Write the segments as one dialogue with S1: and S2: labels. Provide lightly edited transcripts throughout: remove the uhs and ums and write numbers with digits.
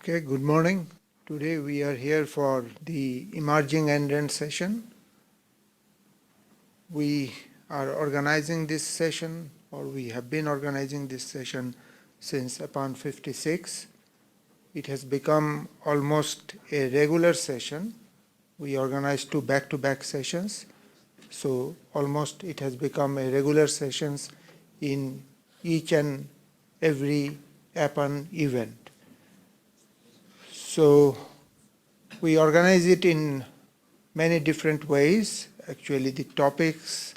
S1: Okay, good morning. Today we are here for the emerging NREN session. We are organizing this session, or we have been organizing this session since APAN56. It has become almost a regular session. We organize two back-to-back sessions. So almost it has become a regular sessions in each and every APAN event. So we organize it in many different ways. Actually, the topics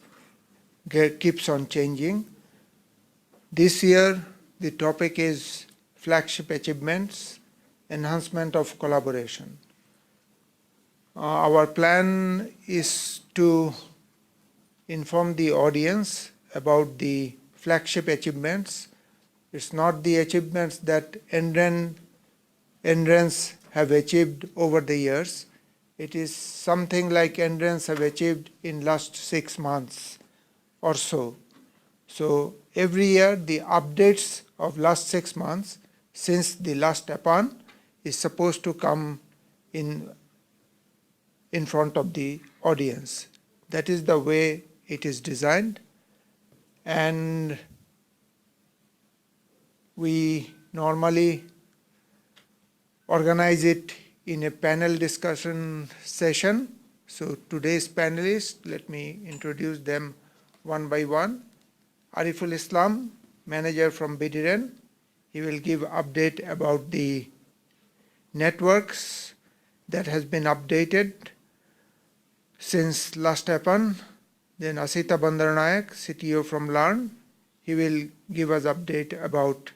S1: keeps on changing. This year, the topic is Flagship Achievements, Enhancement of Collaboration. Our plan is to inform the audience about the flagship achievements. It's not the achievements that NRENs have achieved over the years. It is something like NRENs have achieved in last 6 months or so. So every year the updates of last 6 months since the last APAN is supposed to come in front of the audience. That is the way it is designed, and we normally organize it in a panel discussion session. So today's panelists, let me introduce them one by one. Ariful Islam, manager from BDREN. He will give update about the networks that has been updated since last APAN. Then Asita Bandaranayak, CTO from LEARN. He will give us update about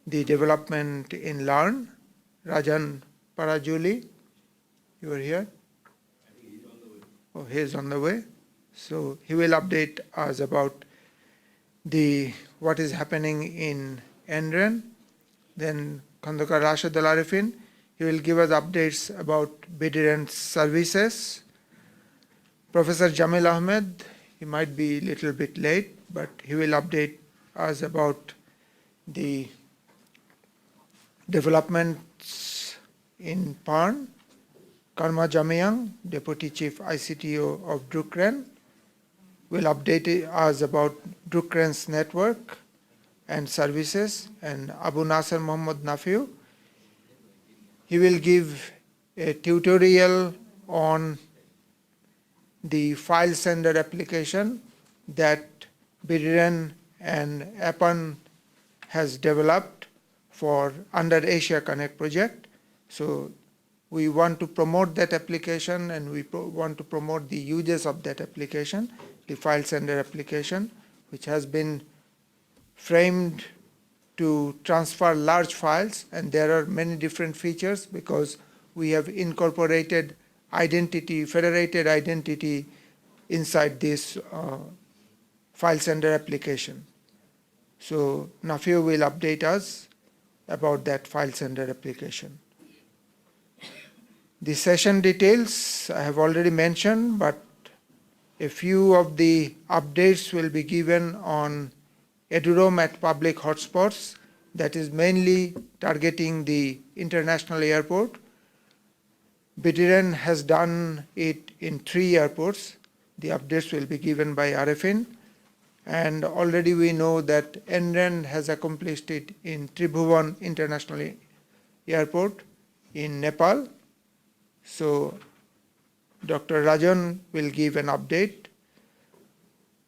S1: the development in LEARN. Rajan Parajuli, you are here? Oh, he is on the way. So he will update us about what is happening in NREN. Then Khandakar Rashid Al Arifin, he will give us updates about BDREN services. Professor Jamil Ahmed, he might be a little bit late, but he will update us about the developments in PAN. Karma Jamyang, Deputy Chief ICTO of NREN, will update us about NREN's network and services. And Abu Nasser Muhammad Nafiu, he will give a tutorial on the file sender application that BDREN and APAN has developed for under Asia Connect project. So we want to promote that application, and we want to promote the uses of that application, the file sender application, which has been framed to transfer large files, and there are many different features because we have incorporated identity, federated identity inside this file sender application. So Nafiu will update us about that file sender application. The session details I have already mentioned, but a few of the updates will be given on EduRoam at public hotspots, that is mainly targeting the international airport. BDREN has done it in 3 airports. The updates will be given by Arifin. And already we know that NREN has accomplished it in Tribhuvan International Airport in Nepal. So Dr. Rajan will give an update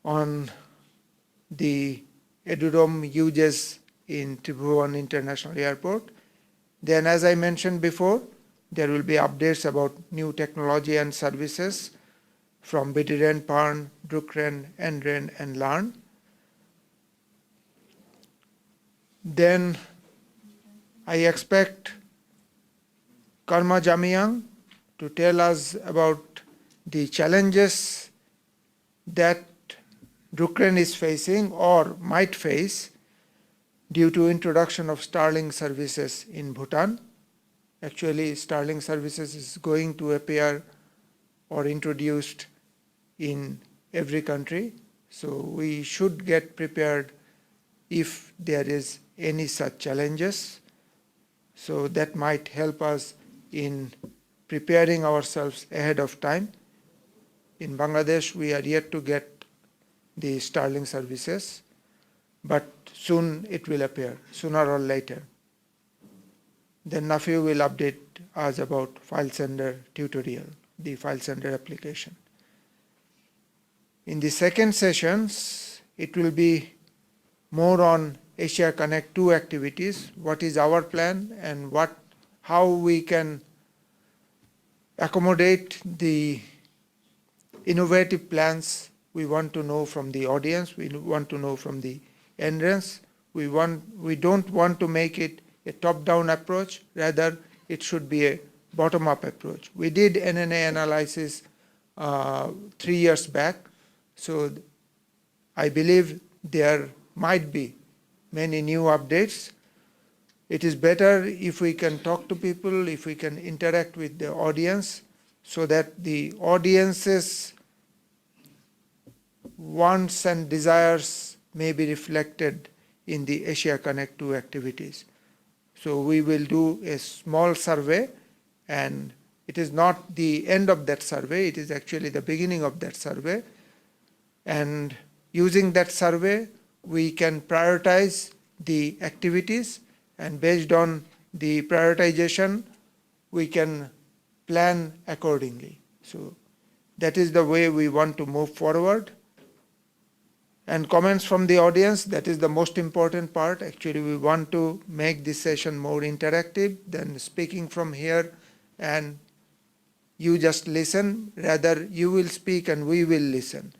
S1: on the EduRoam uses in Tribhuvan International Airport. Then, as I mentioned before, there will be updates about new technology and services from BDREN, PAN, NREN, NREN, and LEARN. Then I expect Karma Jamyang to tell us about the challenges that NREN is facing or might face due to introduction of Starlink services in Bhutan. Actually, Starlink services is going to appear or introduced in every country. So we should get prepared if there is any such challenges. So that might help us in preparing ourselves ahead of time. In Bangladesh, we are yet to get the Starlink services, but soon it will appear, sooner or later. Then Nafi will update us about file sender tutorial, the file sender application. In the second sessions, it will be more on Asia Connect 2 activities, what is our plan and how we can accommodate the innovative plans we want to know from the audience, we want to know from the NRENs. We don't want to make it a top-down approach, rather it should be a bottom-up approach. We did NNA analysis 3 years back, so I believe there might be many new updates. It is better if we can talk to people, if we can interact with the audience, so that the audience's wants and desires may be reflected in the Asia Connect 2 activities. So we will do a small survey, and it is not the end of that survey, it is actually the beginning of that survey. And using that survey, we can prioritize the activities, and based on the prioritization, we can plan accordingly. So that is the way we want to move forward. And comments from the audience, that is the most important part. Actually, we want to make this session more interactive than speaking from here and you just listen. Rather, you will speak and we will listen.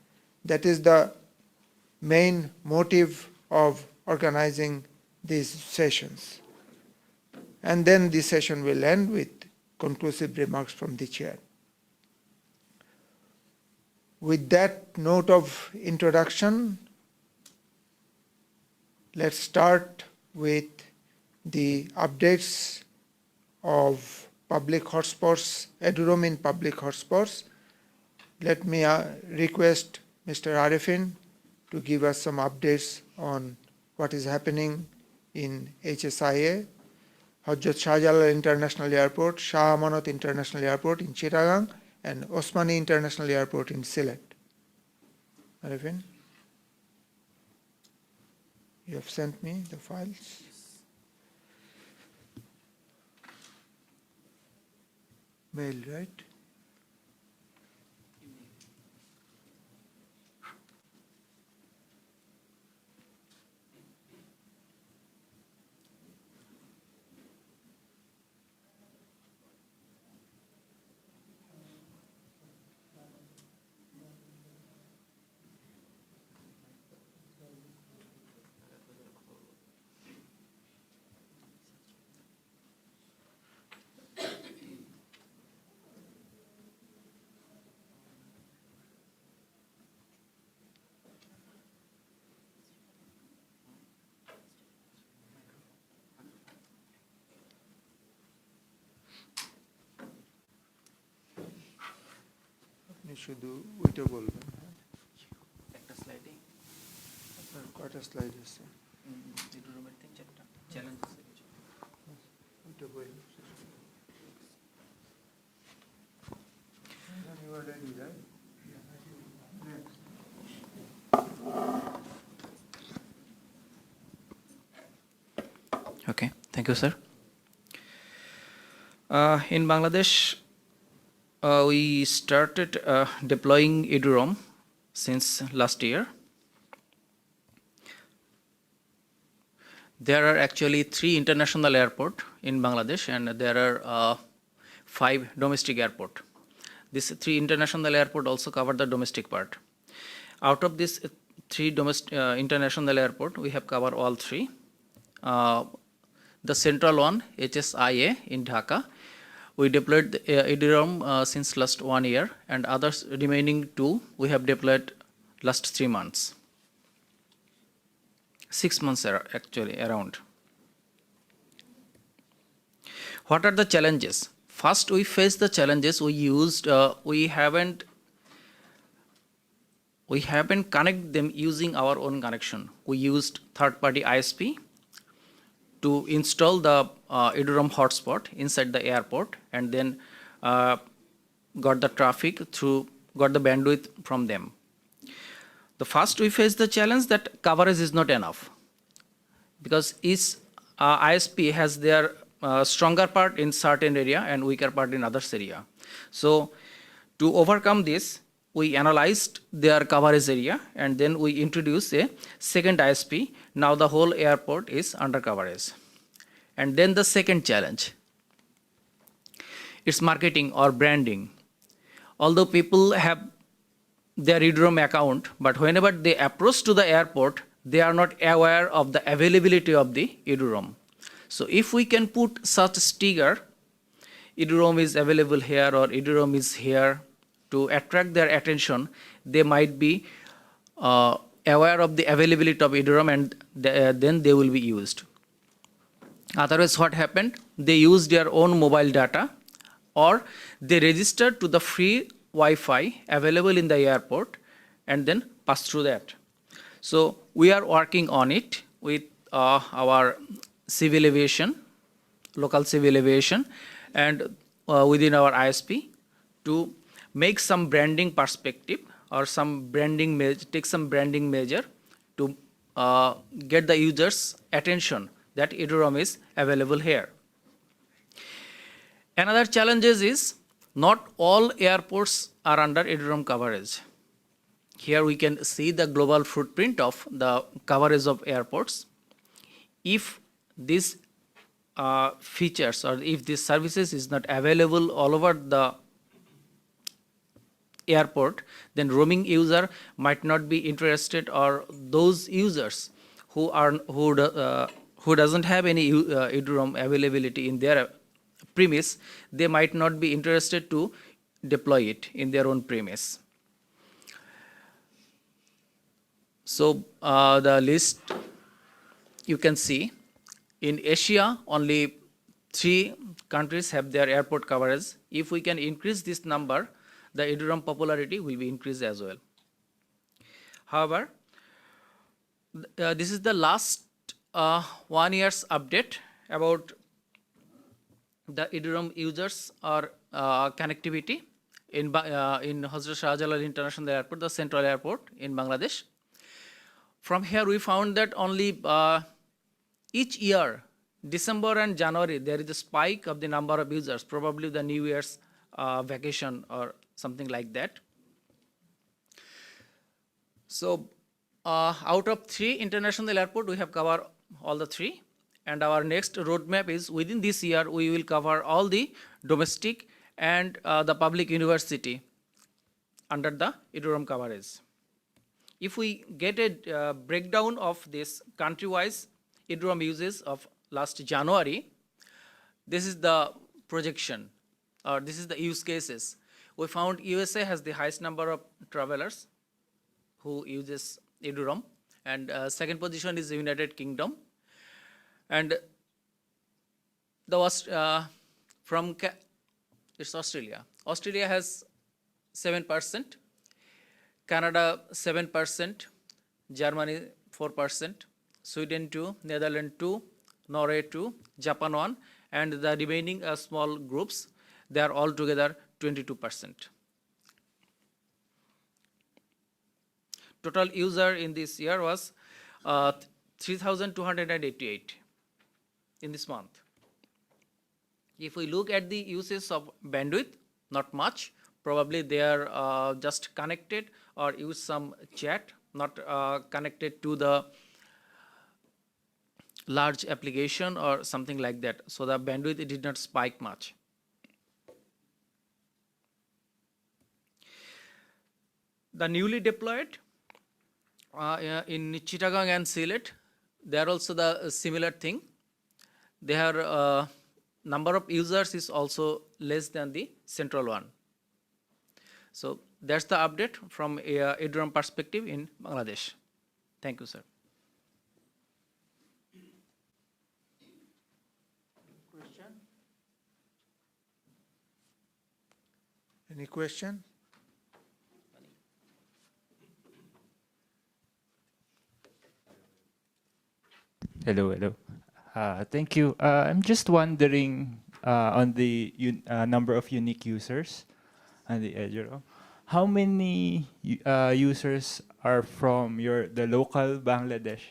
S1: That is the main motive of organizing these sessions. And then the session will end with conclusive remarks from the chair. With that note of introduction, let's start with the updates of public hotspots, EduRoam in public hotspots. Let me request Mr. Arifin to give us some updates on what is happening in HSIA, Hajjat Shahjalal International Airport, Shah Amanat International Airport in Chittagong, and Osmani International Airport in Sylhet. Arifin, you have sent me the files. Mail, right? শুধু ওইটা বলবেন
S2: একটা স্লাইডে
S1: আপনার কয়টা slide আছে
S2: EduRoam-এর 3-4টা challenge আছে কিছু
S1: ওইটা বই you are ready, right? Next.
S2: Okay, thank you, sir. In Bangladesh, we started deploying EduRoam since last year. There are actually 3 international airports in Bangladesh, and there are 5 domestic airports. These 3 international airports also cover the domestic part. Out of these 3 international airports, we have covered all 3. The central one, HSIA in Dhaka, we deployed EduRoam since last 1 year, and others remaining 2 we have deployed last 3 months. 6 months actually around. What are the challenges? First, we faced the challenges we haven't connected them using our own connection. We used third-party ISP to install the eduroam hotspot inside the airport, and then got the traffic through, got the bandwidth from them. The first we faced the challenge that coverage is not enough, because each ISP has their stronger part in certain area and weaker part in others area. So to overcome this, we analyzed their coverage area, and then we introduced a second ISP. Now the whole airport is under coverage. And then the second challenge, it's marketing or branding. Although people have their eduroam account, but whenever they approach to the airport, they are not aware of the availability of the eduroam. So if we can put such sticker, eduroam is available here or eduroam is here, to attract their attention, they might be aware of the availability of eduroam, and then they will be used. Otherwise, what happened? They use their own mobile data, or they register to the free Wi-Fi available in the airport and then pass through that. So we are working on it with our civil aviation, local civil aviation, and within our ISP to make some branding perspective or some branding take some branding measure to get the users' attention that eduroam is available here. Another challenge is not all airports are under eduroam coverage. Here we can see the global footprint of the coverage of airports. If these features or if these services is not available all over the airport, then roaming user might not be interested, or those users who doesn't have any eduroam availability in their premise, they might not be interested to deploy it in their own premise. So the list you can see, in Asia only 3 countries have their airport coverage. If we can increase this number, the eduroam popularity will be increased as well. However, this is the last 1 year's update about the eduroam users or connectivity in Hazrat Shah Jalal International Airport, the central airport in Bangladesh. From here we found that only each year, December and January, there is a spike of the number of users, probably the New Year's vacation or something like that. So out of 3 international airports, we have covered all the 3. And our next roadmap is within this year, we will cover all the domestic and the public university under the eduroam coverage. If we get a breakdown of this country-wise eduroam uses of last January, this is the projection, or this is the use cases. We found USA has the highest number of travelers who uses eduroam, and second position is the United Kingdom. And it's Australia. Australia has 7%, Canada 7%, Germany 4%, Sweden 2, Netherlands 2, Norway 2, Japan 1, and the remaining small groups, they are all together 22%. Total user in this year was 3,288 in this month. If we look at the uses of bandwidth, not much. Probably they are just connected or use some chat, not connected to the large application or something like that. So the bandwidth, it did not spike much. The newly deployed in Chittagong and Sylhet, they are also the similar thing. Their number of users is also less than the central one. So that's the update from a eduroam perspective in Bangladesh. Thank you, sir.
S1: Any question?
S3: Hello. Thank you. I'm just wondering on the number of unique users on the Eduro. How many users are from the local Bangladesh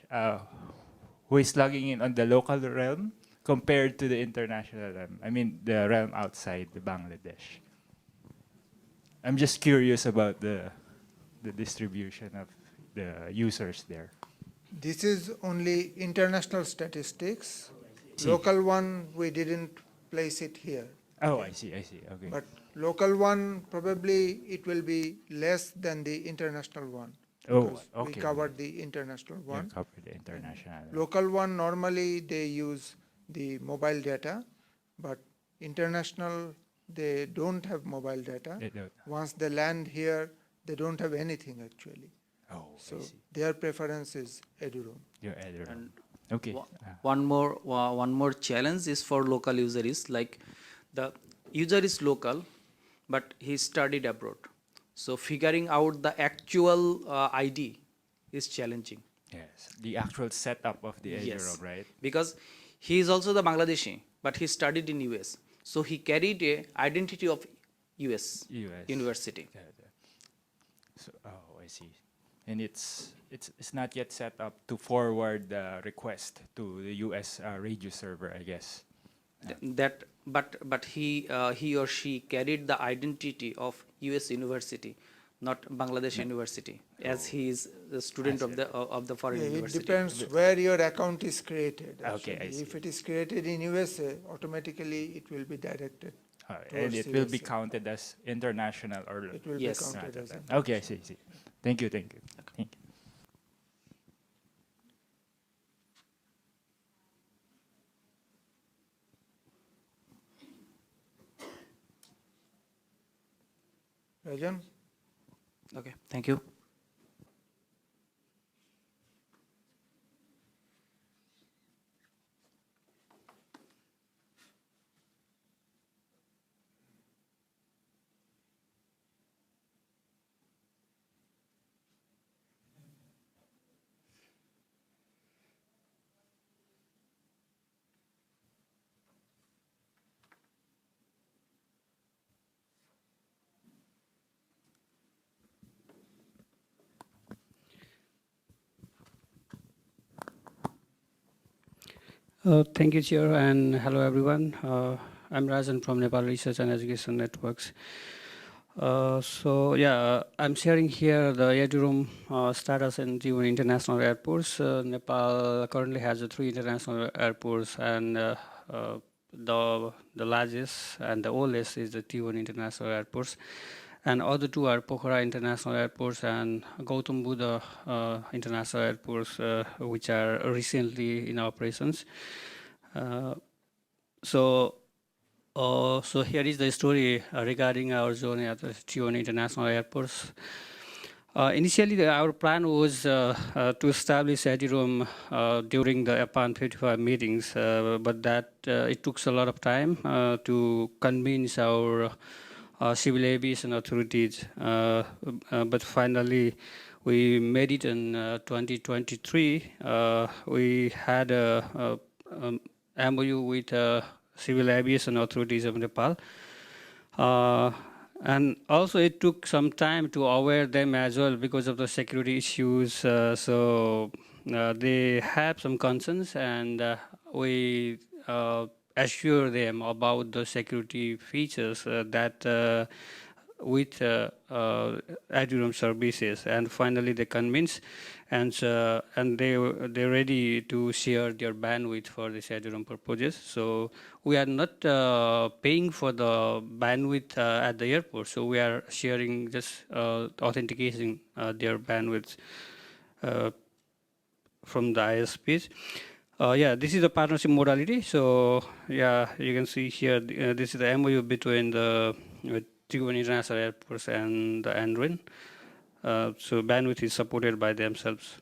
S3: who is logging in on the local realm compared to the international realm? I mean, the realm outside the Bangladesh. I'm just curious about the distribution of the users there.
S1: This is only international statistics.
S3: See.
S1: Local one, we didn't place it here.
S3: Oh, I see, okay.
S1: But local one, probably it will be less than the international one.
S3: Oh,
S1: Because we
S3: okay.
S1: covered the international
S3: You
S1: one.
S3: covered the international.
S1: Local one, normally they use the mobile data, but international, they don't have mobile data.
S3: They don't.
S1: Once they land here, they don't have anything actually.
S3: Oh,
S1: So
S3: I see.
S1: their preference is Eduro.
S3: Your Eduro.
S2: And
S3: Okay.
S2: One more challenge is for local user is like the user is local, but he studied abroad. So figuring out the actual ID is challenging.
S3: Yes, the actual setup of the Eduro,
S2: Yes,
S3: right?
S2: because he is also the Bangladeshi, but he studied in US. So he carried a identity of US, university.
S3: Yeah, yeah. So, oh, I see. And it's not yet set up to forward the request to the US radio server, I guess.
S2: But he or she carried the identity of US university, not Bangladesh university, as he is a student of the foreign
S1: Yeah, it
S2: university.
S1: depends where your account is created.
S3: Okay,
S1: actually.
S3: I see.
S1: If it is created in USA, automatically it will be directed.
S3: And
S1: towards
S3: it will be
S1: USA.
S3: counted as international or
S1: It will
S2: Yes.
S1: be counted as an
S3: okay, I see. Thank you. Thank you.
S1: Rajan?
S2: Okay, thank you.
S4: Thank you, Chair, and hello, everyone. I'm Rajan from Nepal Research and Education Networks. I'm sharing here the Eduroam status in the international airports. Nepal currently has 3 international airports, and the largest and the oldest is the T1 International Airports. And other 2 are Pokhara International Airports and Gautam Buddha International Airports, which are recently in operations. So here is the story regarding our journey at the T1 International Airports. Initially, our plan was to establish Eduroam during the APAN59 meetings, but that it took a lot of time to convince our civil aviation authorities. But finally, we made it in 2023. We had a MOU with civil aviation authorities of Nepal. And also it took some time to aware them as well because of the security issues. They have some concerns, and we assure them about the security features that with Eduroam services, and finally they convinced, and they're ready to share their bandwidth for this Eduroam purposes. So we are not paying for the bandwidth at the airport, so we are sharing just authenticating their bandwidth from the ISPs. This is the partnership modality. So yeah, you can see here, this is the MOU between the T1 International Airports and the NREN. So bandwidth is supported by themselves.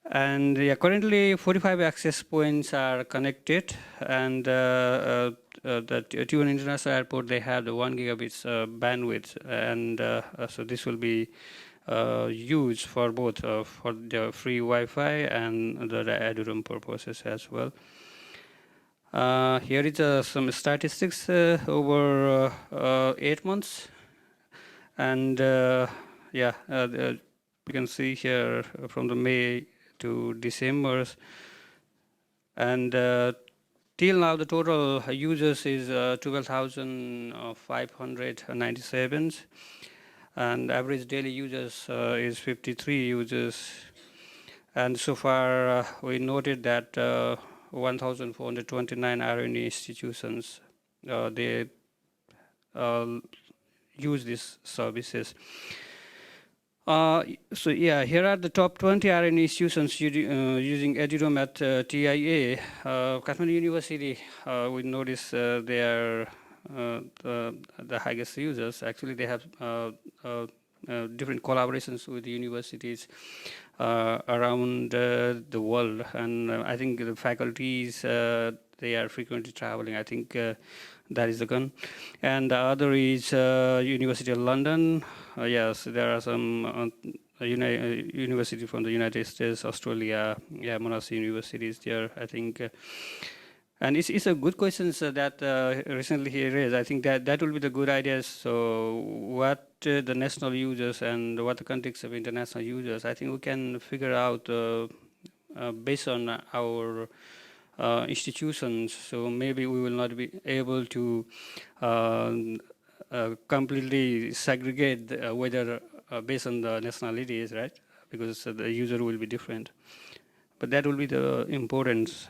S4: And yeah, currently 45 access points are connected, and the T1 International Airport, they have the 1 gigabits bandwidth, and so this will be use for both for the free Wi-Fi and the eduroam purposes as well. Here is some statistics over 8 months, and yeah, you can see here from the May to December, and till now the total users is 12,597, and average daily users is 53 users, and so far we noted that 1,429 RNE institutions they use these services. So yeah, here are the top 20 RNE institutions using eduroam at TIA. Kathmandu University, we notice they are the highest users. Actually, they have different collaborations with the universities around the world, and I think the faculties they are frequently traveling. I think that is the one, and the other is University of London. Yes, there are some university from the United States, Australia, yeah, Monash universities there. I think. And it's a good question that recently he raised. I think that will be the good ideas. So what the national users and what the context of international users, I think we can figure out based on our institutions. So maybe we will not be able to completely segregate whether based on the nationalities, right? Because the user will be different. But that will be the important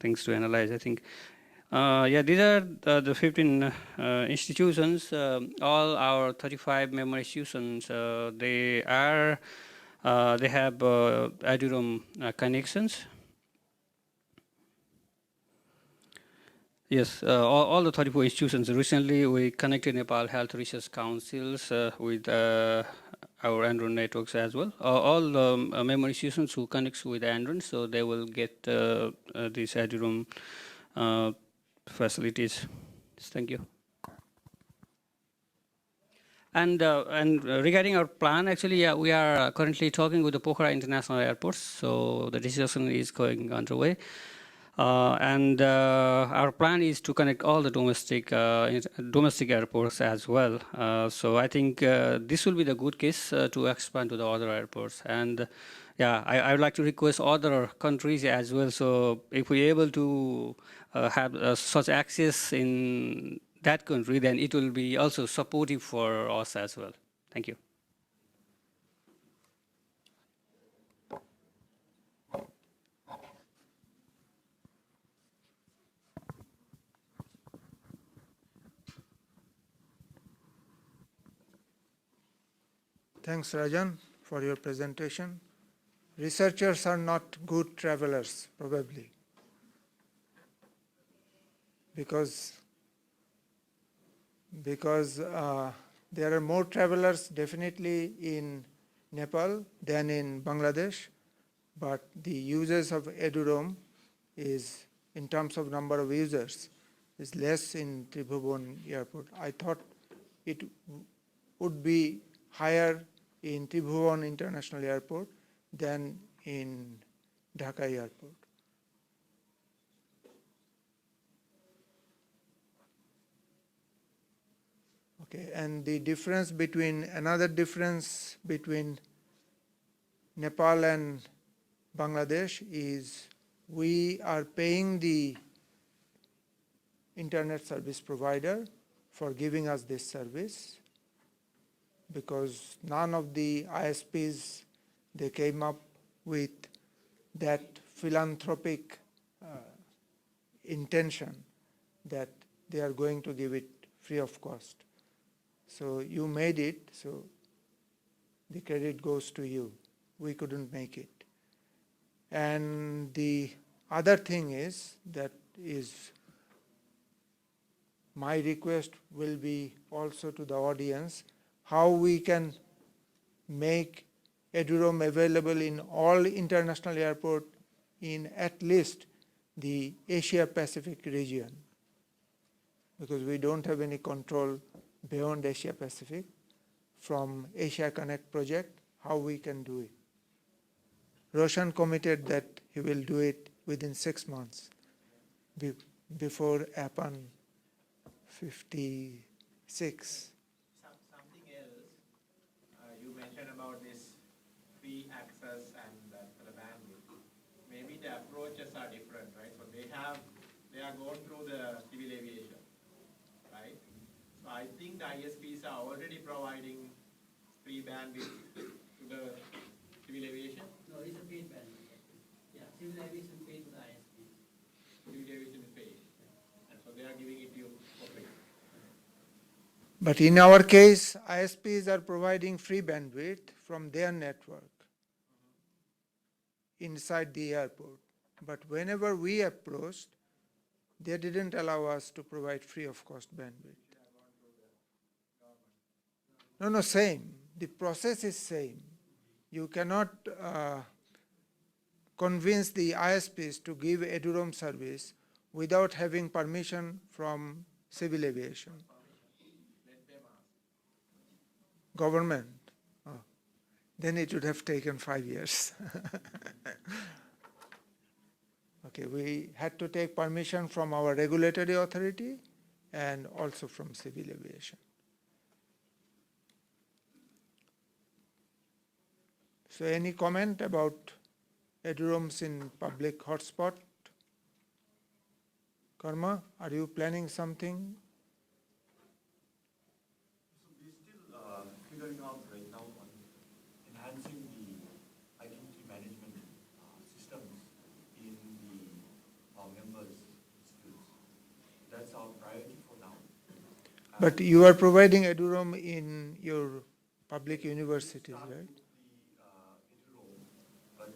S4: things to analyze, I think. Yeah, these are the 15 institutions. All our 35 member institutions, they have eduroam connections. Yes, all the 34 institutions. Recently, we connected Nepal Health Research Councils with our NREN networks as well. All member institutions who connects with NREN, so they will get these eduroam facilities. Thank you. And regarding our plan, actually, yeah, we are currently talking with the Pokhara International Airport, so the discussion is going underway. And our plan is to connect all the domestic airports as well. So I think this will be the good case to expand to the other airports. And yeah, I would like to request other countries as well. So if we're able to have such access in that country, then it will be also supportive for us as well. Thank you.
S1: Thanks, Rajan, for your presentation. Researchers are not good travelers, probably, because there are more travelers definitely in Nepal than in Bangladesh, but the users of eduroam is, in terms of number of users, is less in Tribhuvan Airport. I thought it would be higher in Tribhuvan International Airport than in Dhaka Airport. Okay, and the difference between, another difference between Nepal and Bangladesh is we are paying the internet service provider for giving us this service, because none of the ISPs, they came up with that philanthropic intention that they are going to give it free of cost. So you made it, so the credit goes to you. We couldn't make it. And the other thing is, that is my request will be also to the audience, how we can make eduroam available in all international airports in at least the Asia Pacific region, because we don't have any control beyond Asia Pacific from Asia Connect project, how we can do it. Roshan committed that he will do it within 6 months before APAN 56.
S5: Something else, you mentioned about this free access and the bandwidth. Maybe the approaches are different, right? So they are going through the civil aviation, right? So I think the ISPs are already providing free bandwidth to the civil aviation.
S6: No, it's a paid bandwidth. Yeah, civil aviation paid to the ISP.
S5: Civil aviation is paid, and so they are giving it to you for free.
S1: But in our case, ISPs are providing free bandwidth from their network inside the airport. But whenever we approached, they didn't allow us to provide free of cost bandwidth. No, same. The process is same. You cannot convince the ISPs to give eduroam service without having permission from civil aviation. Government. Oh. Then it would have taken 5 years. Okay, we had to take permission from our regulatory authority and also from civil aviation. So any comment about edurooms in public hotspot? Karma, are you planning something?
S7: So we're still figuring out right now on enhancing the identity management systems in our members' institutes. That's our priority for now.
S1: But you are providing eduroam in your public universities, right?
S7: But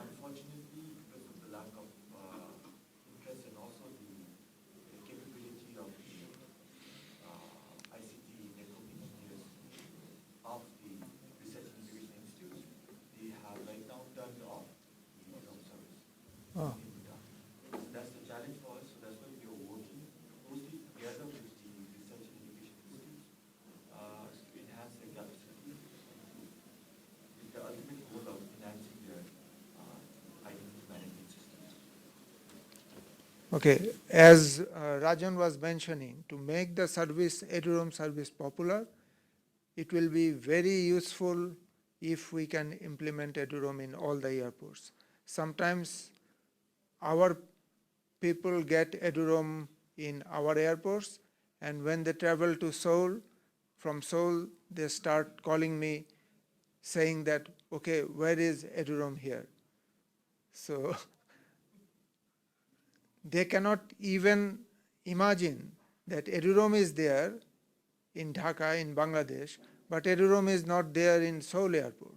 S7: unfortunately, because of the lack of interest and also the capability of the ICT network engineers of the Research and Innovation Institute, they have right now turned off the eduroam service.
S1: Oh.
S7: So that's the challenge for us. So that's why we are working closely together with the Research and Innovation Institute to enhance their capacity with the ultimate goal of enhancing their identity management systems.
S1: Okay, as Rajan was mentioning, to make the service, eduroam service popular, it will be very useful if we can implement eduroam in all the airports. Sometimes our people get eduroam in our airports, and when they travel to Seoul, from Seoul they start calling me saying that, okay, where is eduroam here? So they cannot even imagine that eduroam is there in Dhaka, in Bangladesh, but eduroam is not there in Seoul airport.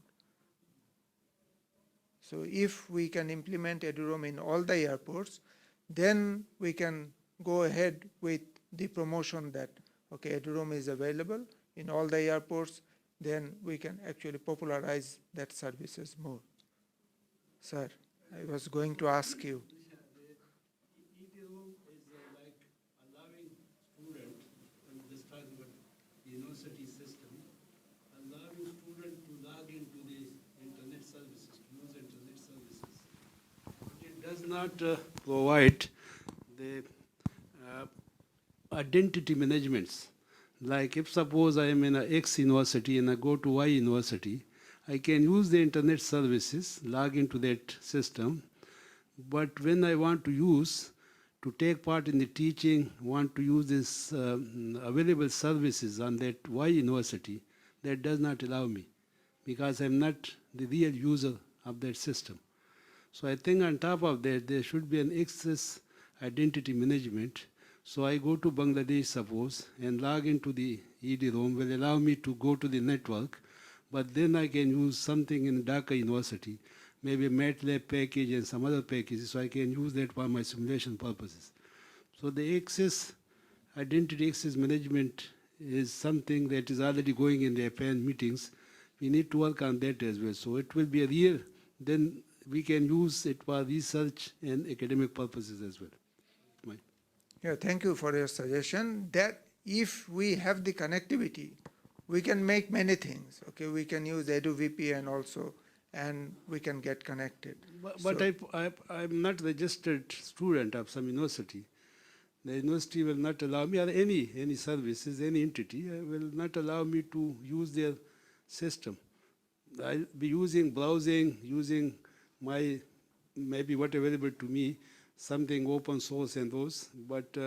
S1: So if we can implement eduroam in all the airports, then we can go ahead with the promotion that, okay, eduroam is available in all the airports, then we can actually popularize that services more. Sir, I was going to ask you.
S8: EDROM is like allowing students, I'm just talking about the university system, allowing students to log into the internet services, to use internet services. But it does not provide the identity managements. Like if suppose I am in a X university and I go to Y university, I can use the internet services, log into that system, but when I want to take part in the teaching, want to use this available services on that Y university, that does not allow me because I'm not the real user of that system. So I think on top of that, there should be an access identity management. So I go to Bangladesh, suppose, and log into the EDROM will allow me to go to the network, but then I can use something in Dhaka University, maybe a MATLAB package and some other packages, so I can use that for my simulation purposes. So the identity access management is something that is already going in the APAN meetings. We need to work on that as well. So it will be a real, then we can use it for research and academic purposes as well.
S1: Yeah, thank you for your suggestion that if we have the connectivity we can make many things, okay? We can use Edu VPN also, and we can get connected.
S8: But
S1: So-
S8: I'm not registered student of some university. The university will not allow me, or any services, any entity, will not allow me to use their system. I'll be using browsing, using my, maybe what available to me, something open source and those, but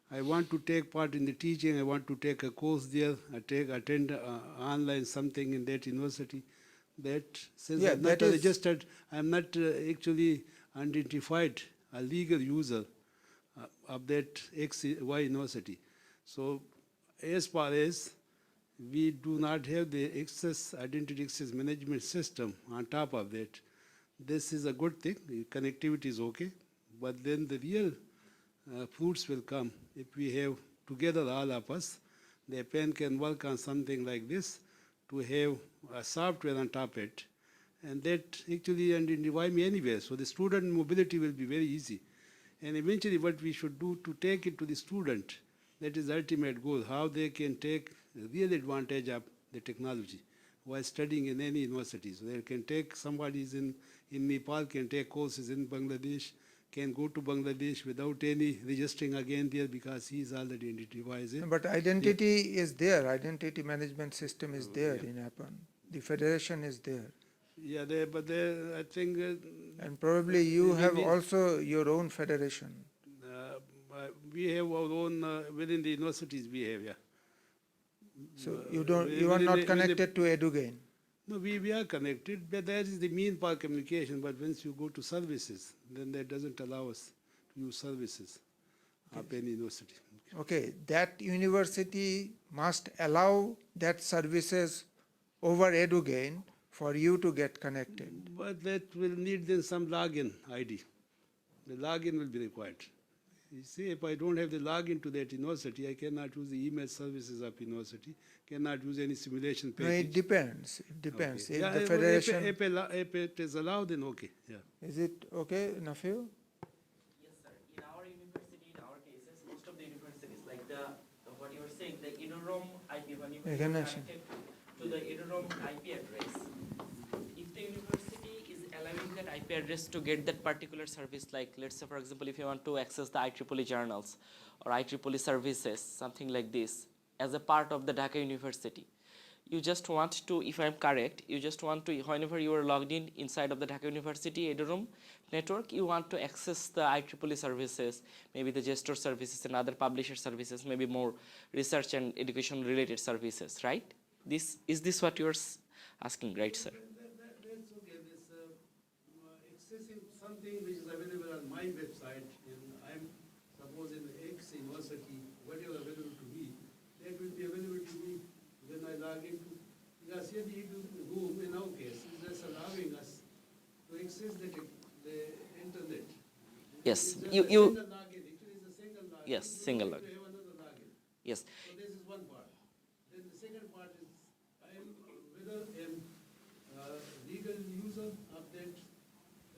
S8: I want to take part in the teaching, I want to take a course there, attend online something in that university. That since
S1: Yeah,
S8: I'm not
S1: that is-
S8: registered, I'm not actually identified a legal user of that XY university. So as far as we do not have the identity access management system on top of that, this is a good thing. Connectivity is okay, but then the real fruits will come if we have together all of us. The APAN can work on something like this to have a software on top of it, and that actually identify me anywhere. So the student mobility will be very easy. And eventually what we should do to take it to the student, that is the ultimate goal, how they can take real advantage of the technology while studying in any university. So they can take, somebody is in Nepal can take courses in Bangladesh, can go to Bangladesh without any registering again there because he is already identified.
S1: But identity is there, identity management system is there in APAN. The federation is there.
S8: Yeah, but I think.
S1: And probably you
S8: we-
S1: have
S8: we-
S1: also your own federation.
S8: We have our own, within the universities we have, yeah.
S1: So you don't,
S8: Within
S1: you are
S8: the-
S1: not
S8: within the-
S1: connected to EduGain.
S8: No, we are connected, but that is the mean for communication. But once you go to services, then that doesn't allow us to use services of any university.
S1: Okay, that university must allow that services over EduGain for you to get connected.
S8: But that will need then some login ID. The login will be required. You see, if I don't have the login to that university, I cannot use the email services of university, cannot use any simulation
S1: No,
S8: package.
S1: it depends, it depends.
S8: Okay.
S1: If
S8: Yeah,
S1: the
S8: if
S1: federation,
S8: if it is allowed, then okay, yeah.
S1: is it okay, Nafiu?
S2: Yes, sir. In our university, in our cases, most of the universities, like what you were saying, the EduROM IP, when you are
S1: Recognition.
S2: connected to the EduROM IP address, if the university is allowing that IP address to get that particular service, like let's say, for example, if you want to access the IEEE journals or IEEE services, something like this, as a part of the Dhaka University, you just want to, if I'm correct, you just want to, whenever you are logged in inside of the Dhaka University EduROM network, you want to access the IEEE services, maybe the gestor services and other publisher services, maybe more research and education related services, right? Is this what you're asking, right, sir?
S8: That's okay. This accessing something which is available on my website, and I'm suppose in X university, whatever available to me, that will be available to me when I log into. Because here the room in our case is just allowing us to access the internet.
S2: Yes,
S8: It's just
S2: you-
S8: a
S2: you-
S8: single login. Actually, it's a single login.
S2: Yes,
S8: You don't
S2: single
S8: need to
S2: login.
S8: have another login.
S2: Yes.
S8: So this is one part. Then the second part is I am whether am legal user of that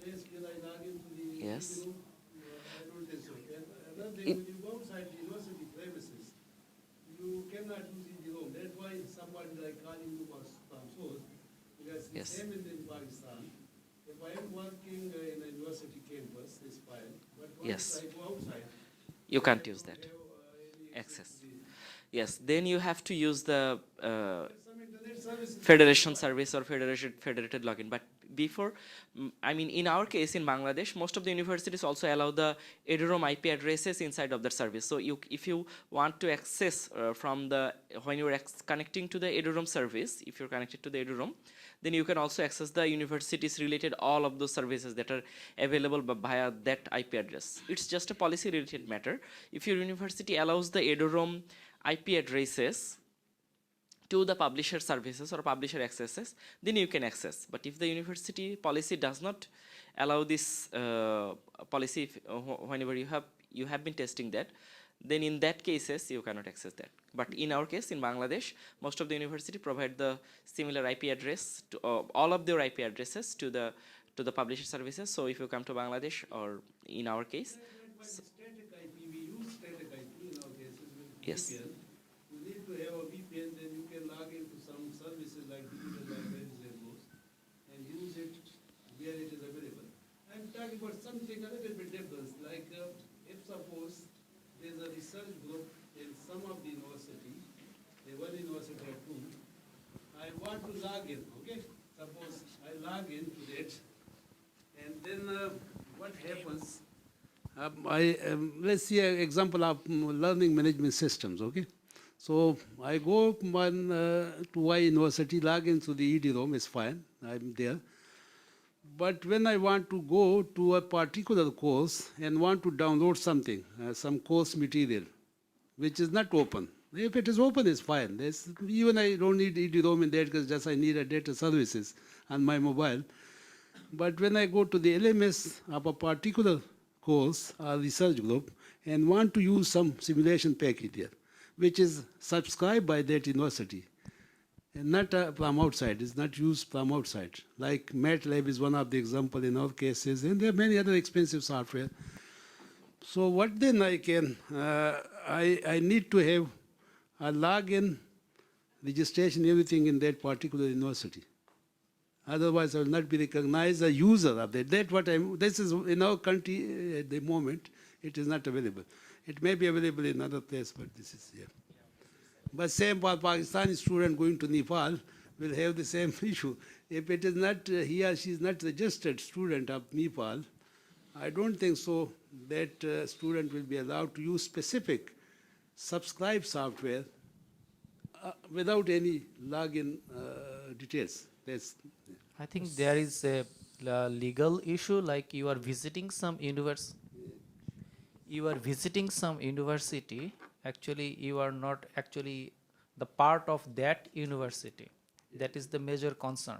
S8: place where I log into the
S2: Yes.
S8: room. I don't think so. And another thing,
S2: It-
S8: when you go outside the university premises, you cannot use the room. That's why somebody like calling you was from source, because the
S2: Yes.
S8: same in Pakistan. If I am working in a university campus, it's fine. But once
S2: Yes.
S8: I go outside,
S2: You can't
S8: I
S2: use
S8: don't
S2: that.
S8: have, any
S2: Access.
S8: to the-
S2: Yes, then you have to use the
S8: Some internet services.
S2: federation service or federated login. But before, I mean, in our case in Bangladesh, most of the universities also allow the EduROM IP addresses inside of the service. So if you want to access from the, when you're connecting to the EduROM service, if you're connected to the EduROM, then you can also access the universities related all of those services that are available via that IP address. It's just a policy related matter. If your university allows the EduROM IP addresses to the publisher services or publisher accesses, then you can access. But if the university policy does not allow this policy, whenever you have been testing that, then in that cases you cannot access that. But in our case, in Bangladesh, most of the university provide the similar IP address to all of their IP addresses to the publisher services. So if you come to Bangladesh, or in our case,
S8: That was static IP. We use static IP in our cases with
S2: Yes.
S8: VPN. You need to have a VPN, then you can log in talking about something a little bit different. Like if suppose there's a research group in some of the university, the one university or two, I want to log in, okay? Suppose I log in to that, and then what happens? Let's see an example of learning management systems, okay? So I go to Y university, log into the ED-ROM, it's fine, I'm there. But when I want to go to a particular course and want to download something, some course material, which is not open. If it is open, it's fine. Even I don't need ED-ROM in that because just I need a data services on my mobile. But when I go to the LMS of a particular course or research group and want to use some simulation package there, which is subscribed by that university, and not from outside, it's not used from outside. Like MATLAB is one of the example in our cases, and there are many other expensive software. So what then I can, I need to have a login, registration, everything in that particular university. Otherwise, I will not be recognized a user of that. That's what this is in our country at the moment, it is not available. It may be available in other places, but this is here. But same for Pakistani student going to Nepal will have the same issue. If it is not, he or she is not registered student of Nepal, I don't think so that student will be allowed to use specific subscribed software without any login details.
S9: I think there is a legal issue, like you are visiting some university, actually you are not actually the part of that university. That is the major concern.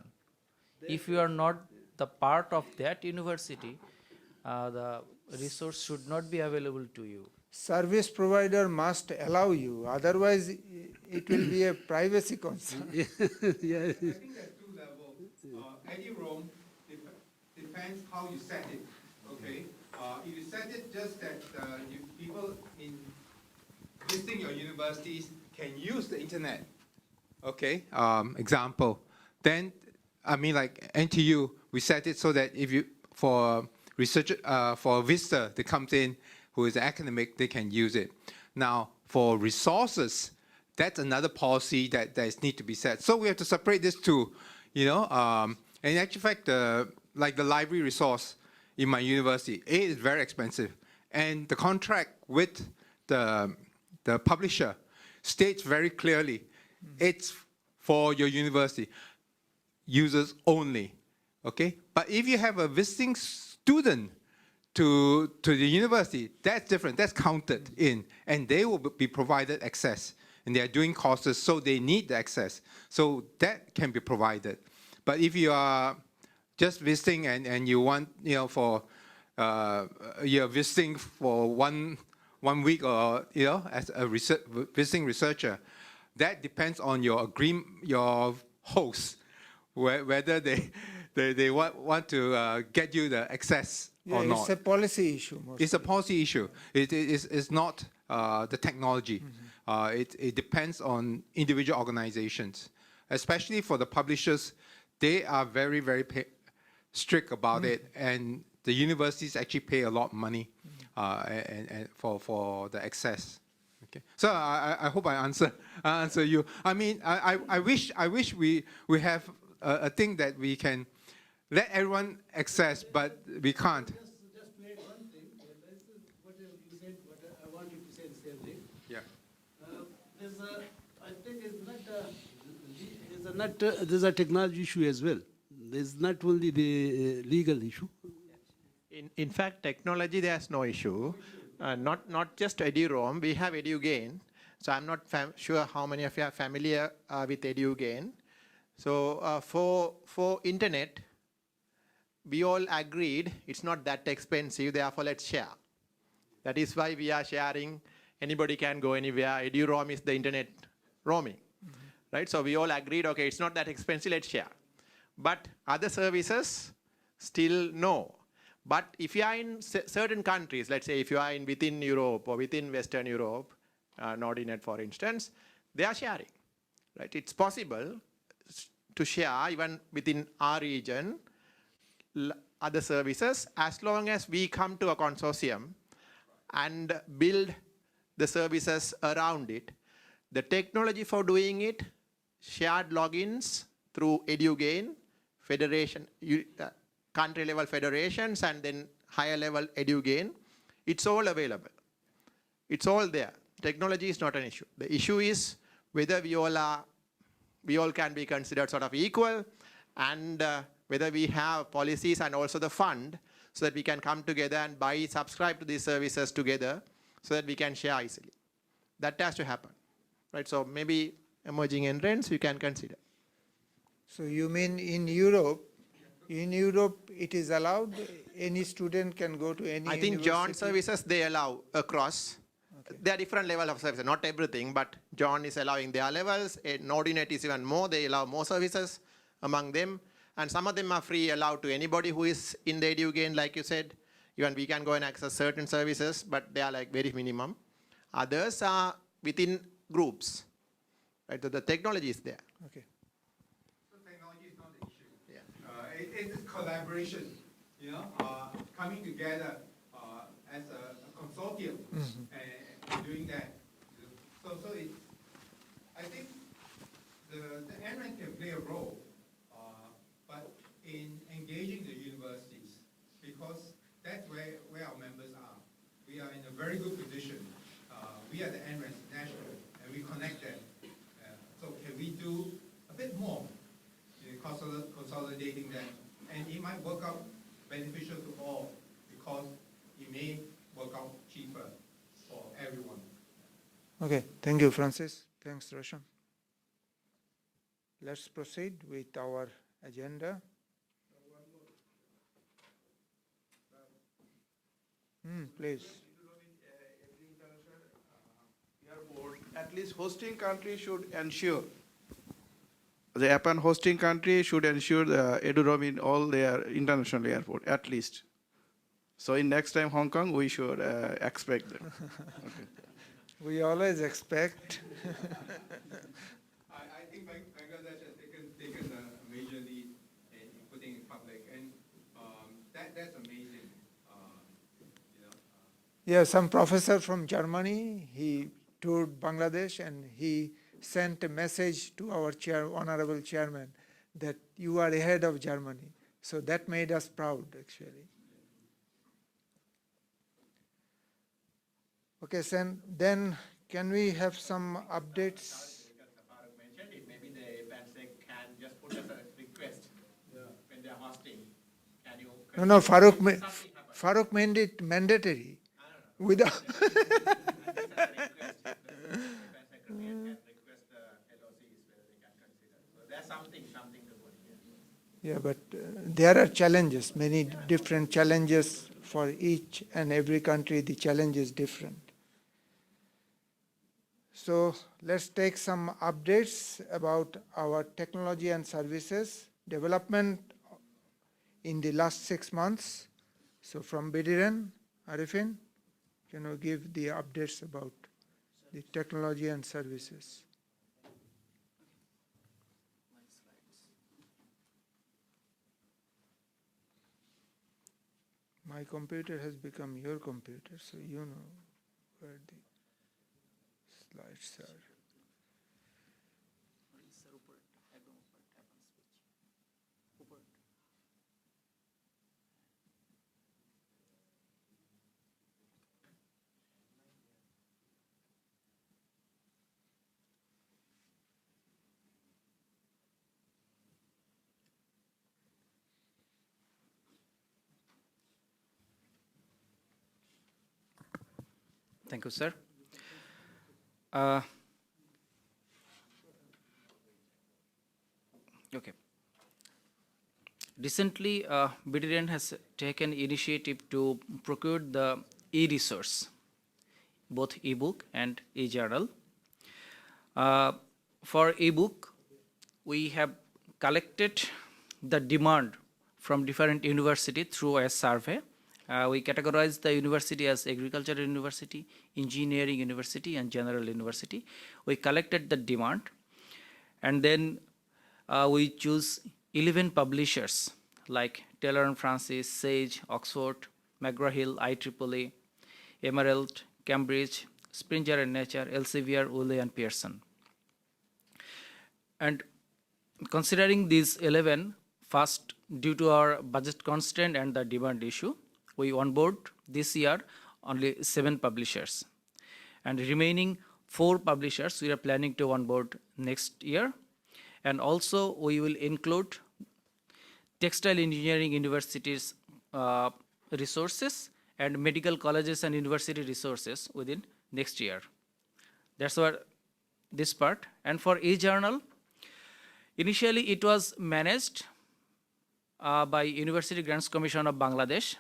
S9: If you are not the part of that university, the resource should not be available to you.
S1: Service provider must allow you, otherwise it will be a privacy concern.
S8: Yeah.
S5: I think there are two levels. ED-ROM depends how you set it. Okay, if you set it just that people in visiting your universities can use the internet. Okay, example. Then, I mean, like NTU, we set it so that if you for a visitor that comes in who is academic, they can use it. Now, for resources, that's another policy that needs to be set. So we have to separate this two, you know. And in actual fact, like the library resource in my university, it is very expensive. And the contract with the publisher states very clearly, it's for your university, users only, okay? But if you have a visiting student to the university, that's different, that's counted in, and they will be provided access. And they are doing courses, so they need the access. So that can be provided. But if you are just visiting and you want, you know, for, you're visiting for one week or, you know, as a visiting researcher, that depends on your your host, whether they want to get you the access or not.
S1: It's a policy issue. Mostly.
S5: It's a policy issue. It's not the technology. It depends on individual organizations, especially for the publishers. They are very, very strict about it, and the universities actually pay a lot of money and for the access. Okay, so I hope I answer you. I mean, I wish we have a thing that we can let everyone access, but we can't.
S8: Just to add one thing, this is what you said, what I want you to say the same thing.
S5: Yeah.
S8: I think there's a technology issue as well. There's not only the legal issue.
S10: In fact, technology, there's no issue. Not just EduROM, we have EduGain. So I'm not sure how many of you are familiar with EduGain. So for internet, we all agreed it's not that expensive, therefore let's share. That is why we are sharing. Anybody can go anywhere. EduROM is the internet roaming, right? So we all agreed, okay, it's not that expensive, let's share. But other services, still no. But if you are in certain countries, let's say if you are within Europe or within Western Europe, Nordinet for instance, they are sharing, right? It's possible to share even within our region other services as long as we come to a consortium and build the services around it. The technology for doing it, shared logins through EduGain, federation, country level federations, and then higher level EduGain, it's all available. It's all there. Technology is not an issue. The issue is whether we all can be considered sort of equal, and whether we have policies and also the fund so that we can come together and subscribe to these services together so that we can share easily. That has to happen, right? So maybe emerging NRENs you can consider.
S1: So you mean in Europe it is allowed, any student can go to any
S10: I think
S1: university?
S10: John services they allow across.
S1: Okay.
S10: There are different levels of services, not everything, but John is allowing their levels. Nordnet is even more, they allow more services among them. And some of them are free, allowed to anybody who is in the EduGain, like you said. Even we can go and access certain services, but they are like very minimum. Others are within groups, right? So the technology is there.
S1: Okay.
S5: So technology is not the issue. Yeah. It is collaboration, coming together as a consortium and doing that. So it's, I think the NREN can play a role, but in engaging the universities, because that's where our members are. We are in a very good position. We are the NRENs national, and we connect them. So can we do a bit more in consolidating them? And it might work out beneficial to all, because it may work out cheaper for everyone.
S1: Okay, thank you, Francis. Thanks, Roshan. Let's proceed with our agenda. Please.
S11: At least hosting country should ensure, the APAN hosting country should ensure the EduRoam in all their international airport, at least. So in next time Hong Kong, we should expect that. Okay.
S1: We always expect.
S5: I think Bangladesh has taken a major lead in putting it public, and that's amazing.
S1: Yeah, some professor from Germany, he toured Bangladesh and he sent a message to our honorable chairman that you are ahead of Germany. So that made us proud, actually. Okay, then can we have some updates?
S10: Because Farooq mentioned it, maybe the APAN can just put as a request when they are hosting. Can you?
S1: No, Farooq made it mandatory. Without yeah, but there are challenges, many different challenges for each and every country. The challenge is different. So let's take some updates about our technology and services development in the last 6 months. So from Bidiren, Arifin, can you give the updates about the technology and services? My computer has become your computer, so you know where the slides are.
S2: Thank you, sir. Okay. Recently, Bidiren has taken initiative to procure the e-resource, both e-book and e-journal. For e-book, we have collected the demand from different university through a survey. We categorize the university as agricultural university, engineering university, and general university. We collected the demand, and then we choose 11 publishers like Taylor and Francis, Sage, Oxford, McGraw-Hill, IEEE, Emerald, Cambridge, Springer and Nature, Elsevier, Woolley and Pearson. And considering these 11, first, due to our budget constraint and the demand issue, we onboard this year only 7 publishers. And remaining 4 publishers we are planning to onboard next year. And also we will include textile engineering universities resources and medical colleges and university resources within next year. That's what this part. And for e-journal, initially it was managed by University Grants Commission of Bangladesh.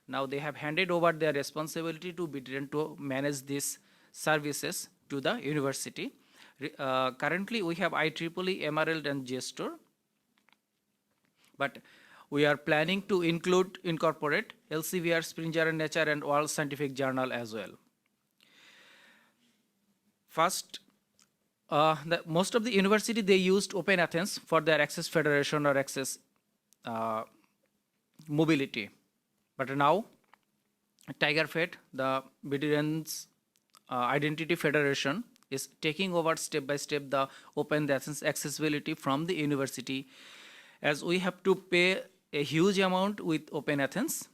S2: Now they have handed over their responsibility to BTN to manage these services to the university. Currently we have IEEE, Emerald and JSTOR, but we are planning to incorporate Elsevier, Springer and Nature and World Scientific Journal as well. First, most of the university, they used Open Athens for their Access Federation or Access mobility. But now, TigerFed, the BTN's Identity Federation, is taking over step by step the Open Athens accessibility from the university, as we have to pay a huge amount with Open Athens,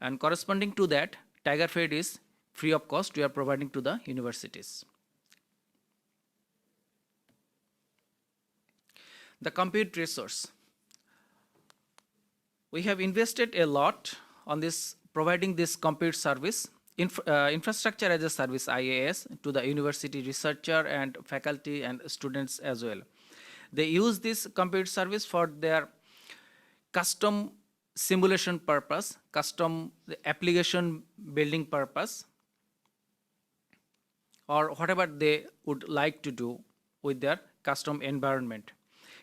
S2: and corresponding to that, TigerFed is free of cost we are providing to the universities. The compute resource. We have invested a lot on this, providing this compute service, infrastructure as a service, IaaS, to the university researcher and faculty and students as well. They use this compute service for their custom simulation purpose, custom application building purpose, or whatever they would like to do with their custom environment.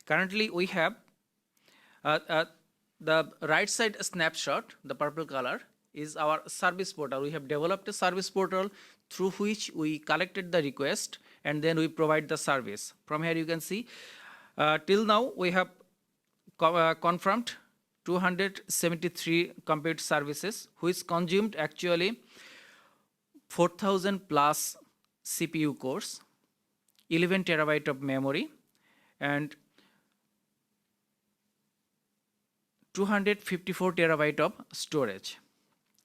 S2: Currently, we have the right side snapshot, the purple color, is our service portal. We have developed a service portal through which we collected the request and then we provide the service. From here you can see, till now we have confirmed 273 compute services, which consumed actually 4,000 plus CPU cores, 11 terabyte of memory, and 254 terabyte of storage.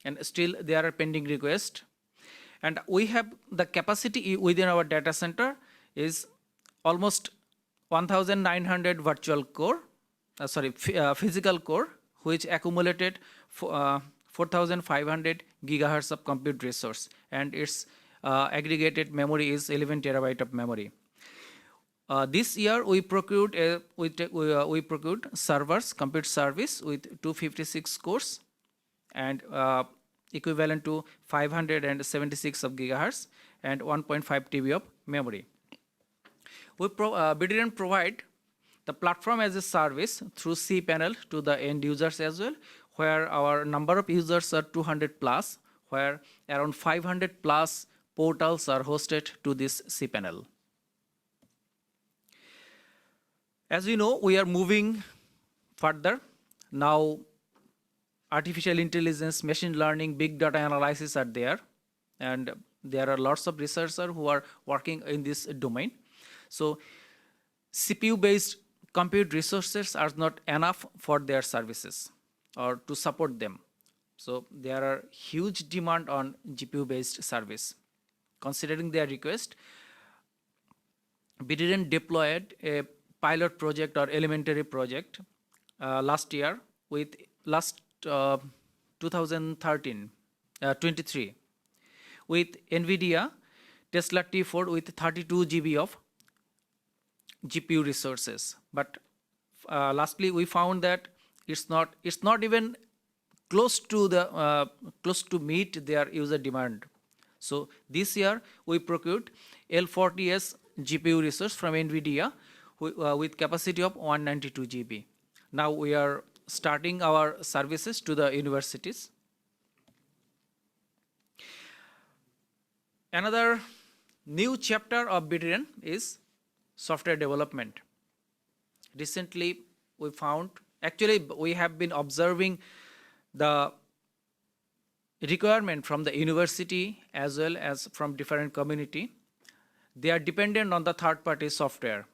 S2: And still there are pending requests. And we have the capacity within our data center is almost 1,900 virtual core, physical core, which accumulated 4,500 gigahertz of compute resource, and its aggregated memory is 11 terabyte of memory. This year we procured servers, compute service with 256 cores and equivalent to 576 of gigahertz and 1.5 TB of memory. BTN provide the platform as a service through cPanel to the end users as well, where our number of users are 200 plus, where around 500 plus portals are hosted to this cPanel. As we know, we are moving further. Now, artificial intelligence, machine learning, big data analysis are there, and there are lots of researchers who are working in this domain. So, CPU-based compute resources are not enough for their services or to support them. So, there are huge demand on GPU-based service. Considering their request, BTN deployed a pilot project or elementary project last year with 2023 with NVIDIA Tesla T4 with 32 GB of GPU resources. But lastly, we found that it's not even close to meet their user demand. So this year we procured L40S GPU resource from NVIDIA with capacity of 192 GB. Now we are starting our services to the universities. Another new chapter of BTN is software development. Recently, we found Actually, we have been observing the requirement from the university as well as from different community. They are dependent on the third party software,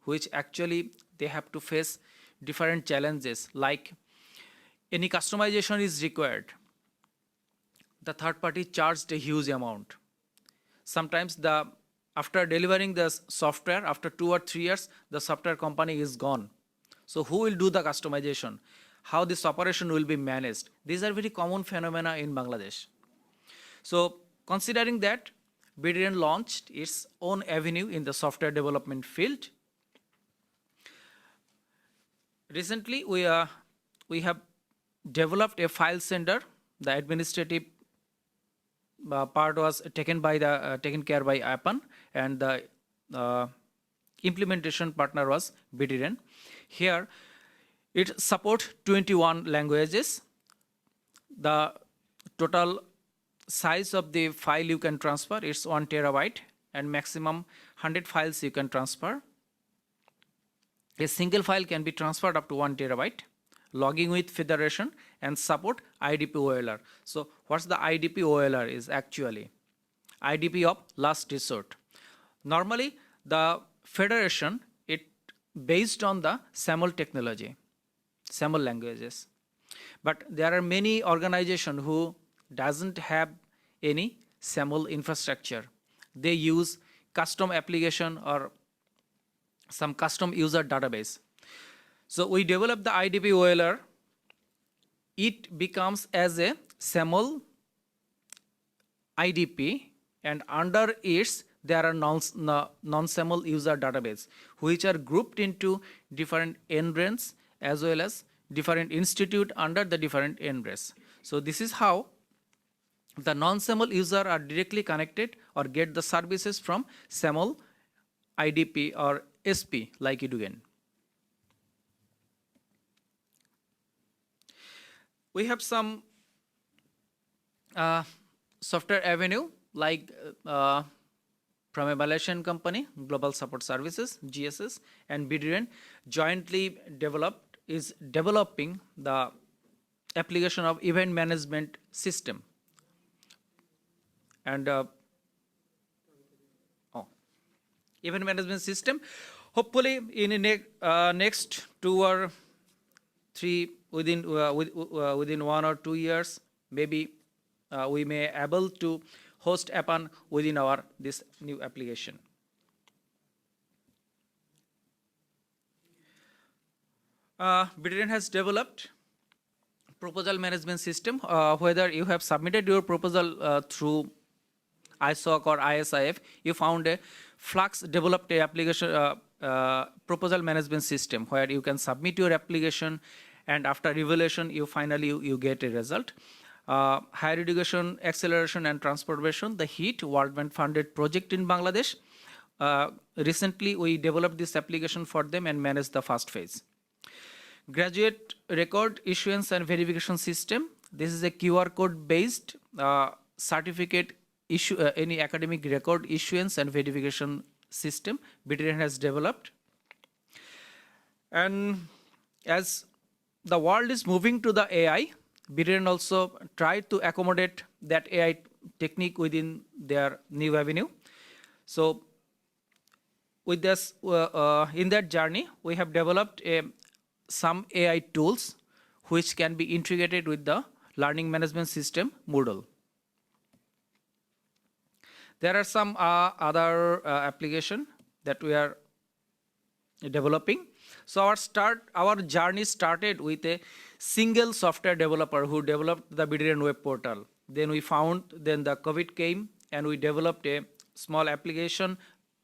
S2: which actually they have to face different challenges, like any customization is required. The third party charged a huge amount. Sometimes after delivering the software, after 2 or 3 years, the software company is gone. So who will do the customization? How this operation will be managed? These are very common phenomena in Bangladesh. So considering that, BDN launched its own avenue in the software development field. Recently, we have developed a file sender. The administrative part was taken care by APAN, and the implementation partner was BDN. Here, it supports 21 languages. The total size of the file you can transfer is 1 terabyte, and maximum 100 files you can transfer. A single file can be transferred up to 1 terabyte. Logging with federation and support IDP OLR. So what's the IDP OLR is actually? IDP of last resort. Normally, the federation, it based on the SAML technology, SAML languages. But there are many organizations who doesn't have any SAML infrastructure. They use custom application or some custom user database. So we develop the IDP OLR. It becomes as a SAML IDP, and under it there are non-SAML user database, which are grouped into different NRENs as well as different institute under the different NRENs. So this is how the non-SAML user are directly connected or get the services from SAML IDP or SP like Edugen. We have some software avenue like from a Malaysian company, Global Support Services, GSS, and BDN jointly is developing the application of event management system. And event management system, hopefully in the next 2 or 3 within 1 or 2 years, maybe we may able to host APAN within this new application. BDN has developed proposal management system. Whether you have submitted your proposal through ISOC or ISIF, you found a Flux developed a application proposal management system where you can submit your application, and after evaluation, you get a result. Higher education, acceleration and transformation, the HEAT World Bank funded project in Bangladesh. Recently, we developed this application for them and managed the first phase. Graduate record issuance and verification system. This is a QR code based certificate issue, any academic record issuance and verification system BDN has developed. And as the world is moving to the AI, BDN also tried to accommodate that AI technique within their new avenue. So with this, in that journey, we have developed some AI tools which can be integrated with the learning management system Moodle. There are some other application that we are developing. So our journey started with a single software developer who developed the BDN web portal. Then the COVID came and we developed a small application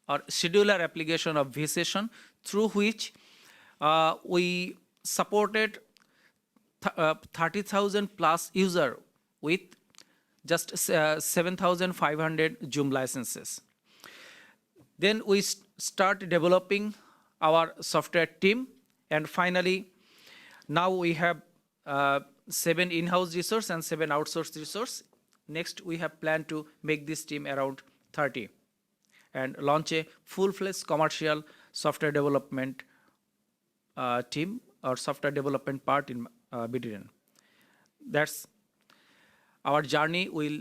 S2: or scheduler application of vSession through which we supported 30,000 plus user with just 7,500 Zoom licenses. Then we start developing our software team, and finally, now we have 7 in-house resource and 7 outsourced resource. Next, we have planned to make this team around 30 and launch a full-fledged commercial software development team our software development part in BDRN. That's our journey will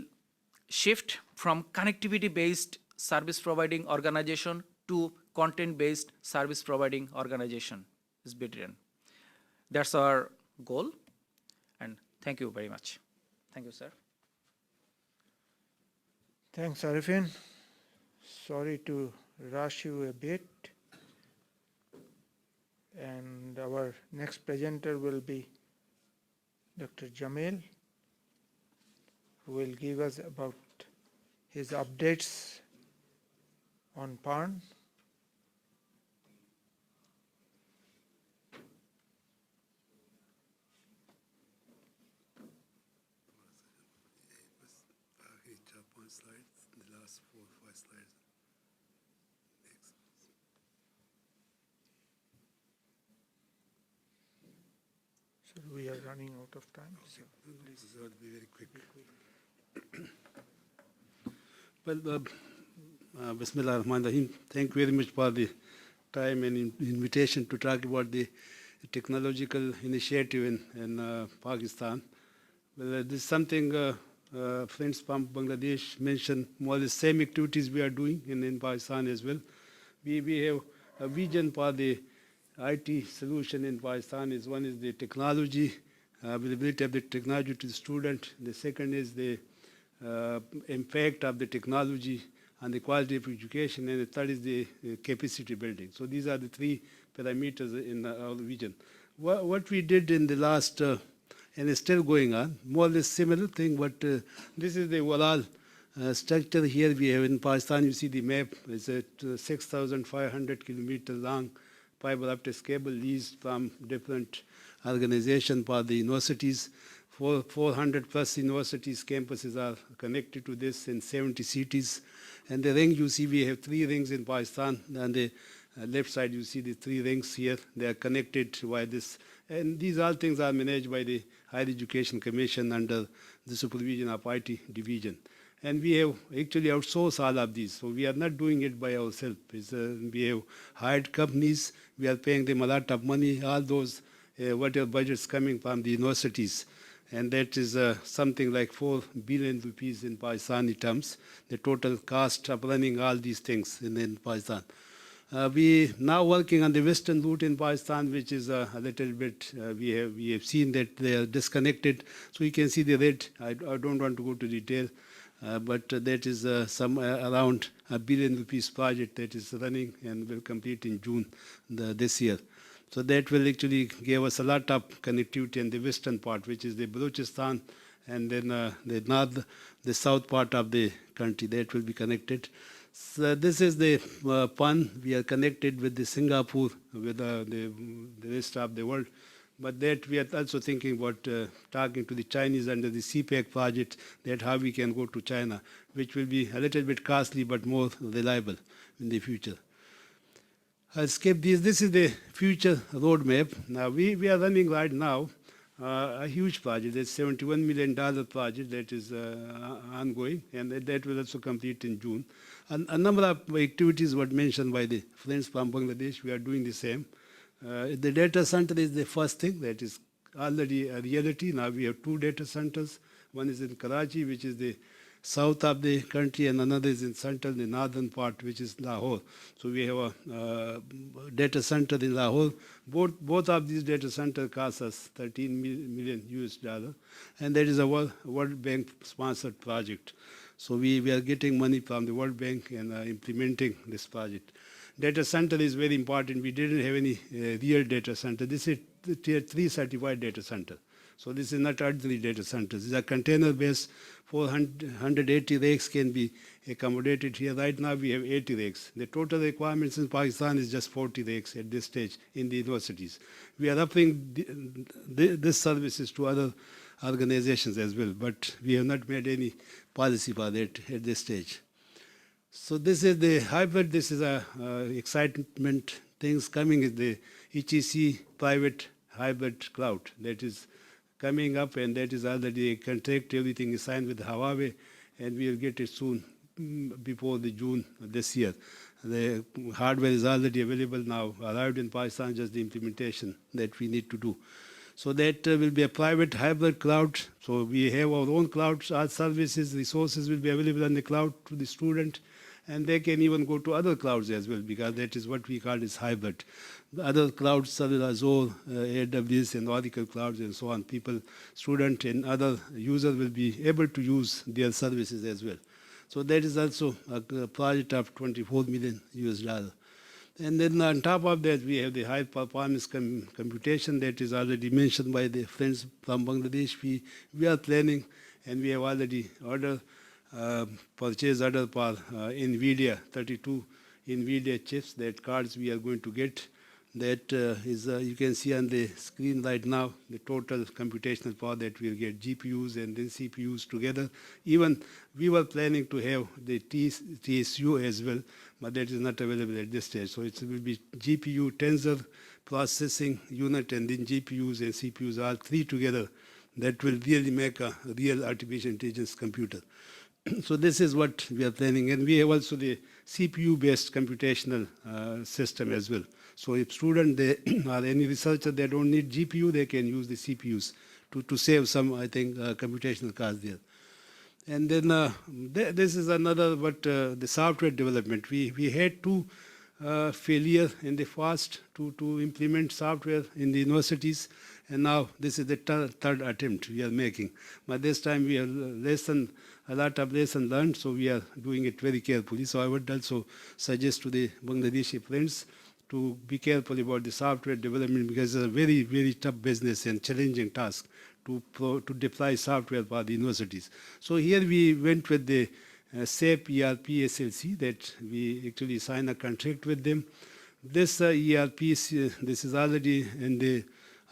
S2: shift from connectivity-based service providing organization to content-based service providing organization is BDRN. That's our goal, and thank you very much. Thank you, sir.
S1: Thanks, Arifin. Sorry to rush you a bit. And our next presenter will be Dr. Jamil, who will give us about his updates on PAN.
S8: The last 4 or 5 slides. Next.
S1: So we are running out of time. So
S8: This will be very quick. Well, Bismillah ar-Rahman ar-Rahim. Thank you very much for the time and invitation to talk about the technological initiative in Pakistan. Well, this is something friends from Bangladesh mentioned, more or less same activities we are doing in Pakistan as well. We have a vision for the IT solution in Pakistan. One is the technology, availability of the technology to the student. The second is the impact of the technology on the quality of education, and the third is the capacity building. So these are the 3 parameters in our vision. What we did in the last, and it's still going on, more or less similar thing, but this is the overall structure here we have in Pakistan. You see the map is at 6,500 kilometer long fiber optic cable leased from different organizations for the universities. 400 plus universities campuses are connected to this in 70 cities. And the ring you see, we have 3 rings in Pakistan. On the left side you see the 3 rings here. They are connected by this. And these all things are managed by the Higher Education Commission under the supervision of IT division. And we have actually outsourced all of these. So we are not doing it by ourselves. We have hired companies. We are paying them a lot of money, all those whatever budgets coming from the universities. And that is something like 4 billion rupees in Pakistani terms, the total cost of running all these things in Pakistan. We now working on the western route in Pakistan, which is a little bit, we have seen that they are disconnected. So you can see the rate. I don't want to go to detail, but that is some around $1 billion project that is running and will complete in June this year. So that will actually give us a lot of connectivity in the western part, which is the Balochistan, and then the south part of the country that will be connected. So this is the PAN. We are connected with the Singapore, with the rest of the world. But that we are also thinking about talking to the Chinese under the CPEC project, that how we can go to China, which will be a little bit costly but more reliable in the future. I'll skip these. This is the future roadmap. Now we are running right now a huge project. It's $71 million project that is ongoing, and that will also complete in June. A number of activities were mentioned by the friends from Bangladesh. We are doing the same. The data center is the first thing that is already a reality. Now we have 2 data centers. One is in Karachi, which is the south of the country, and another is in central, the northern part, which is Lahore. So we have a data center in Lahore. Both of these data centers cost us $13 million US, and that is a World Bank sponsored project. So we are getting money from the World Bank and implementing this project. Data center is very important. We didn't have any real data center. This is Tier 3 certified data center. So this is not ordinary data centers. These are container-based. 480 racks can be accommodated here. Right now we have 80 racks. The total requirements in Pakistan is just 40 racks at this stage in the universities. We are offering this services to other organizations as well, but we have not made any policy for that at this stage. So this is the hybrid. This is a excitement things coming is the HEC private hybrid cloud that is coming up, and that is already a contract. Everything is signed with Huawei, and we will get it soon. before the June this year. The hardware is already available now, arrived in Pakistan, just the implementation that we need to do. So that will be a private hybrid cloud. So we have our own cloud, our services, resources will be available on the cloud to the student, and they can even go to other clouds as well, because that is what we call is hybrid. The other clouds, such as Azure, AWS, and Oracle clouds, and so on, people, student and other users will be able to use their services as well. So that is also a project of $24 million US. And then on top of that, we have the high performance computation that is already mentioned by the friends from Bangladesh. We are planning, and we have already purchase order for NVIDIA, 32 NVIDIA chips, that cards we are going to get. That is, you can see on the screen right now, the total computational power that we'll get, GPUs and then CPUs together. Even we were planning to have the TSU as well, but that is not available at this stage. So it will be GPU, tensor, processing unit, and then GPUs and CPUs, all three together. That will really make a real artificial intelligence computer. So this is what we are planning. And we have also the CPU-based computational system as well. So if student or any researcher, they don't need GPU, they can use the CPUs to save some, I think, computational cost there. And then this is another, the software development. We had two failure in the past to implement software in the universities, and now this is the third attempt we are making. But this time we have a lot of lessons learned, so we are doing it very carefully. So I would also suggest to the Bangladeshi friends to be careful about the software development, because it's a very, very tough business and challenging task to deploy software for the universities. So here we went with the SAP ERP SLC, that we actually signed a contract with them. This ERP, this is already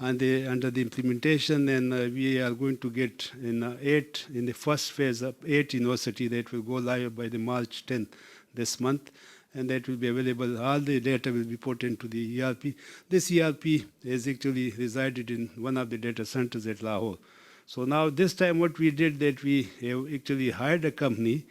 S8: under the implementation, and we are going to get in the first phase of 8 university that will go live by the March 10 this month, and that will be available. All the data will be put into the ERP. This ERP is actually resided in one of the data centers at Lahore. So now this time what we did, that we have actually hired a company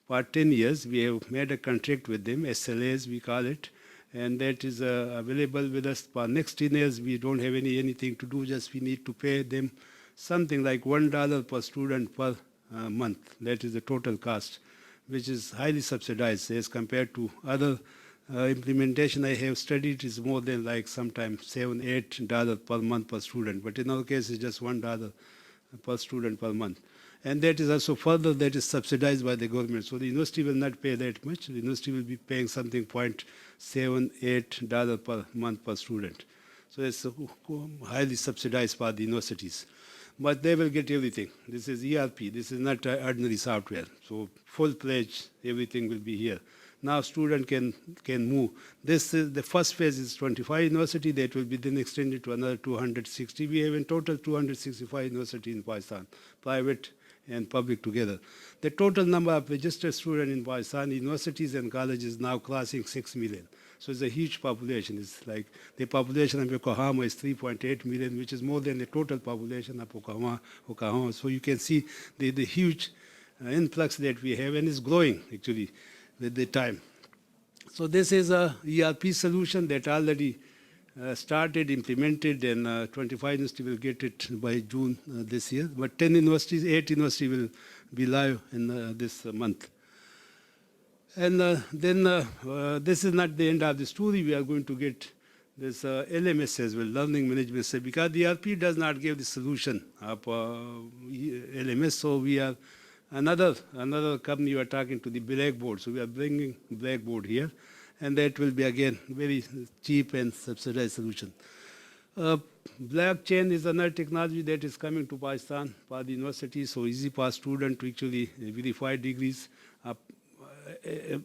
S8: for 10 years. We have made a contract with them, SLAs we call it, and that is available with us for next 10 years. We don't have anything to do, just we need to pay them something like $1 per student per month. That is the total cost, which is highly subsidized as compared to other implementation I have studied. Is more than like sometimes $7-8 per month per student, but in our case it's just $1 per student per month. And that is also further, that is subsidized by the government. So the university will not pay that much. The university will be paying something $0.7-8 per month per student. So it's highly subsidized by the universities. But they will get everything. This is ERP. This is not ordinary software. So full-fledged, everything will be here. Now student can move. This is the first phase is 25 university. That will be then extended to another 260. We have in total 265 university in Pakistan, private and public together. The total number of registered students in Pakistan, universities and colleges, now crossing 6 million. So it's a huge population. It's like the population of Yokohama is 3.8 million, which is more than the total population of Yokohama. So you can see the huge influx that we have, and it's growing actually with the time. So this is a ERP solution that already started, implemented, and 25 universities will get it by June this year. But 8 universities will be live in this month. And then this is not the end of the story. We are going to get this LMS as well, Learning Management System, because the ERP does not give the solution of LMS. So we are another company we are talking to, the Blackboard. So we are bringing Blackboard here, and that will be again very cheap and subsidized solution. Blockchain is another technology that is coming to Pakistan for the university, so easy for students to actually verify degrees.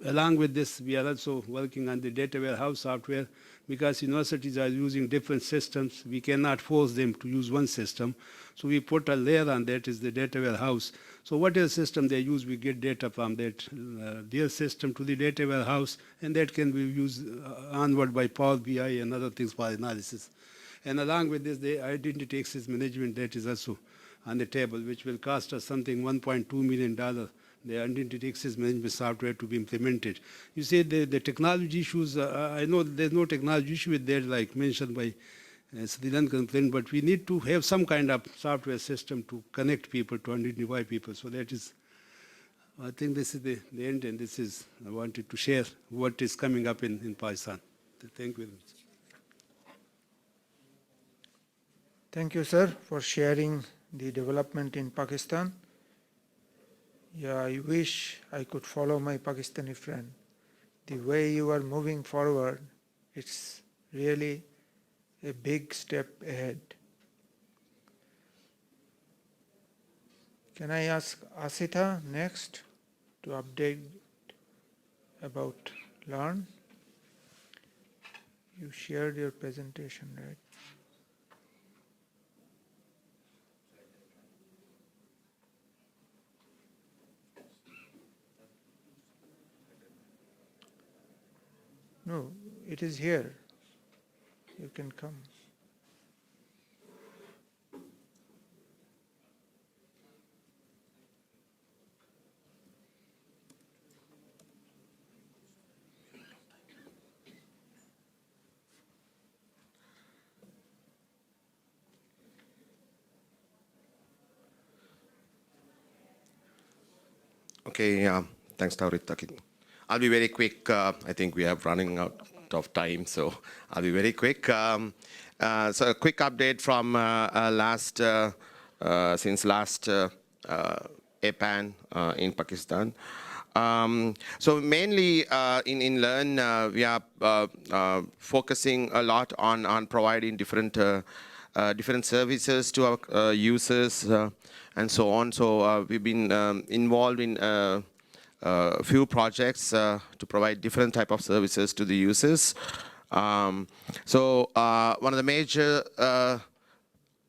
S8: Along with this, we are also working on the data warehouse software, because universities are using different systems. We cannot force them to use one system. So we put a layer on that, is the data warehouse. So whatever system they use, we get data from that their system to the data warehouse, and that can be used onward by Power BI and other things for analysis. And along with this, the identity access management, that is also on the table, which will cost us something $1.2 million the identity access management software to be implemented. You say the technology issues, I know there's no technology issue with that, like mentioned by Sri Lankan, but we need to have some kind of software system to connect people, to identify people. So that is, I think this is the end, and this is, I wanted to share what is coming up in Pakistan. Thank you very much.
S1: Thank you, sir, for sharing the development in Pakistan. Yeah, I wish I could follow my Pakistani friend. The way you are moving forward, it's really a big step ahead. Can I ask Asita next to update about Learn? You shared your presentation, right? No, it is here. You can come.
S12: Okay, thanks, Taurit. I'll be very quick. I think we are running out of time, so I'll be very quick. So a quick update from since last APAN in Pakistan. So mainly in Learn, we are focusing a lot on providing different services to our users and so on. So we've been involved in a few projects to provide different type of services to the users. So one of the major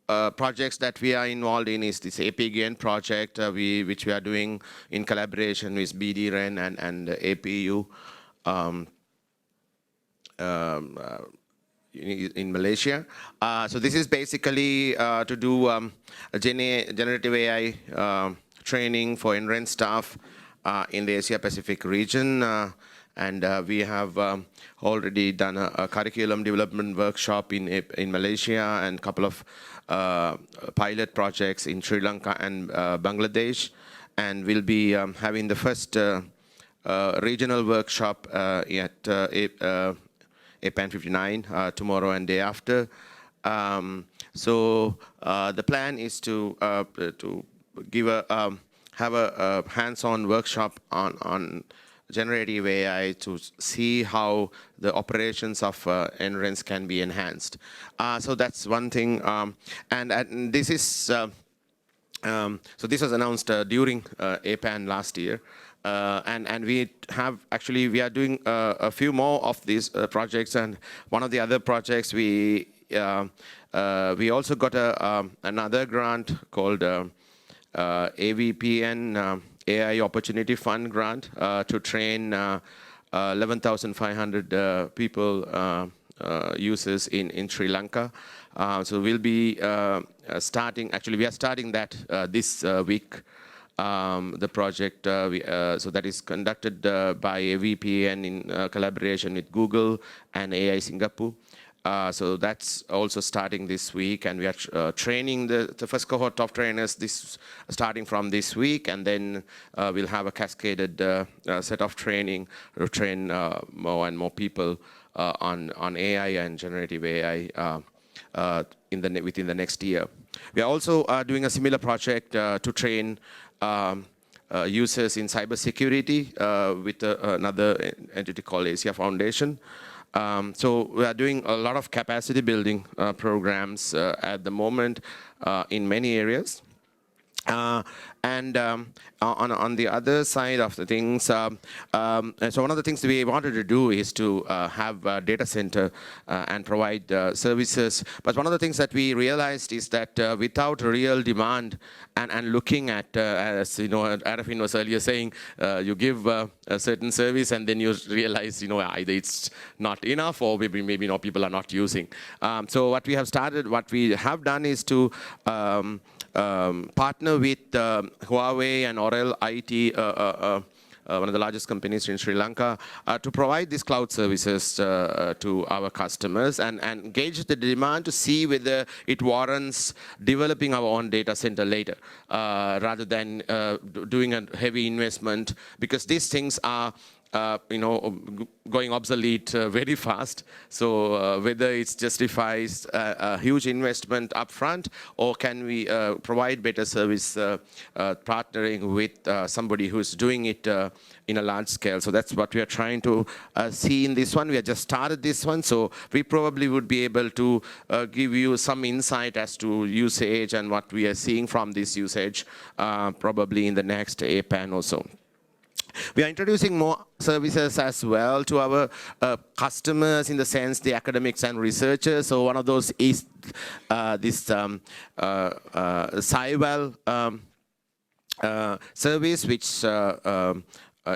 S12: projects that we are involved in is this APAN project, which we are doing in collaboration with BDREN and APU in Malaysia. So this is basically to do a generative AI training for NREN staff in the Asia Pacific region. And we have already done a curriculum development workshop in Malaysia and a couple of pilot projects in Sri Lanka and Bangladesh. And we'll be having the first regional workshop at APAN59 tomorrow and day after. So the plan is to give have a hands-on workshop on generative AI to see how the operations of NRENs can be enhanced. So that's one thing. And this is so this was announced during APAN last year. And we are doing a few more of these projects. And one of the other projects, we also got another grant called AVPN AI Opportunity Fund grant to train 11,500 people, users in Sri Lanka. So we'll be starting, actually we are starting that this week. The project, so that is conducted by AVPN in collaboration with Google and AI Singapore. So that's also starting this week, and we are training the first cohort of trainers starting from this week, and then we'll have a cascaded set of training to train more and more people on AI and generative AI within the next year. We are also doing a similar project to train users in cybersecurity with another entity called Asia Foundation. So we are doing a lot of capacity building programs at the moment in many areas. And on the other side of the things, so one of the things we wanted to do is to have a data center and provide services. But one of the things that we realized is that without real demand and looking at, as you know, Arifin was earlier saying, you give a certain service and then you realize, either it's not enough or maybe people are not using. So what we have done is to partner with Huawei and Orel IT, one of the largest companies in Sri Lanka, to provide these cloud services to our customers and gauge the demand to see whether it warrants developing our own data center later, rather than doing a heavy investment, because these things are going obsolete very fast. So whether it justifies a huge investment upfront, or can we provide better service partnering with somebody who's doing it in a large scale. So that's what we are trying to see in this one. We have just started this one, so we probably would be able to give you some insight as to usage and what we are seeing from this usage probably in the next APAN or so. We are introducing more services as well to our customers, in the sense the academics and researchers. So one of those is this SciVal service, which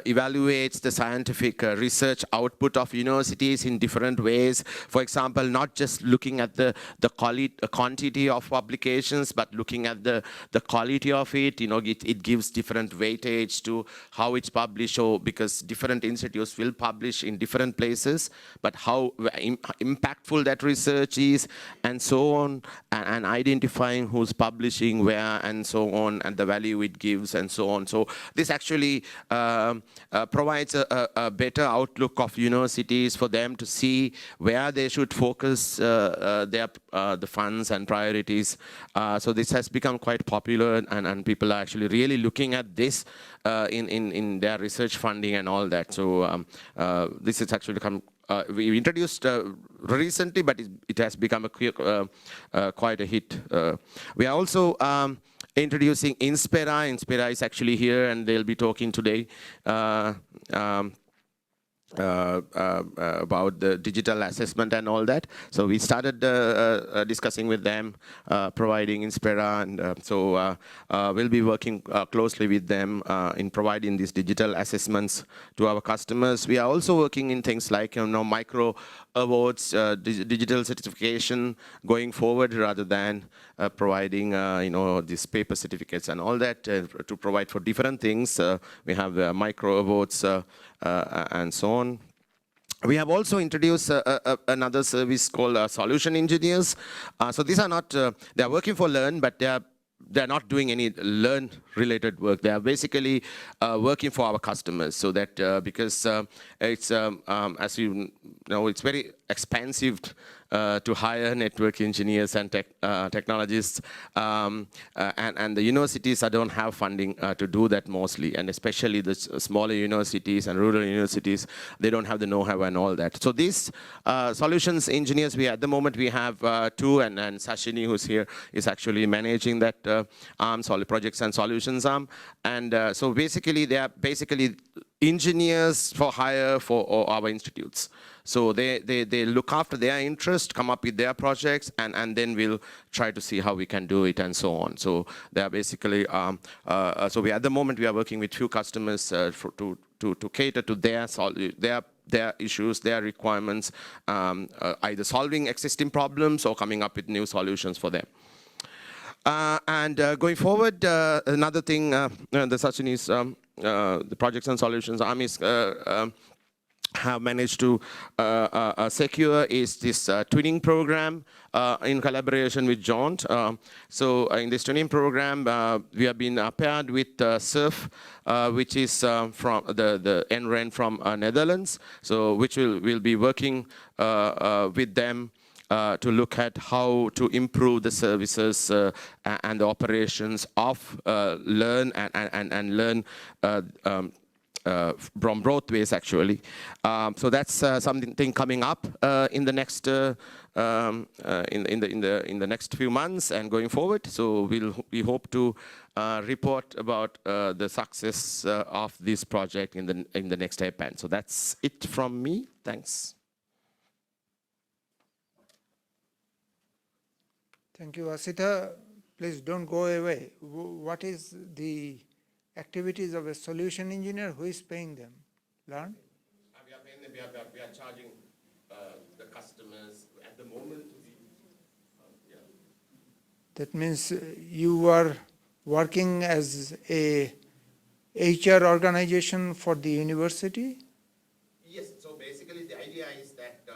S12: evaluates the scientific research output of universities in different ways. For example, not just looking at the quantity of publications, but looking at the quality of it. It gives different weightage to how it's published, or because different institutes will publish in different places, but how impactful that research is, and so on, and identifying who's publishing where, and so on, and the value it gives, and so on. So this actually provides a better outlook of universities for them to see where they should focus the funds and priorities. So this has become quite popular, and people are actually really looking at this in their research funding and all that. So this has actually come. We introduced recently, but it has become quite a hit. We are also introducing Inspira. Inspira is actually here, and they'll be talking today about the digital assessment and all that. So we started discussing with them, providing Inspira, and so we'll be working closely with them in providing these digital assessments to our customers. We are also working in things like micro awards, digital certification going forward, rather than providing these paper certificates and all that to provide for different things. We have micro awards and so on. We have also introduced another service called Solution Engineers. So these are not, they are working for Learn, but they're not doing any Learn-related work. They are basically working for our customers, so that because it's, as you know, it's very expensive to hire network engineers and technologists, and the universities don't have funding to do that mostly, and especially the smaller universities and rural universities, they don't have the know-how and all that. So these solutions engineers, at the moment we have two, and Sashini, who's here, is actually managing that arm, projects and solutions arm, and so basically they are engineers for hire for our institutes. So they look after their interest, come up with their projects, and then we'll try to see how we can do it, and so on. So they are basically, so at the moment we are working with few customers to cater to their issues, their requirements, either solving existing problems or coming up with new solutions for them. And going forward, another thing the Sachini's, the projects and solutions arm is have managed to secure is this twinning program in collaboration with Jaunt. So in this twinning program, we have been paired with SURF, which is from the NREN from Netherlands. So which we'll be working with them to look at how to improve the services and the operations of Learn and Learn from both ways, actually. So that's something coming up in the next in the next few months and going forward. So we hope to report about the success of this project in the next APAN. So that's it from me. Thanks.
S1: Thank you, Asita. Please don't go away. What is the activities of a solution engineer? Who is paying them? Learn?
S12: We are paying them. We are charging the customers at the moment.
S1: That means you are working as a HR organization for the university?
S12: Yes, so basically the idea is that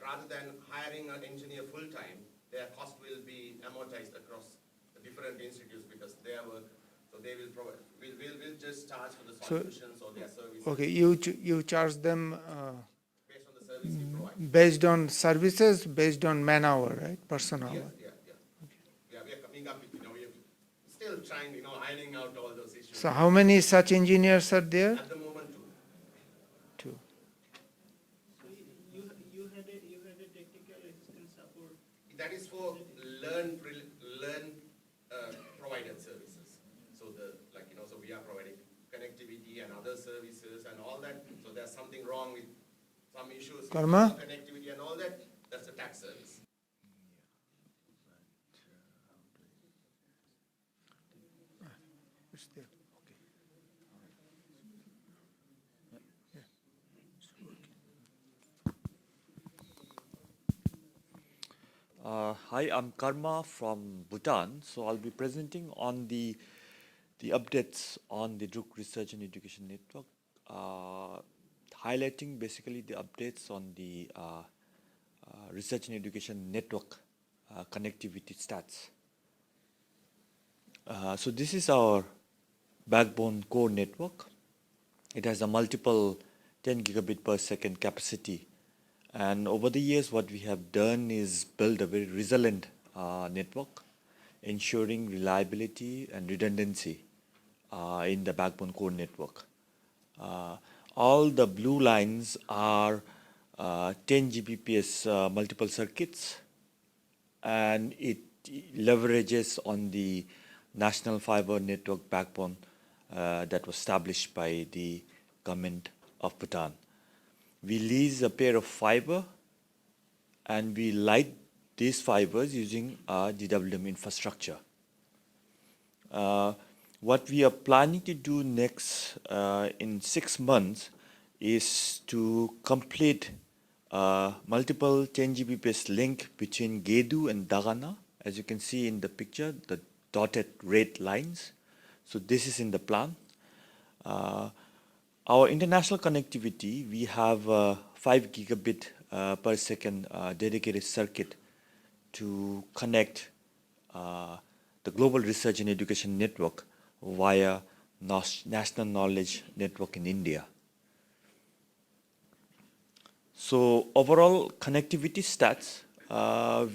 S12: rather than hiring an engineer full-time, their cost will be amortized across the different institutes because their work, so they will provide, we'll just charge for the solutions or their services.
S1: Okay, you charge them
S12: Based on the service we provide.
S1: based on services, based on man hour, right? Person hour.
S12: Yeah. Yeah, we are coming up with, we are still trying, ironing out all those issues.
S1: So how many such engineers are there?
S12: At the moment, two.
S1: Two.
S6: So you had a technical assistance support.
S12: That is for learn provided services. So so we are providing connectivity and other services and all that. So there's something wrong with some issues.
S1: Karma?
S12: Connectivity and all that. That's the tax service.
S1: It's there.
S13: Hi, I'm Karma from Bhutan. So I'll be presenting on the updates on the Druk Research and Education Network, highlighting basically the updates on the Research and Education Network connectivity stats. So this is our backbone core network. It has a multiple 10 gigabit per second capacity. And over the years, what we have done is build a very resilient network, ensuring reliability and redundancy in the backbone core network. All the blue lines are 10 Gbps multiple circuits, and it leverages on the national fiber network backbone that was established by the government of Bhutan. We lease a pair of fiber and we light these fibers using DWDM infrastructure. What we are planning to do next in 6 months is to complete multiple 10 Gbps link between Gedu and Dagana. As you can see in the picture, the dotted red lines. So this is in the plan. Our international connectivity, we have 5 gigabit per second dedicated circuit to connect the Global Research and Education Network via National Knowledge Network in India. So overall connectivity stats,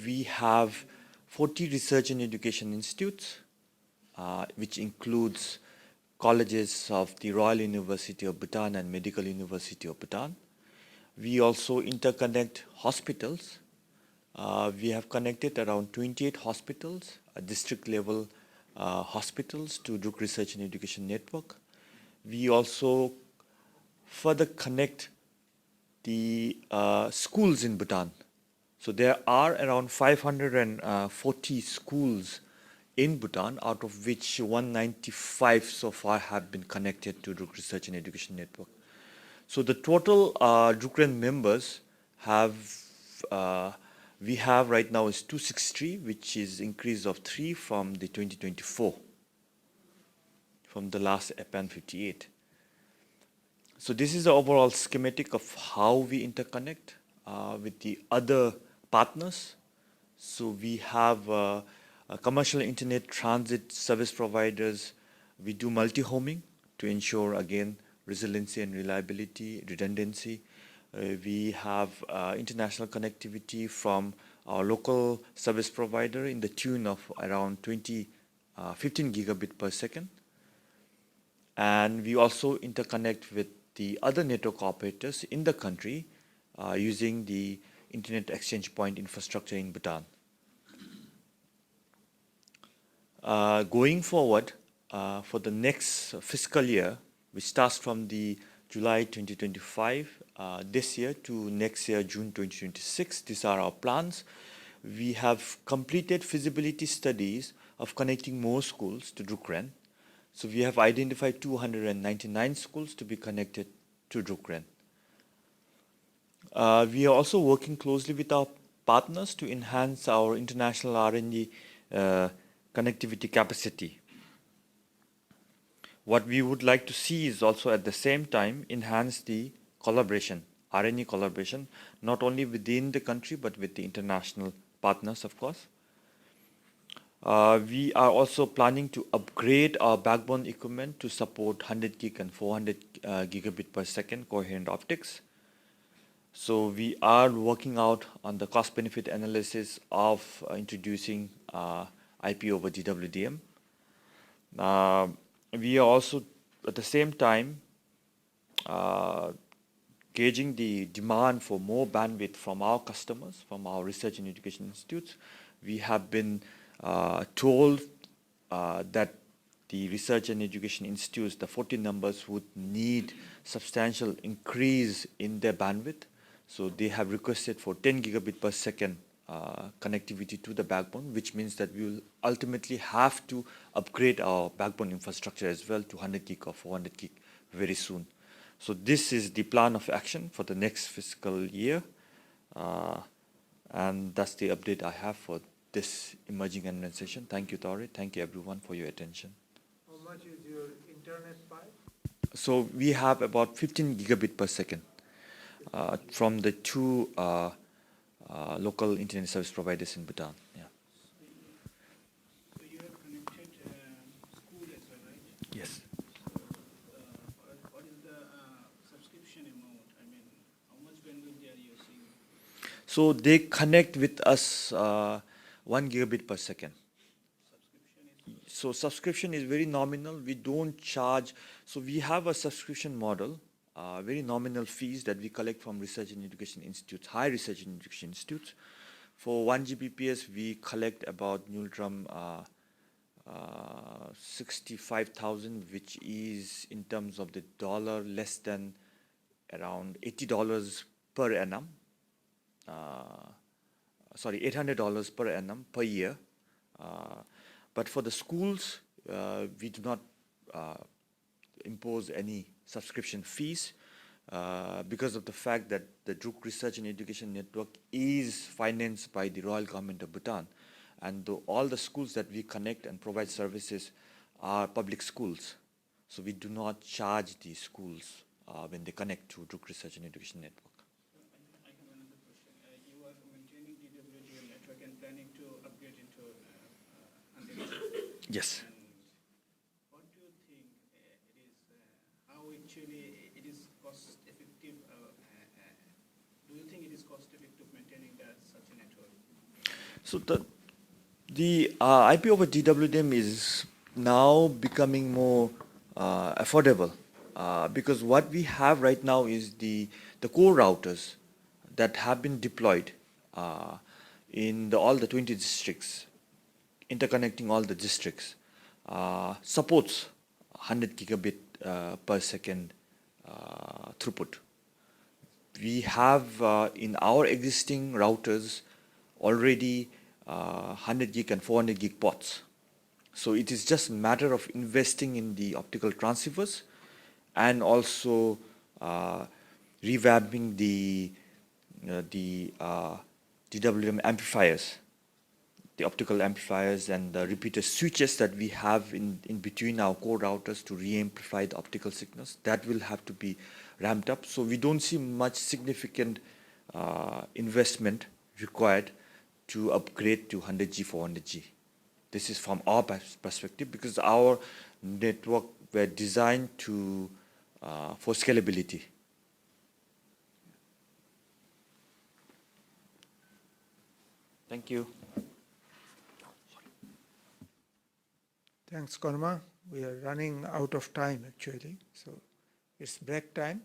S13: we have 40 research and education institutes, which includes colleges of the Royal University of Bhutan and Medical University of Bhutan. We also interconnect hospitals. We have connected around 28 hospitals, district level hospitals to Druk Research and Education Network. We also further connect the schools in Bhutan. So there are around 540 schools in Bhutan, out of which 195 so far have been connected to Druk Research and Education Network. So the total DRUKREN members we have right now is 263, which is increase of 3 from the 2024, from the last APAN58. So this is the overall schematic of how we interconnect with the other partners. So we have commercial internet transit service providers. We do multi-homing to ensure, again, resiliency and reliability, redundancy. We have international connectivity from our local service provider in the tune of around 15 gigabit per second. And we also interconnect with the other network operators in the country using the Internet Exchange Point infrastructure in Bhutan. Going forward, for the next fiscal year, which starts from the July 2025 this year to next year, June 2026, these are our plans. We have completed feasibility studies of connecting more schools to DRUKREN. So we have identified 299 schools to be connected to DRUKREN. We are also working closely with our partners to enhance our international R&D connectivity capacity. What we would like to see is also at the same time enhance the collaboration, RNE collaboration, not only within the country but with the international partners, of course. We are also planning to upgrade our backbone equipment to support 100 gig and 400 gigabit per second coherent optics. So we are working out on the cost benefit analysis of introducing IP over DWDM. We are also at the same time gauging the demand for more bandwidth from our customers, from our research and education institutes. We have been told that the research and education institutes, the 14 numbers, would need substantial increase in their bandwidth. So they have requested for 10 gigabit per second connectivity to the backbone, which means that we will ultimately have to upgrade our backbone infrastructure as well to 100 gig or 400 gig very soon. So this is the plan of action for the next fiscal year. And that's the update I have for this emerging NREN session. Thank you, Tori. Thank you, everyone, for your attention.
S1: How much is your internet pipe?
S13: So we have about 15 gigabit per second from the two local internet service providers in Bhutan. Yeah.
S6: So you have connected school as well, right?
S13: Yes.
S6: What is the subscription amount? I mean, how much bandwidth they are using?
S13: So they connect with us 1 gigabit per second. So subscription is very nominal. We don't charge. So we have a subscription model, very nominal fees that we collect from research and education institutes, high research and education institutes. For 1 Gbps, we collect about Nultram 65,000, which is in terms of the dollar less than around $80 per annum. Sorry, $800 per annum per year. But for the schools, we do not impose any subscription fees because of the fact that the Druk Research and Education Network is financed by the Royal Government of Bhutan. And all the schools that we connect and provide services are public schools. So we do not charge the schools when they connect to Druk Research and Education Network.
S6: I have another question. You are maintaining DWDM network and planning to upgrade into 100.
S13: Yes.
S6: And what do you think it is, how actually it is cost effective? Do you think it is cost effective maintaining such a network?
S13: So the IP over DWDM is now becoming more affordable because what we have right now is the core routers that have been deployed in all the 20 districts, interconnecting all the districts, supports 100 gigabit per second throughput. We have in our existing routers already 100 gig and 400 gig ports. So it is just a matter of investing in the optical transceivers and also revamping the DWDM amplifiers, the optical amplifiers and the repeater switches that we have in between our core routers to re-amplify the optical signals. That will have to be ramped up. So we don't see much significant investment required to upgrade to 100G, 400G. This is from our perspective because our network were designed to for scalability. Thank you.
S1: Thanks, Karma. We are running out of time actually, so it's break time.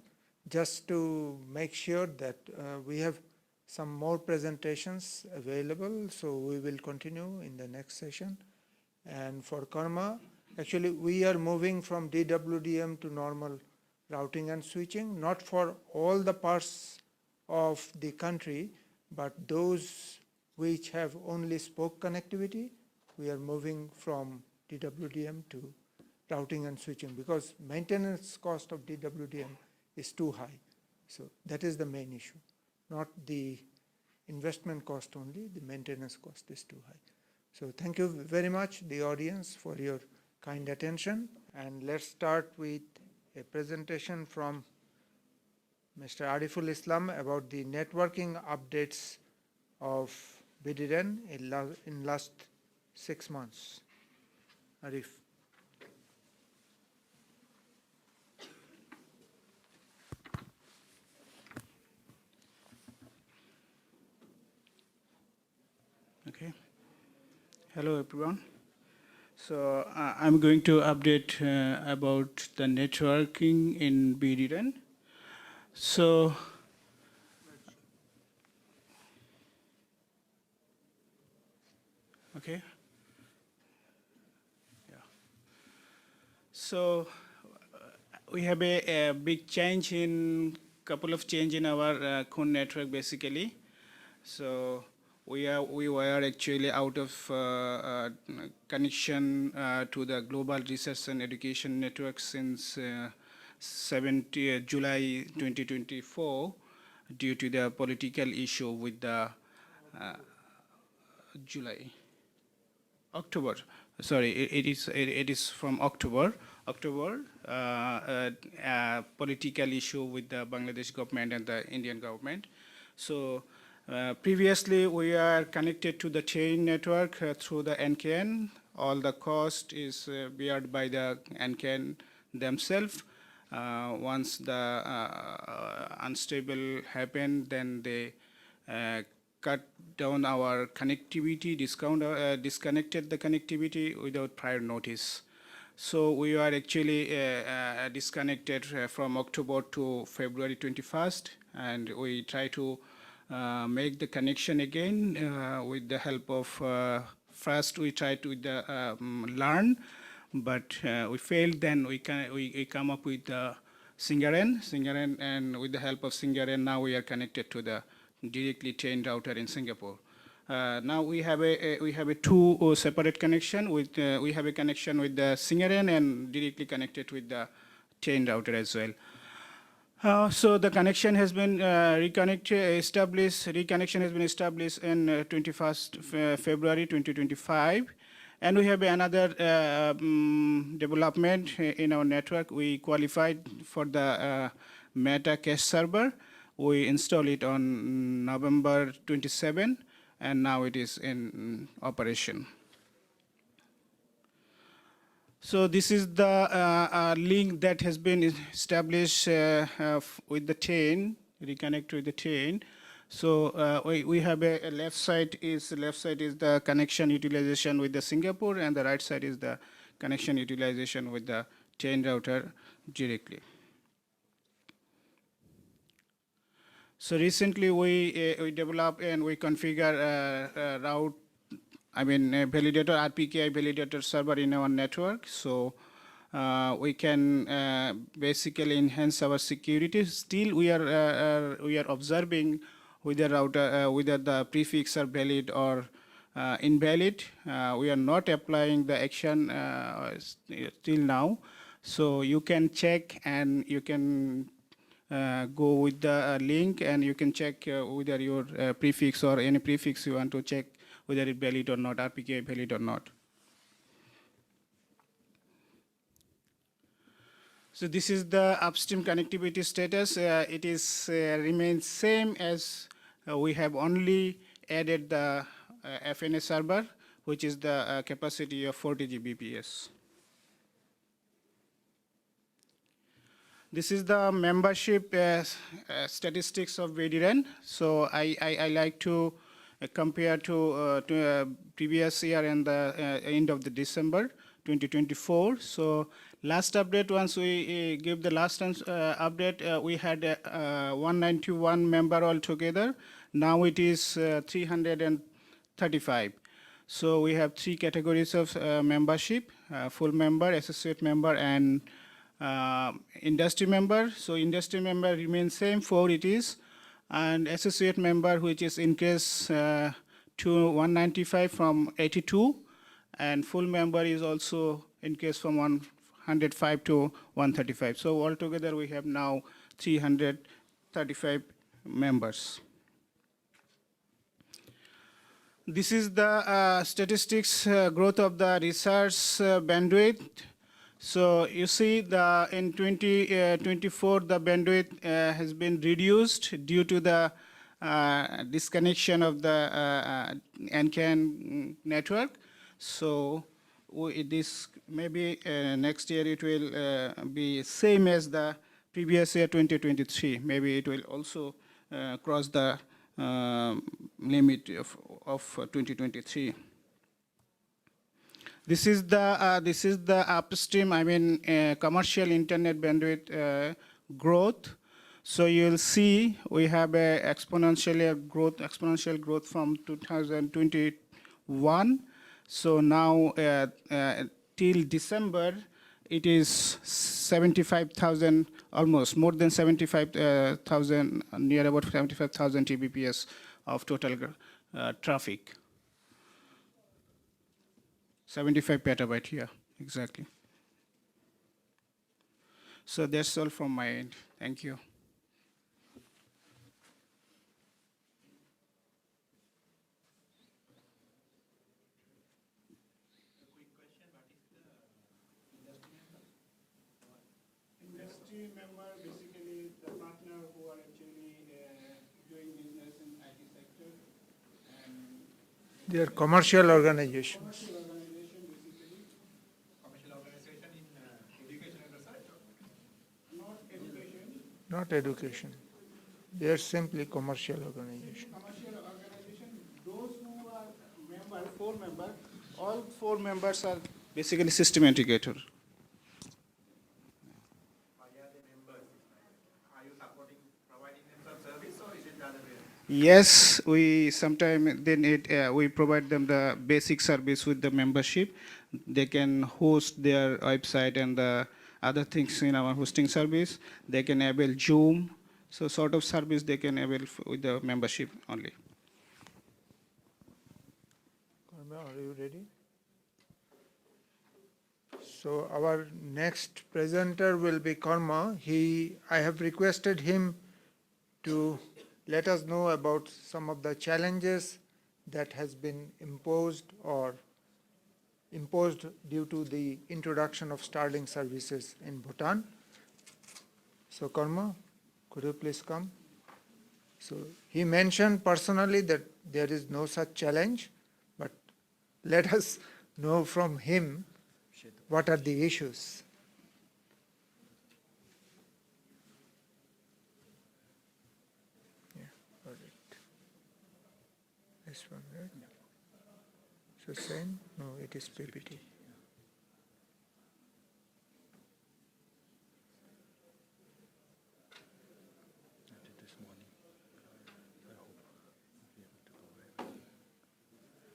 S1: Just to make sure that we have some more presentations available, so we will continue in the next session. And for Karma, actually we are moving from DWDM to normal routing and switching, not for all the parts of the country, but those which have only spoke connectivity, we are moving from DWDM to routing and switching because maintenance cost of DWDM is too high. So that is the main issue, not the investment cost only, the maintenance cost is too high. So thank you very much, the audience, for your kind attention. And let's start with a presentation from Mr. Ariful Islam about the networking updates of BDREN in last 6 months. Arif.
S6: Okay. Hello, everyone. So I'm going to update about the networking in BDREN. So okay. Yeah. So we have a big change in couple of change in our core network basically. So we were actually out of connection to the global research and education network since July 2024 due to the political issue with the October. Sorry, it is from October. Political issue with the Bangladesh government and the Indian government. So previously we are connected to the chain network through the NKN. All the cost is beared by the NKN themselves. Once the unstable happened, then they cut down our connectivity, disconnected the connectivity without prior notice. So we are actually disconnected from October to February 21st, and we try to make the connection again with the help of, first we tried with the learn, but we failed. Then we come up with the SIG, and with the help of SIG, now we are connected to the directly chain router in Singapore. Now we have a two separate connection. We have a connection with the SIG and directly connected with the chain router as well. So the connection has been reconnection has been established in 21st February 2025. And we have another development in our network. We qualified for the Meta cache server. We installed it on November 27, and now it is in operation. So this is the link that has been established with the chain, reconnect with the chain. So we have a left side is the connection utilization with the Singapore, and the right side is the connection utilization with the chain router directly. So recently we develop and we configure route, validator, RPKI validator server in our network. So we can basically enhance our security. Still we are observing whether router, whether the prefix are valid or invalid. We are not applying the action till now. So you can check and you can go with the link and you can check whether your prefix or any prefix you want to check whether it's valid or not, RPKI valid or not. So this is the upstream connectivity status. It is remains same as we have only added the FNA server, which is the capacity of 40 Gbps. This is the membership statistics of BDREN. So I like to compare to previous year and the end of the December 2024. So last update, once we give the last update, we had 191 member altogether. Now it is 335. So we have three categories of membership: full member, associate member, and industry member. So industry member remains same, 4 it is, and associate member, which is increased to 195 from 82, and full member is also increased from 105 to 135. So altogether we have now 335 members. This is the statistics growth of the research bandwidth. So you see in 2024, the bandwidth has been reduced due to the disconnection of the NCAN network. So this maybe next year it will be same as the previous year 2023. Maybe it will also cross the limit of 2023. This is the upstream, I mean, commercial internet bandwidth growth. So you'll see we have a exponential growth from 2021. So now till December, it is 75,000, almost more than 75,000, near about 75,000 Tbps of total traffic. 75 petabyte here, exactly. So that's all from my end. Thank you. Industry member, basically the partner who are actually doing business in IT sector. And
S1: They are commercial organizations. Not education. They are simply commercial organizations.
S6: Commercial organization, those who are member, 4 members, all 4 members are basically system integrator. Yes, we sometimes we provide them the basic service with the membership. They can host their website and the other things in our hosting service. They can avail Zoom. So sort of service they can avail with the membership only.
S1: Karma, are you ready? So our next presenter will be Karma. I have requested him to let us know about some of the challenges that has been imposed due to the introduction of Starlink services in Bhutan. So Karma, could you please come? So he mentioned personally that there is no such challenge, but let us know from him what are the issues. This one, right? So same? No, it is PPT.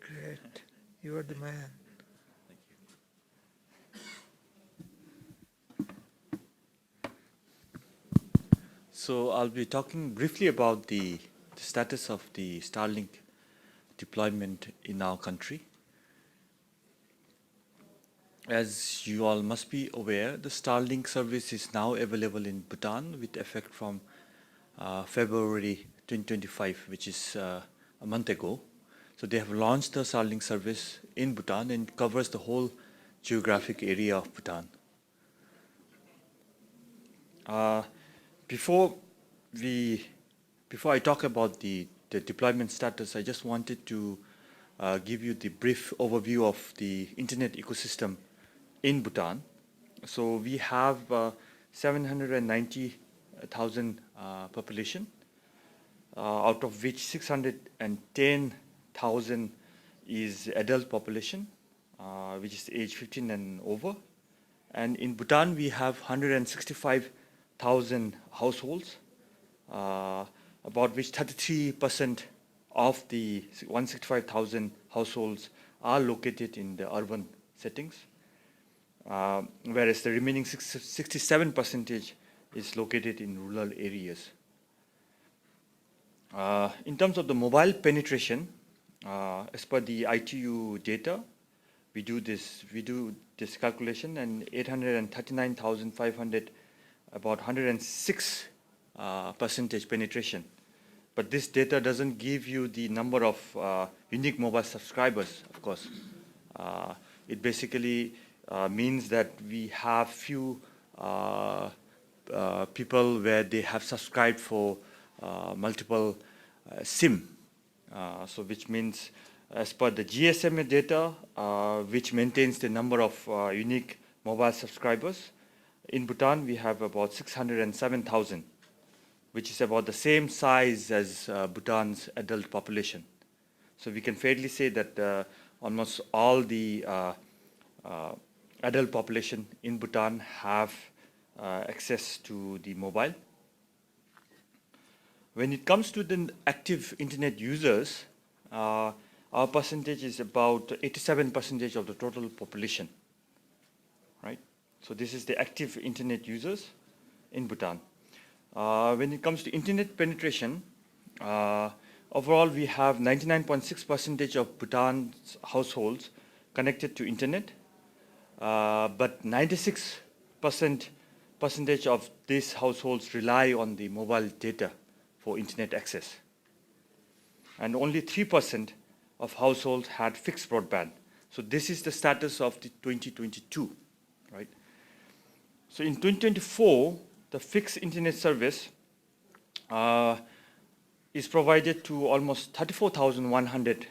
S1: Great. You are the man.
S13: So I'll be talking briefly about the status of the Starlink deployment in our country. As you all must be aware, the Starlink service is now available in Bhutan with effect from February 2025, which is a month ago. So they have launched the Starlink service in Bhutan and covers the whole geographic area of Bhutan. Before I talk about the deployment status, I just wanted to give you the brief overview of the internet ecosystem in Bhutan. So we have 790,000 population, out of which 610,000 is adult population, which is age 15 and over. And in Bhutan, we have 165,000 households, about which 33% of the 165,000 households are located in the urban settings, whereas the remaining 67% is located in rural areas. In terms of the mobile penetration, as per the ITU data, we do this calculation, and 839,500, about 106% penetration. But this data doesn't give you the number of unique mobile subscribers, of course. It basically means that we have few people where they have subscribed for multiple SIM. So which means as per the GSMA data, which maintains the number of unique mobile subscribers, in Bhutan we have about 607,000, which is about the same size as Bhutan's adult population. So we can fairly say that almost all the adult population in Bhutan have access to the mobile. When it comes to the active internet users, our percentage is about 87% of the total population, right? So this is the active internet users in Bhutan. When it comes to internet penetration, overall we have 99.6% of Bhutan's households connected to internet, but 96% of these households rely on the mobile data for internet access. And only 3% of households had fixed broadband. So this is the status of the 2022, right? So in 2024, the fixed internet service is provided to almost 34,100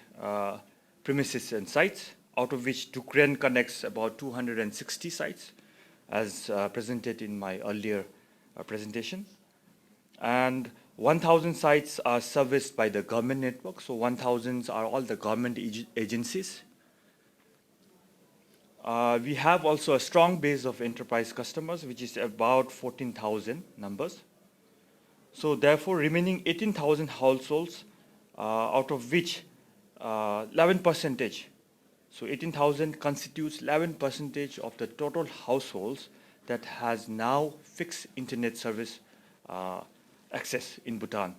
S13: premises and sites, out of which NREN connects about 260 sites, as presented in my earlier presentation. And 1,000 sites are serviced by the government network, so 1,000 are all the government agencies. We have also a strong base of enterprise customers, which is about 14,000 numbers. So therefore, remaining 18,000 households, out of which 11%, so 18,000 constitutes 11% of the total households that has now fixed internet service access in Bhutan.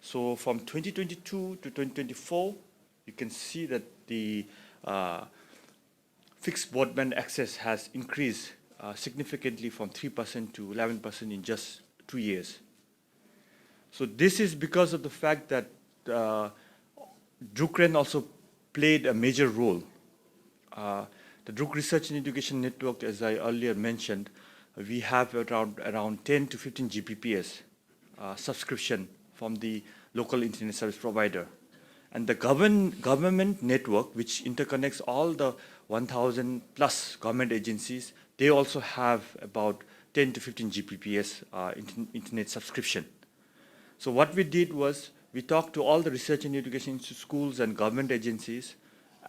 S13: So from 2022 to 2024, you can see that the fixed broadband access has increased significantly from 3% to 11% in just 2 years. So this is because of the fact that NREN also played a major role. The NREN Research and Education Network, as I earlier mentioned, we have around 10 to 15 Gbps subscription from the local internet service provider. And the government network, which interconnects all the 1,000 plus government agencies, they also have about 10 to 15 Gbps internet subscription. So what we did was we talked to all the research and education schools and government agencies,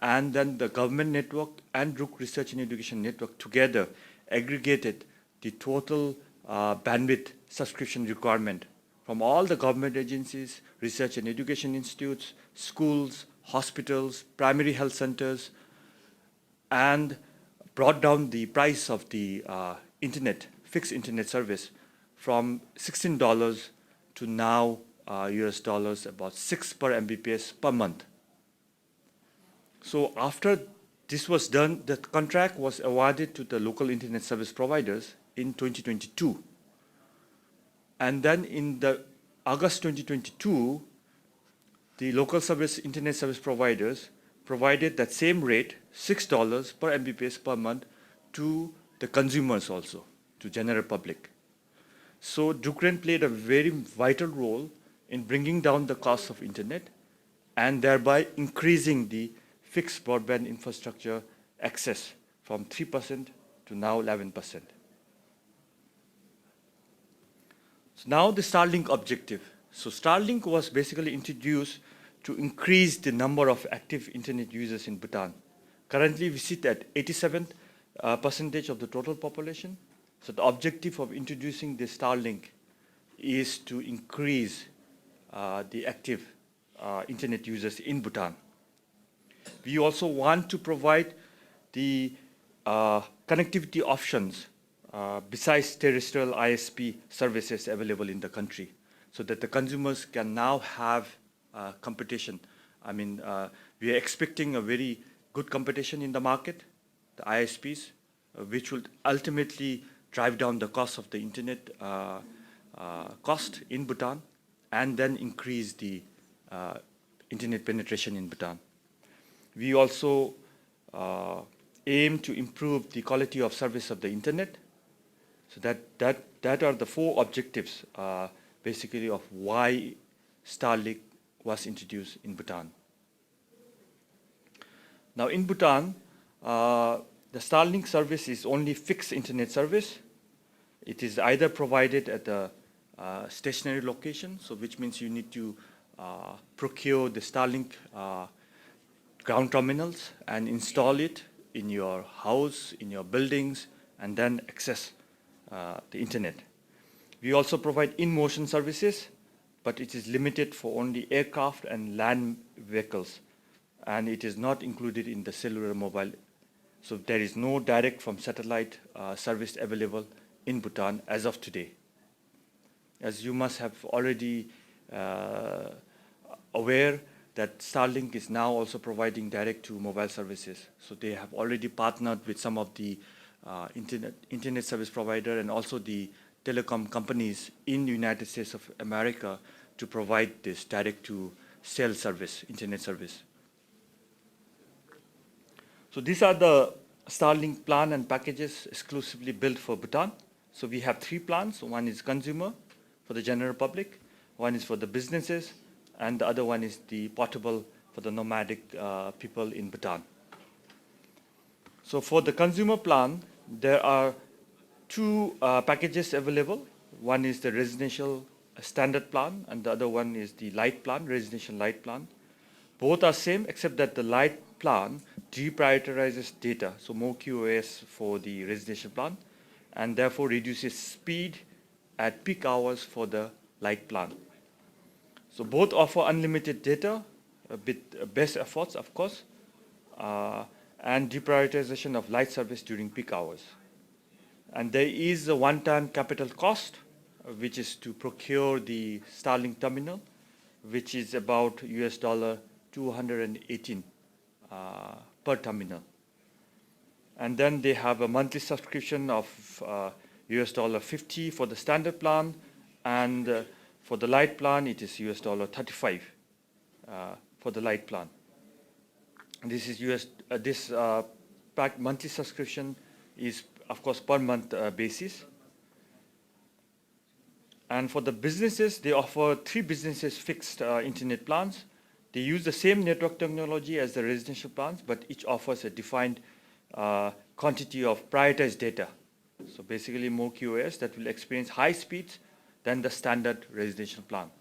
S13: and then the government network and NREN Research and Education Network together aggregated the total bandwidth subscription requirement from all the government agencies, research and education institutes, schools, hospitals, primary health centers, and brought down the price of the fixed internet service from $16 to now US dollars, about 6 per Mbps per month. So after this was done, the contract was awarded to the local internet service providers in 2022. And then in the August 2022, the local internet service providers provided that same rate, $6 per Mbps per month, to the consumers also, to general public. So NREN played a very vital role in bringing down the cost of internet and thereby increasing the fixed broadband infrastructure access from 3% to now 11%. So now the Starlink objective. So Starlink was basically introduced to increase the number of active internet users in Bhutan. Currently, we sit at 87% of the total population. So the objective of introducing the Starlink is to increase the active internet users in Bhutan. We also want to provide the connectivity options besides terrestrial ISP services available in the country, so that the consumers can now have competition. I mean, we are expecting a very good competition in the market, the ISPs, which will ultimately drive down the cost of the internet cost in Bhutan, and then increase the internet penetration in Bhutan. We also aim to improve the quality of service of the internet. So that are the 4 objectives basically of why Starlink was introduced in Bhutan. Now in Bhutan, the Starlink service is only fixed internet service. It is either provided at the stationary location, so which means you need to procure the Starlink ground terminals and install it in your house, in your buildings, and then access the internet. We also provide in-motion services, but it is limited for only aircraft and land vehicles, and it is not included in the cellular mobile. So there is no direct from satellite service available in Bhutan as of today. As you must have already aware that Starlink is now also providing direct to mobile services. So they have already partnered with some of the internet service provider and also the telecom companies in the United States of America to provide this direct to cell service, internet service. So these are the Starlink plan and packages exclusively built for Bhutan. So we have 3 plans. One is consumer for the general public, one is for the businesses, and the other one is the portable for the nomadic people in Bhutan. So for the consumer plan, there are 2 packages available. One is the residential standard plan, and the other one is the light plan, residential light plan. Both are same, except that the light plan deprioritizes data, so more QoS for the residential plan, and therefore reduces speed at peak hours for the light plan. So both offer unlimited data, with best efforts, of course, and deprioritization of light service during peak hours. And there is a one-time capital cost, which is to procure the Starlink terminal, which is about US $218 per terminal. And then they have a monthly subscription of US $50 for the standard plan, and for the light plan, it is US $35 for the light plan. This is monthly subscription is, of course, per month basis. And for the businesses, they offer 3 businesses fixed internet plans. They use the same network technology as the residential plans, but each offers a defined quantity of prioritized data. So basically more QoS that will experience high speeds than the standard residential plan.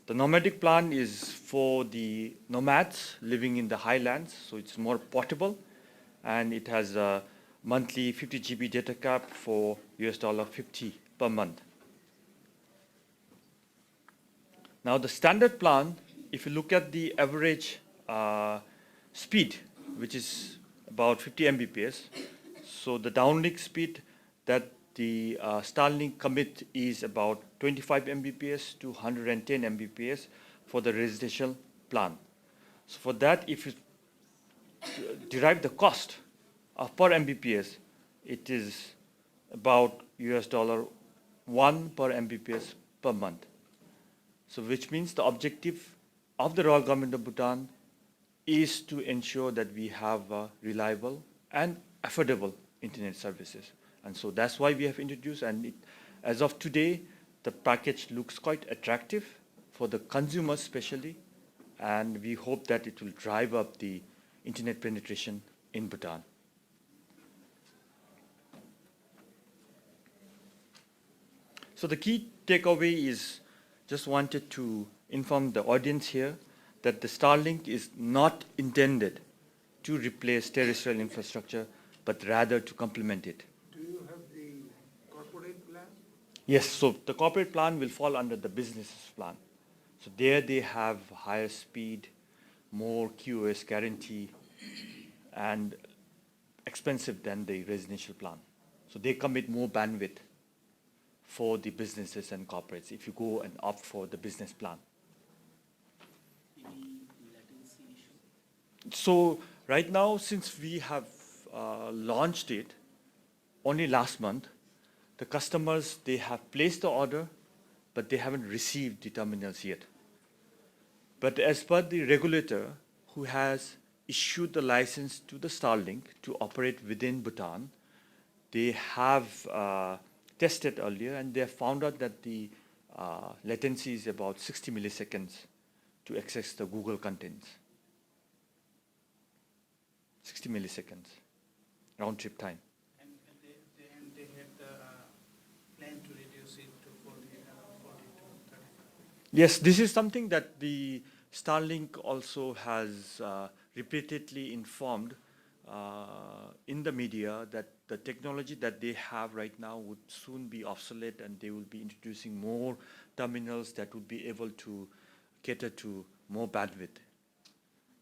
S13: The nomadic plan is for the nomads living in the highlands, so it's more portable, and it has a monthly 50 GB data cap for US $50 per month. Now the standard plan, if you look at the average speed, which is about 50 Mbps, so the downlink speed that the Starlink commit is about 25 Mbps to 110 Mbps for the residential plan. So for that, if you derive the cost of per Mbps, it is about US $1 per Mbps per month. So which means the objective of the Royal Government of Bhutan is to ensure that we have reliable and affordable internet services. And so that's why we have introduced, and as of today, the package looks quite attractive for the consumers especially, and we hope that it will drive up the internet penetration in Bhutan. So the key takeaway is, just wanted to inform the audience here that the Starlink is not intended to replace terrestrial infrastructure, but rather to complement it.
S1: Do you have the corporate plan?
S13: Yes, so the corporate plan will fall under the business plan. So there they have higher speed, more QoS guarantee, and expensive than the residential plan. So they commit more bandwidth for the businesses and corporates if you go and opt for the business plan. So right now, since we have launched it only last month, the customers, they have placed the order, but they haven't received the terminals yet. But as per the regulator who has issued the license to the Starlink to operate within Bhutan, they have tested earlier and they have found out that the latency is about 60 milliseconds to access the Google contents. 60 milliseconds round trip time.
S11: And they had plan to reduce it to 40 to 35.
S13: Yes, this is something that the Starlink also has repeatedly informed in the media, that the technology that they have right now would soon be obsolete and they will be introducing more terminals that would be able to cater to more bandwidth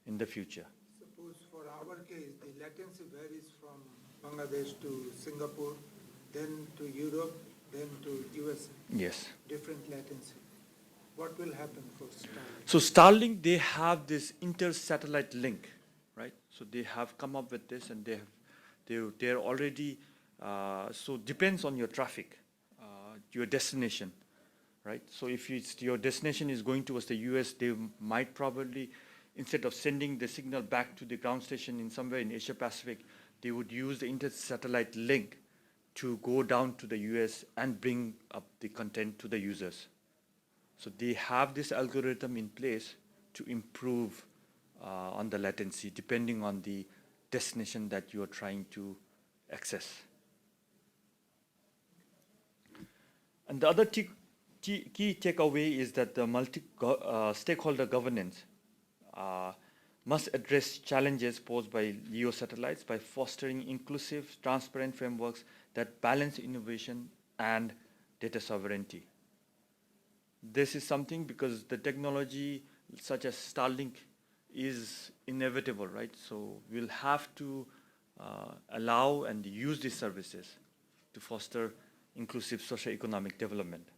S13: in the future.
S1: Suppose for our case, the latency varies from Bangladesh to Singapore, then to Europe, then to USA.
S13: Yes.
S1: Different latency. What will happen for Starlink?
S13: So Starlink, they have this inter-satellite link, right? So they have come up with this, and they're already, so depends on your traffic, your destination, right? So if your destination is going towards the US, they might probably, instead of sending the signal back to the ground station in somewhere in Asia Pacific, they would use the inter-satellite link to go down to the US and bring up the content to the users. So they have this algorithm in place to improve on the latency depending on the destination that you are trying to access. And the other key takeaway is that the multi-stakeholder governance must address challenges posed by LEO satellites by fostering inclusive, transparent frameworks that balance innovation and data sovereignty. This is something because the technology such as Starlink is inevitable, right? So we'll have to allow and use these services to foster inclusive socio-economic development.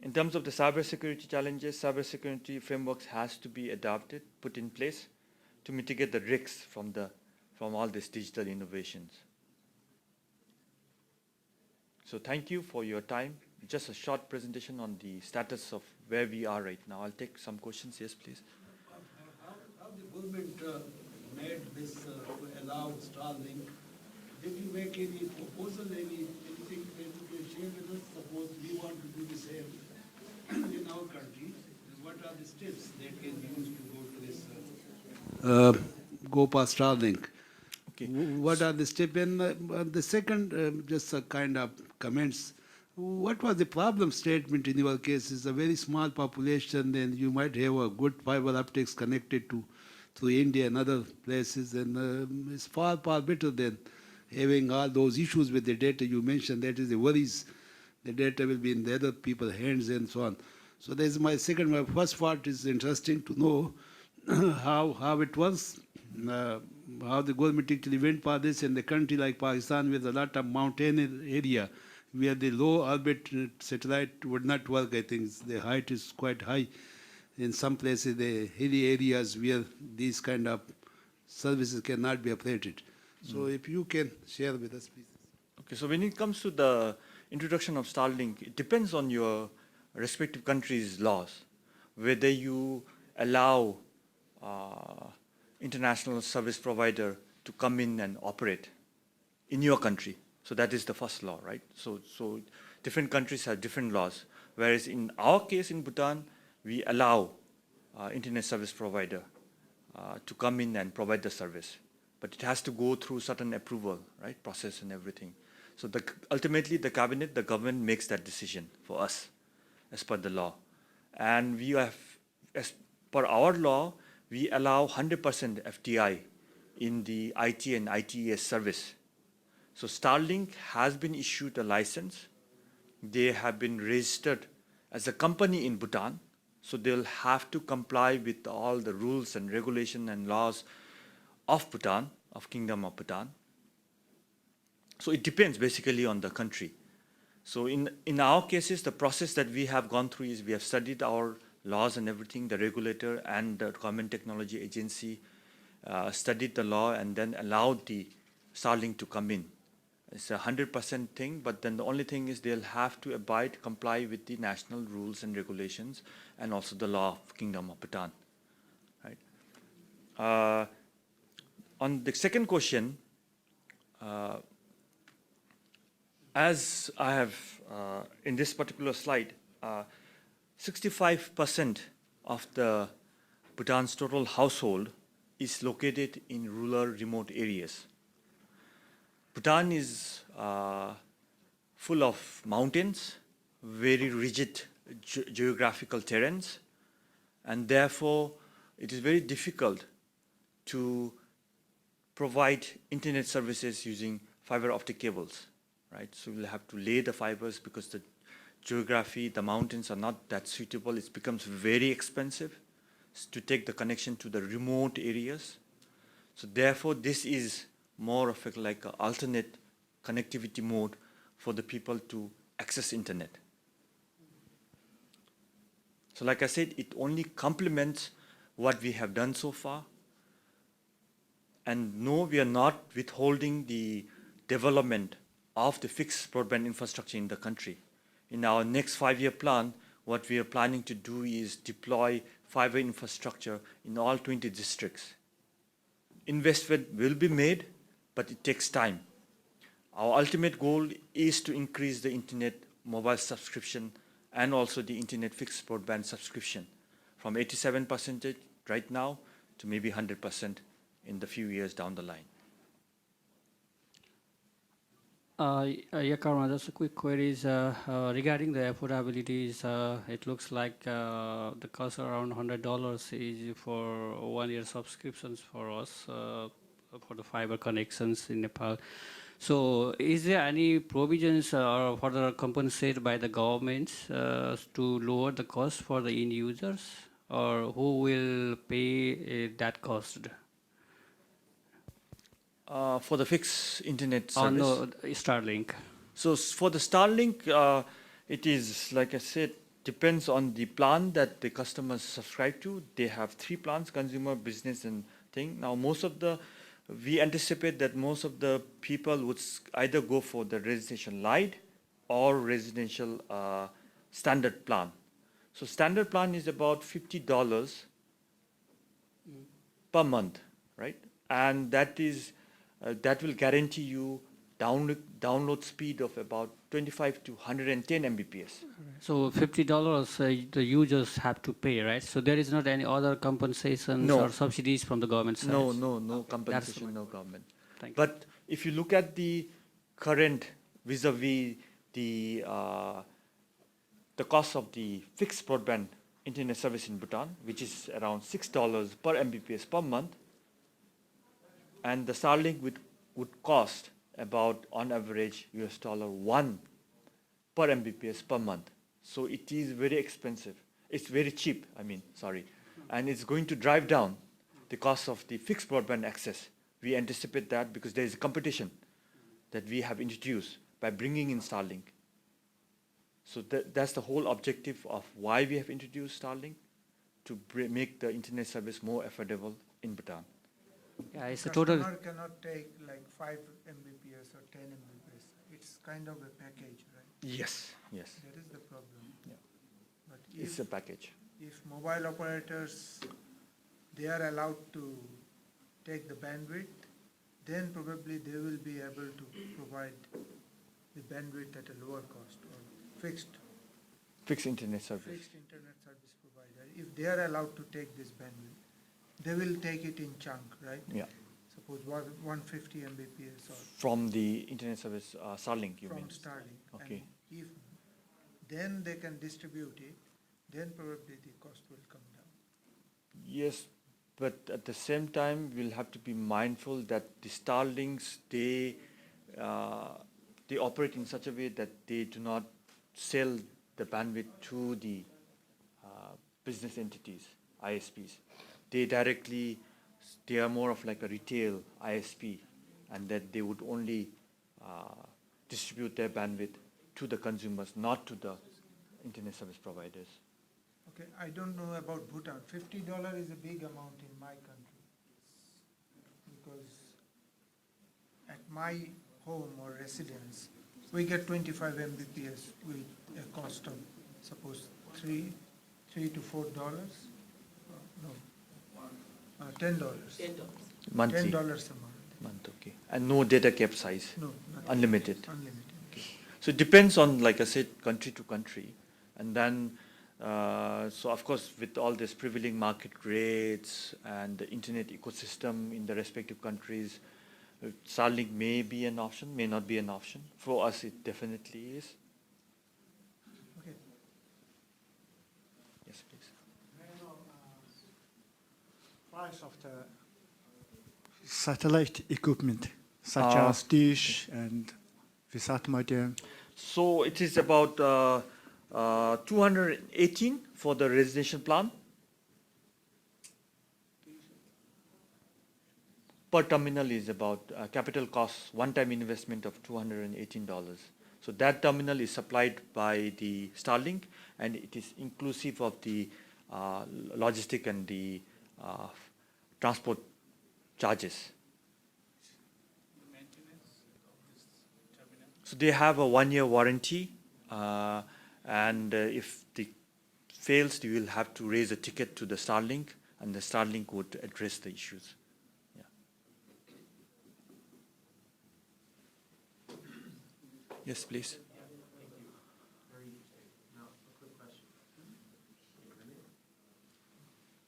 S13: In terms of the cybersecurity challenges, cybersecurity frameworks has to be adopted, put in place to mitigate the risks from all these digital innovations. So thank you for your time. Just a short presentation on the status of where we are right now. I'll take some questions. Yes, please.
S14: How the government made this to allow Starlink? Did you make any proposal, anything that you can share with us? Suppose we want to do the same in our country. What are the steps that can be used to go to this?
S8: Go past Starlink.
S13: Okay.
S8: What are the steps? And the second, just a kind of comments. What was the problem statement in your case? It's a very small population, and you might have a good fiber optics connected to India and other places, and it's far, far better than having all those issues with the data you mentioned. That is the worries. The data will be in the other people's hands and so on. So there's my second. My first part is interesting to know how it was, how the government actually went for this in the country like Pakistan with a lot of mountain area, where the low orbit satellite would not work. I think the height is quite high. In some places, the hilly areas where these kind of services cannot be operated. So if you can share with us, please.
S13: Okay, so when it comes to the introduction of Starlink, it depends on your respective country's laws, whether you allow international service provider to come in and operate in your country. So that is the first law, right? So different countries have different laws. Whereas in our case in Bhutan, we allow internet service provider to come in and provide the service. But it has to go through certain approval, right, process and everything. So ultimately the cabinet, the government makes that decision for us as per the law. And we have, as per our law, we allow 100% FDI in the IT and ITES service. So Starlink has been issued a license. They have been registered as a company in Bhutan. So they'll have to comply with all the rules and regulation and laws of Bhutan, of Kingdom of Bhutan. So it depends basically on the country. So in our cases, the process that we have gone through is we have studied our laws and everything, the regulator and the Government Technology Agency studied the law and then allowed the Starlink to come in It's a 100% thing, but then the only thing is they'll have to comply with the national rules and regulations and also the law of Kingdom of Bhutan. Right? On the second question, as I have in this particular slide, 65% of the Bhutan's total household is located in rural remote areas. Bhutan is full of mountains, very rigid geographical terrains, and therefore it is very difficult to provide internet services using fiber optic cables, right? So we'll have to lay the fibers because the geography, the mountains are not that suitable. It becomes very expensive to take the connection to the remote areas. So therefore, this is more of a, like an alternate connectivity mode for the people to access internet. So like I said, it only complements what we have done so far. And no, we are not withholding the development of the fixed broadband infrastructure in the country. In our next 5-year plan, what we are planning to do is deploy fiber infrastructure in all 20 districts. Investment will be made, but it takes time. Our ultimate goal is to increase the internet mobile subscription and also the internet fixed broadband subscription from 87% right now to maybe 100% in the few years down the line.
S4: Yeah, Karma, just a quick query regarding the affordabilities. It looks like the cost around $100 is for 1 year subscriptions for us for the fiber connections in Nepal. So is there any provisions or further compensated by the government to lower the cost for the end users, or who will pay that cost?
S13: For the fixed internet service?
S4: No, Starlink.
S13: So for the Starlink, it is, like I said, depends on the plan that the customers subscribe to. They have 3 plans, consumer, business, and thing. Now, we anticipate that most of the people would either go for the residential light or residential standard plan. So standard plan is about $50 per month, right? And that is that will guarantee you download speed of about 25 to 110 Mbps.
S4: So $50 the users have to pay, right? So there is not any other compensations or subsidies from the government side?
S13: No compensation, no government.
S4: Thank you.
S13: But if you look at the current vis-a-vis the cost of the fixed broadband internet service in Bhutan, which is around $6 per Mbps per month, and the Starlink would cost about, on average, $1 per Mbps per month. So it is very expensive. It's very cheap, and it's going to drive down the cost of the fixed broadband access. We anticipate that because there is a competition that we have introduced by bringing in Starlink. So that's the whole objective of why we have introduced Starlink, to make the internet service more affordable in Bhutan.
S4: Yeah, it's a total.
S1: Customer cannot take like 5 Mbps or 10 Mbps. It's kind of a package, right?
S13: Yes.
S1: That is the problem.
S13: Yeah.
S1: But
S13: It's a package.
S1: If mobile operators, they are allowed to take the bandwidth, then probably they will be able to provide the bandwidth at a lower cost, or fixed
S13: internet service.
S1: Fixed internet service provider. If they are allowed to take this bandwidth, they will take it in chunk, right?
S13: Yeah.
S1: Suppose 150 Mbps or
S13: From the internet service, Starlink, you mean?
S1: from Starlink.
S13: Okay.
S1: And if then they can distribute it, then probably the cost will come down.
S13: Yes, but at the same time, we'll have to be mindful that the Starlinks, they operate in such a way that they do not sell the bandwidth to the business entities, ISPs. They are more of like a retail ISP, and that they would only distribute their bandwidth to the consumers, not to the internet service providers.
S1: Okay, I don't know about Bhutan. $50 is a big amount in my country, because at my home or residence, we get 25 Mbps with a cost of, suppose, $3 to $4. No, $10.
S13: Monthly?
S1: $10 a month.
S13: Month, okay. And no data cap size?
S1: No, nothing.
S13: Unlimited?
S1: Unlimited.
S13: So it depends on, like I said, country to country. And then, so of course, with all this prevailing market rates and the internet ecosystem in the respective countries, Starlink may be an option, may not be an option. For us, it definitely is.
S1: Okay.
S13: Yes, please.
S15: Price of the satellite equipment, such
S13: Ah,
S15: as dish and VSAT modem.
S13: So it is about 218 for the residential plan. Per terminal is about capital cost, one-time investment of $218. So that terminal is supplied by the Starlink, and it is inclusive of the logistic and the transport charges. So they have a 1-year warranty, and if it fails, you will have to raise a ticket to the Starlink, and the Starlink would address the issues. Yes, please.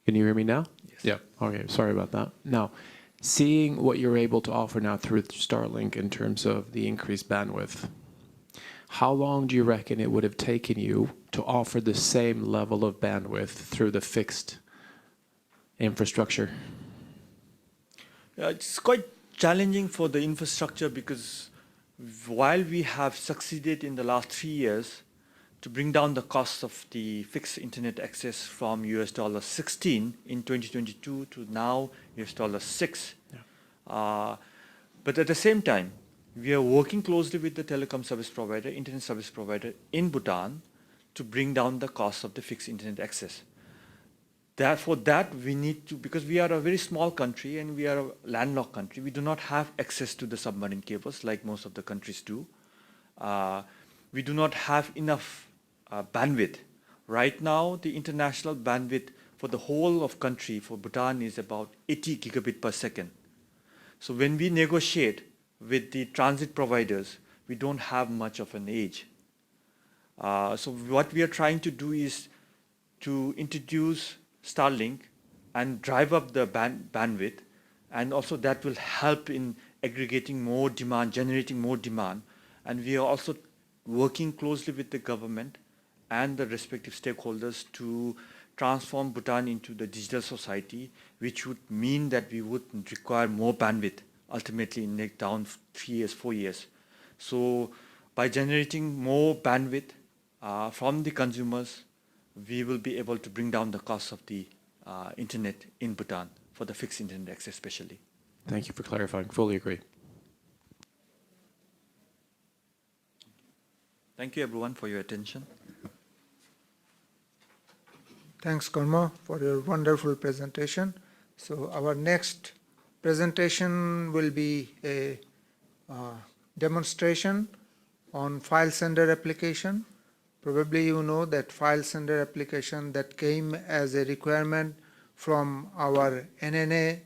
S16: Can you hear me now?
S13: Yes.
S16: Yeah. Okay. Sorry about that. Now, seeing what you're able to offer now through Starlink in terms of the increased bandwidth, how long do you reckon it would have taken you to offer the same level of bandwidth through the fixed infrastructure?
S13: It's quite challenging for the infrastructure because while we have succeeded in the last 3 years to bring down the cost of the fixed internet access from $16 in 2022 to now $6. But at the same time, we are working closely with the telecom service provider, internet service provider in Bhutan to bring down the cost of the fixed internet access. For that, we need to, because we are a very small country and we are a landlocked country, we do not have access to the submarine cables like most of the countries do. We do not have enough bandwidth. Right now, the international bandwidth for the whole of country for Bhutan is about 80 gigabit per second. So when we negotiate with the transit providers, we don't have much of an edge. So what we are trying to do is to introduce Starlink and drive up the bandwidth, and also that will help in aggregating more demand, generating more demand. And we are also working closely with the government and the respective stakeholders to transform Bhutan into the digital society, which would mean that we would require more bandwidth ultimately in down 3 years, 4 years. So by generating more bandwidth from the consumers, we will be able to bring down the cost of the internet in Bhutan for the fixed internet access especially.
S16: Thank you for clarifying. Fully agree.
S13: Thank you everyone for your attention.
S1: Thanks, Karma, for your wonderful presentation. So our next presentation will be a demonstration on file sender application. Probably you know that file sender application that came as a requirement from our NNA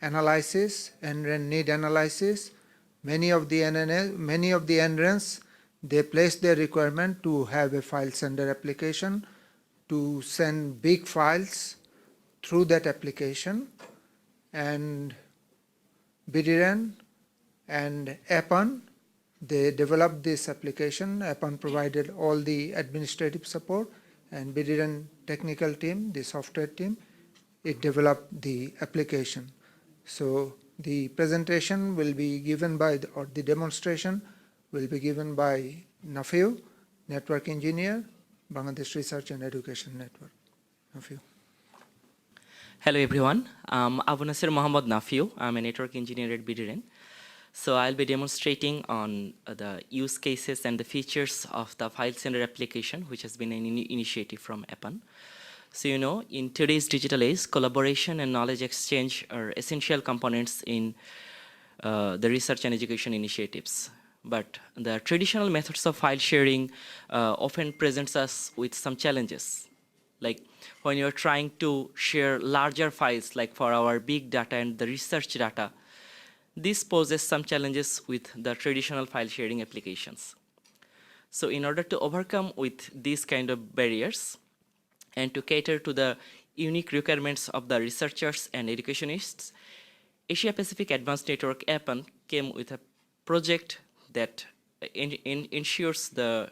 S1: analysis, NREN need analysis. Many of the NRENs, they placed their requirement to have a file sender application to send big files through that application. And BDREN and APAN, they developed this application. APAN provided all the administrative support, and BDREN technical team, the software team, it developed the application. So the presentation will be given by, or the demonstration will be given by Nafiu, network engineer, Bangladesh Research and Education Network. Nafiu.
S17: Hello everyone, I'm Abu Nasir Mohammad Nafiu. I'm a network engineer at BDREN. So I'll be demonstrating on the use cases and the features of the file sender application, which has been an initiative from APAN. So you know, in today's digital age, collaboration and knowledge exchange are essential components in the research and education initiatives. But the traditional methods of file sharing often presents us with some challenges. Like when you're trying to share larger files, like for our big data and the research data, this poses some challenges with the traditional file sharing applications. So in order to overcome with these kind of barriers and to cater to the unique requirements of the researchers and educationists, Asia Pacific Advanced Network APAN came with a project that ensures the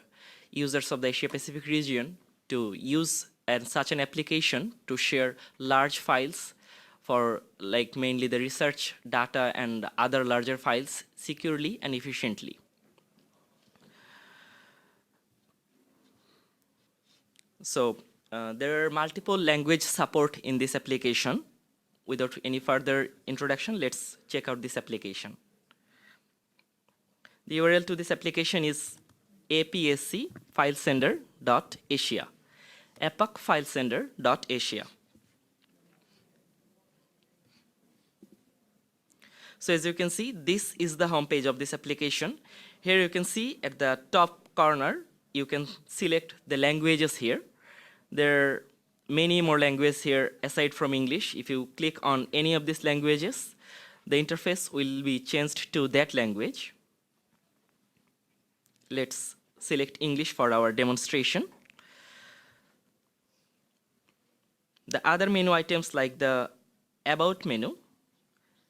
S17: users of the Asia Pacific region to use such an application to share large files for like mainly the research data and other larger files securely and efficiently. So there are multiple language support in this application. Without any further introduction, let's check out this application. The URL to this application is apscfilesender.asia, apacfilesender.asia. So as you can see, this is the home page of this application. Here you can see at the top corner, you can select the languages here. There are many more languages here aside from English. If you click on any of these languages, the interface will be changed to that language. Let's select English for our demonstration. The other menu items like the About menu,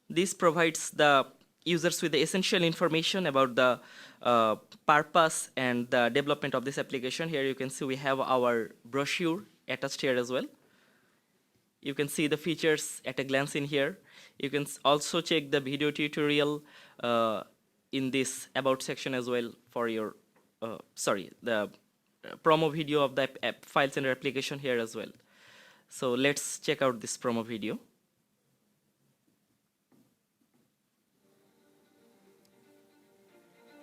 S17: this provides the users with the essential information about the purpose and the development of this application. Here you can see we have our brochure attached here as well. You can see the features at a glance in here. You can also check the video tutorial in this About section as well for your, the promo video of the File Sender application here as well. So let's check out this promo video.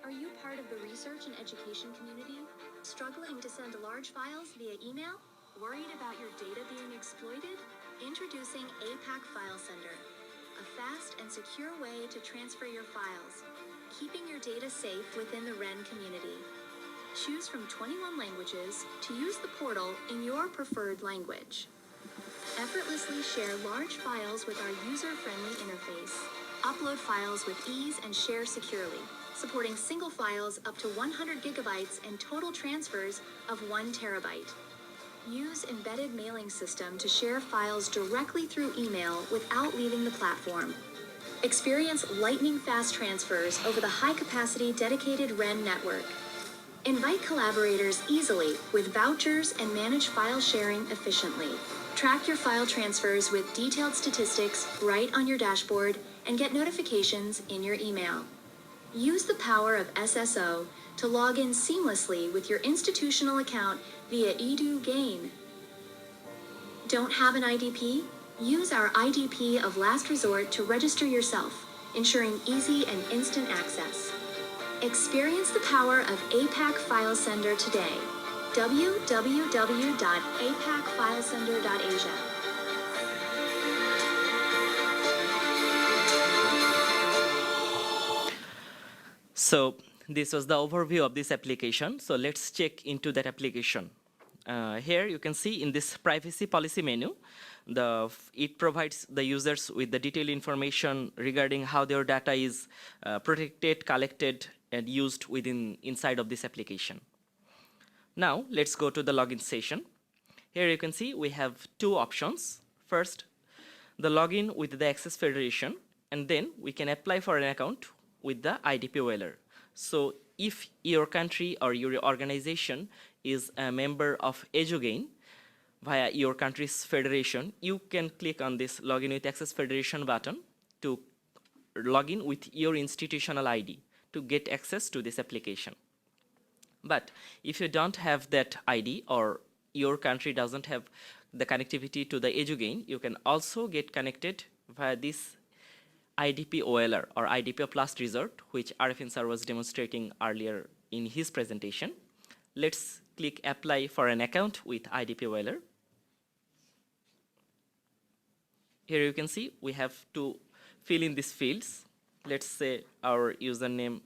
S18: Are you part of the research and education community? Struggling to send large files via email? Worried about your data being exploited? Introducing APAC File Sender, a fast and secure way to transfer your files, keeping your data safe within the NREN community. Choose from 21 languages to use the portal in your preferred language. Effortlessly share large files with our user-friendly interface. Upload files with ease and share securely, supporting single files up to 100 gigabytes and total transfers of 1 terabyte. Use embedded mailing system to share files directly through email without leaving the platform. Experience lightning-fast transfers over the high-capacity dedicated NREN network. Invite collaborators easily with vouchers and manage file sharing efficiently. Track your file transfers with detailed statistics right on your dashboard and get notifications in your email. Use the power of SSO to log in seamlessly with your institutional account via EduGain. Don't have an IDP? Use our IDP of last resort to register yourself, ensuring easy and instant access. Experience the power of APAC File Sender today. www.apacfilesender.asia.
S17: So this was the overview of this application. So let's check into that application. Here you can see in this privacy policy menu, it provides the users with the detailed information regarding how their data is protected, collected, and used inside of this application. Now let's go to the login session. Here you can see we have two options. First, the login with the Access Federation, and then we can apply for an account with the IDP Whaler. So if your country or your organization is a member of EduGain via your country's federation, you can click on this Login with Access Federation button to log in with your institutional ID to get access to this application. But if you don't have that ID or your country doesn't have the connectivity to the EduGain, you can also get connected via this IDP OLR or IDP of last resort, which Arifin sir was demonstrating earlier in his presentation. Let's click apply for an account with IDP OLR. Here you can see we have to fill in these fields. let's say our username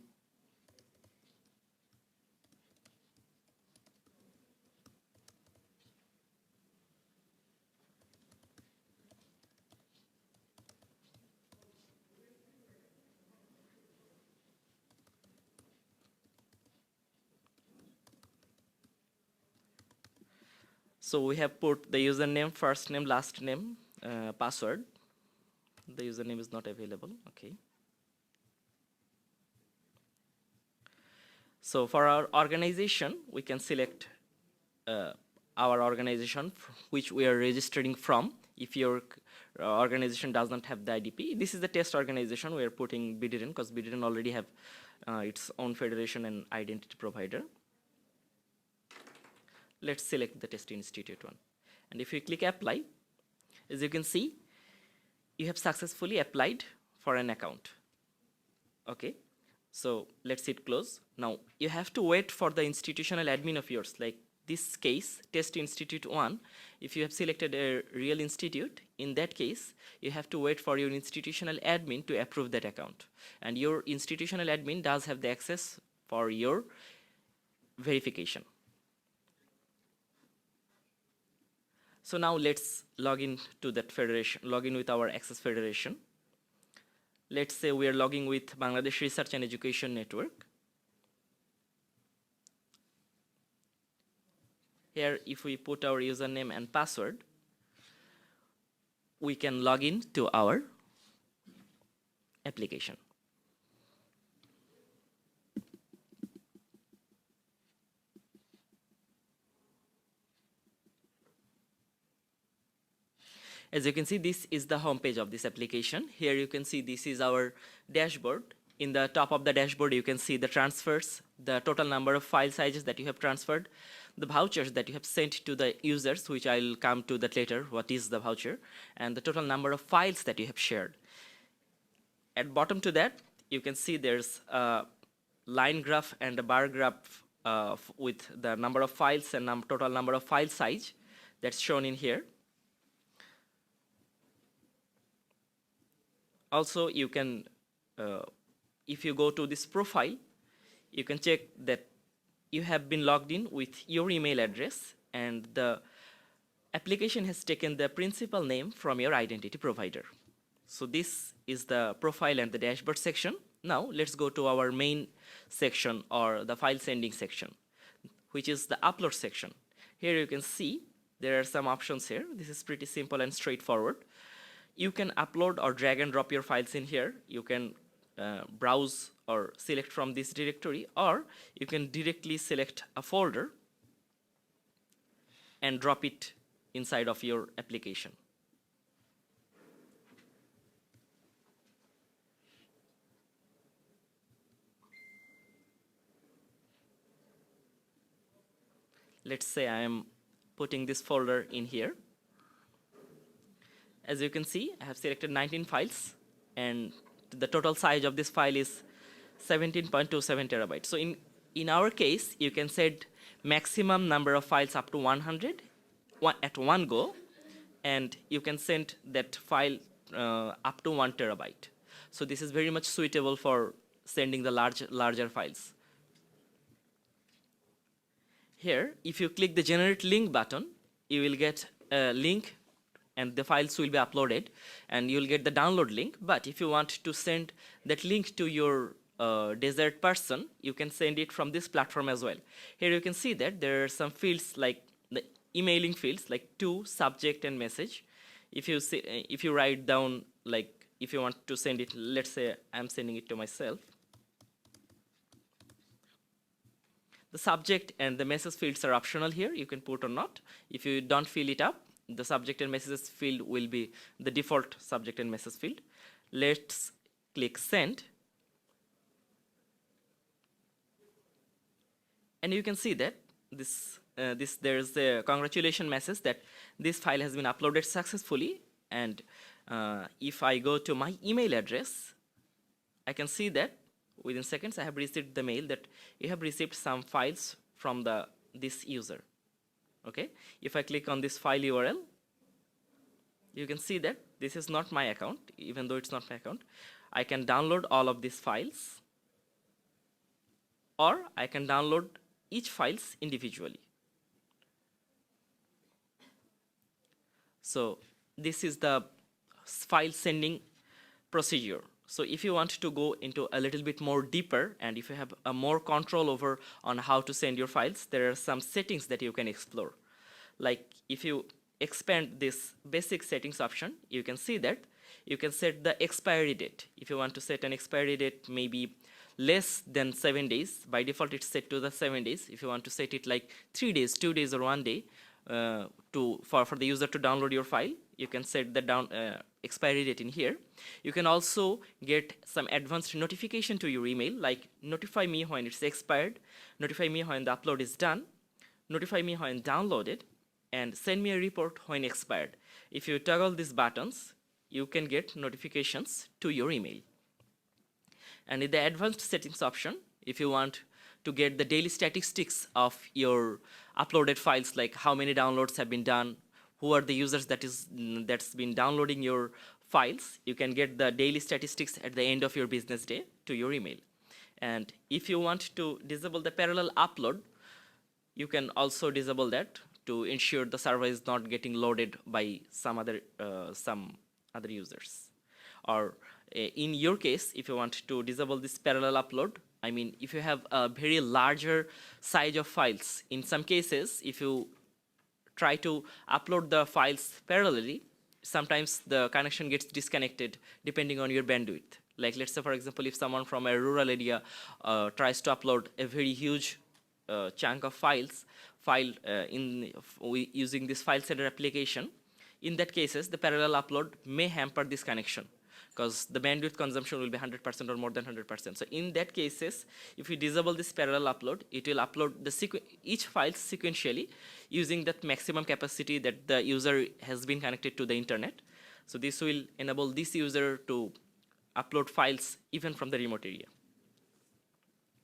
S17: So we have put the username, first name, last name, password. The username is not available, okay. So for our organization, we can select our organization which we are registering from. If your organization does not have the IDP, this is the test organization. We are putting BDRN because BDRN already have its own federation and identity provider. Let's select the test institute one. And if you click apply, as you can see, you have successfully applied for an account. Okay, so let's hit close. Now you have to wait for the institutional admin of yours, like this case, test institute 1. If you have selected a real institute, in that case, you have to wait for your institutional admin to approve that account. And your institutional admin does have the access for your verification. So now let's log in to that federation, log in with our Access Federation. Let's say we are logging with Bangladesh Research and Education Network. Here, if we put our username and password, we can log in to our application. As you can see, this is the home page of this application. Here you can see this is our dashboard. In the top of the dashboard, you can see the transfers, the total number of file sizes that you have transferred, the vouchers that you have sent to the users, which I'll come to that later, what is the voucher, and the total number of files that you have shared. At bottom to that, you can see there's a line graph and a bar graph with the number of files and total number of file size that's shown in here. Also, you can, if you go to this profile, you can check that you have been logged in with your email address and the application has taken the principal name from your identity provider. So this is the profile and the dashboard section. Now let's go to our main section or the file sending section, which is the upload section. Here you can see there are some options here. This is pretty simple and straightforward. You can upload or drag and drop your files in here. You can browse or select from this directory, or you can directly select a folder and drop it inside of your application. Let's say I am putting this folder in here. As you can see, I have selected 19 files, and the total size of this file is 17.27 terabytes. So in our case, you can set maximum number of files up to 100 at one go, and you can send that file up to 1 terabyte. So this is very much suitable for sending the larger files. Here, if you click the generate link button, you will get a link and the files will be uploaded and you'll get the download link. But if you want to send that link to your desired person, you can send it from this platform as well. Here you can see that there are some fields like the emailing fields like to, subject, and message. If you write down, like if you want to send it, let's say I'm sending it to myself. The subject and the message fields are optional here. You can put or not. If you don't fill it up, the subject and messages field will be the default subject and message field. Let's click send. And you can see that there's a congratulations message that this file has been uploaded successfully. And if I go to my email address, I can see that within seconds I have received the mail that you have received some files from this user. Okay, if I click on this file URL, you can see that this is not my account, even though it's not my account. I can download all of these files, or I can download each files individually. So this is the file sending procedure. So if you want to go into a little bit more deeper, and if you have a more control over on how to send your files, there are some settings that you can explore. Like if you expand this basic settings option, you can see that you can set the expiry date. If you want to set an expiry date maybe less than 7 days, by default it's set to the 7 days. If you want to set it like 3 days, 2 days, or 1 day, for the user to download your file, you can set the expiry date in here. You can also get some advanced notification to your email, like notify me when it's expired, notify me when the upload is done, notify me when downloaded, and send me a report when expired. If you toggle these buttons, you can get notifications to your email. And in the advanced settings option, if you want to get the daily statistics of your uploaded files, like how many downloads have been done, who are the users that's been downloading your files, you can get the daily statistics at the end of your business day to your email. And if you want to disable the parallel upload, you can also disable that to ensure the server is not getting loaded by some other users. Or in your case, if you want to disable this parallel upload, I mean, if you have a very larger size of files, in some cases, if you try to upload the files parallelly, sometimes the connection gets disconnected depending on your bandwidth. Like let's say, for example, if someone from a rural area tries to upload a very huge chunk of files using this file sender application, in that cases, the parallel upload may hamper this connection, because the bandwidth consumption will be 100% or more than 100%. So in that cases, if you disable this parallel upload, it will upload each file sequentially using that maximum capacity that the user has been connected to the internet. So this will enable this user to upload files even from the remote area.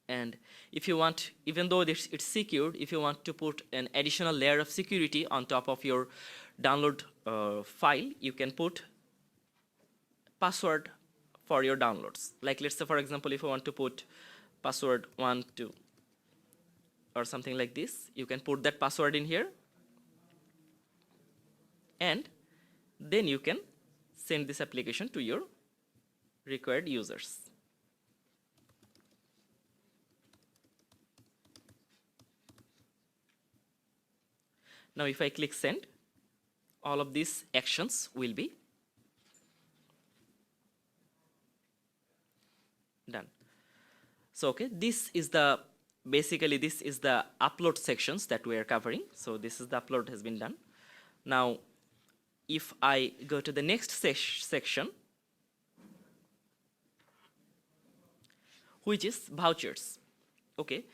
S17: And if you want, even though it's secured, if you want to put an additional layer of security on top of your download file, you can put password for your downloads. Like let's say, for example, if you want to put password 12 or something like this, you can put that password in here, and then you can send this application to your required users. Now if I click send, all of these actions will be done. So okay, this is the upload sections that we are covering. So this is the upload has been done. Now if I go to the next section, which is vouchers. Okay,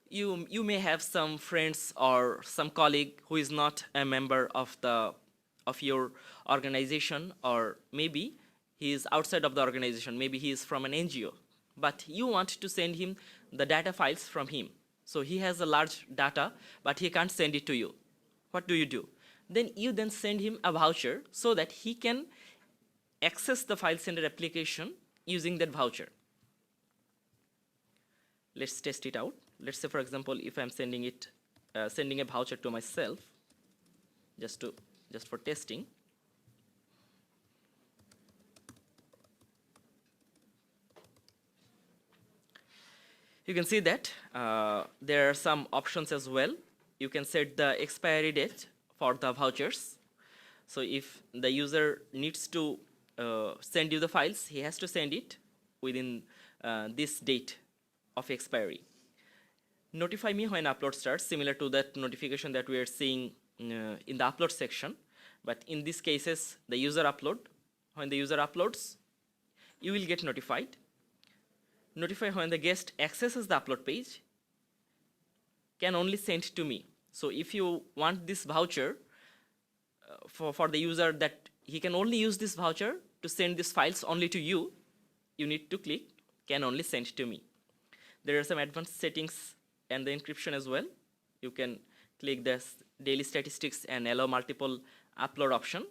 S17: you may have some friends or some colleague who is not a member of your organization, or maybe he is outside of the organization, maybe he is from an NGO, but you want to send him the data files from him. So he has a large data, but he can't send it to you. What do? Then you send him a voucher so that he can access the file sender application using that voucher. Let's test it out. Let's say, for example, if I'm sending a voucher to myself, just for testing. You can see that there are some options as well. You can set the expiry date for the vouchers. So if the user needs to send you the files, he has to send it within this date of expiry. Notify me when upload starts, similar to that notification that we are seeing in the upload section. But in these cases, when the user uploads, you will get notified. Notify when the guest accesses the upload page, can only send to me. So if you want this voucher for the user, that he can only use this voucher to send these files only to you, you need to click can only send to me. There are some advanced settings and the encryption as well. You can click this daily statistics and allow multiple upload option.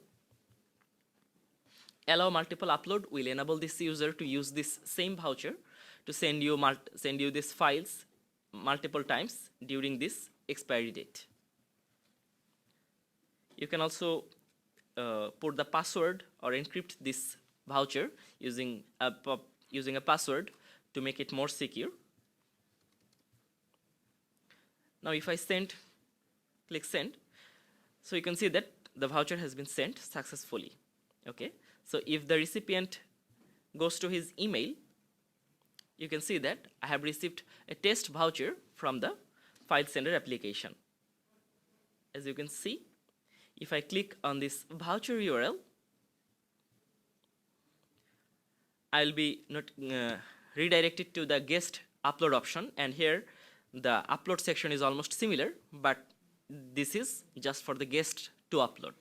S17: allow multiple upload will enable this user to use this same voucher to send you these files multiple times during this expiry date. You can also put the password or encrypt this voucher using a password to make it more secure. Now if I click send, so you can see that the voucher has been sent successfully. Okay, so if the recipient goes to his email, you can see that I have received a test voucher from the file sender application. As you can see, if I click on this voucher URL, I'll be redirected to the guest upload option, and here the upload section is almost similar, but this is just for the guest to upload.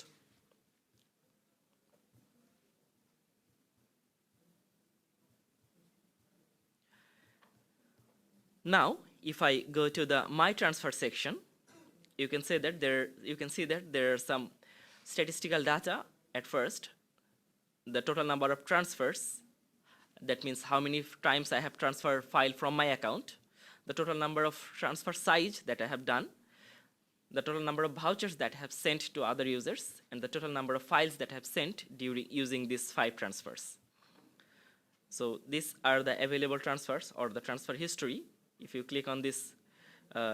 S17: Now, if I go to the My Transfer section, you can see that there are some statistical data at first. The total number of transfers, that means how many times I have transferred file from my account, the total number of transfer size that I have done, the total number of vouchers that I have sent to other users, and the total number of files that I have sent using these 5 transfers. So these are the available transfers or the transfer history. If you click on this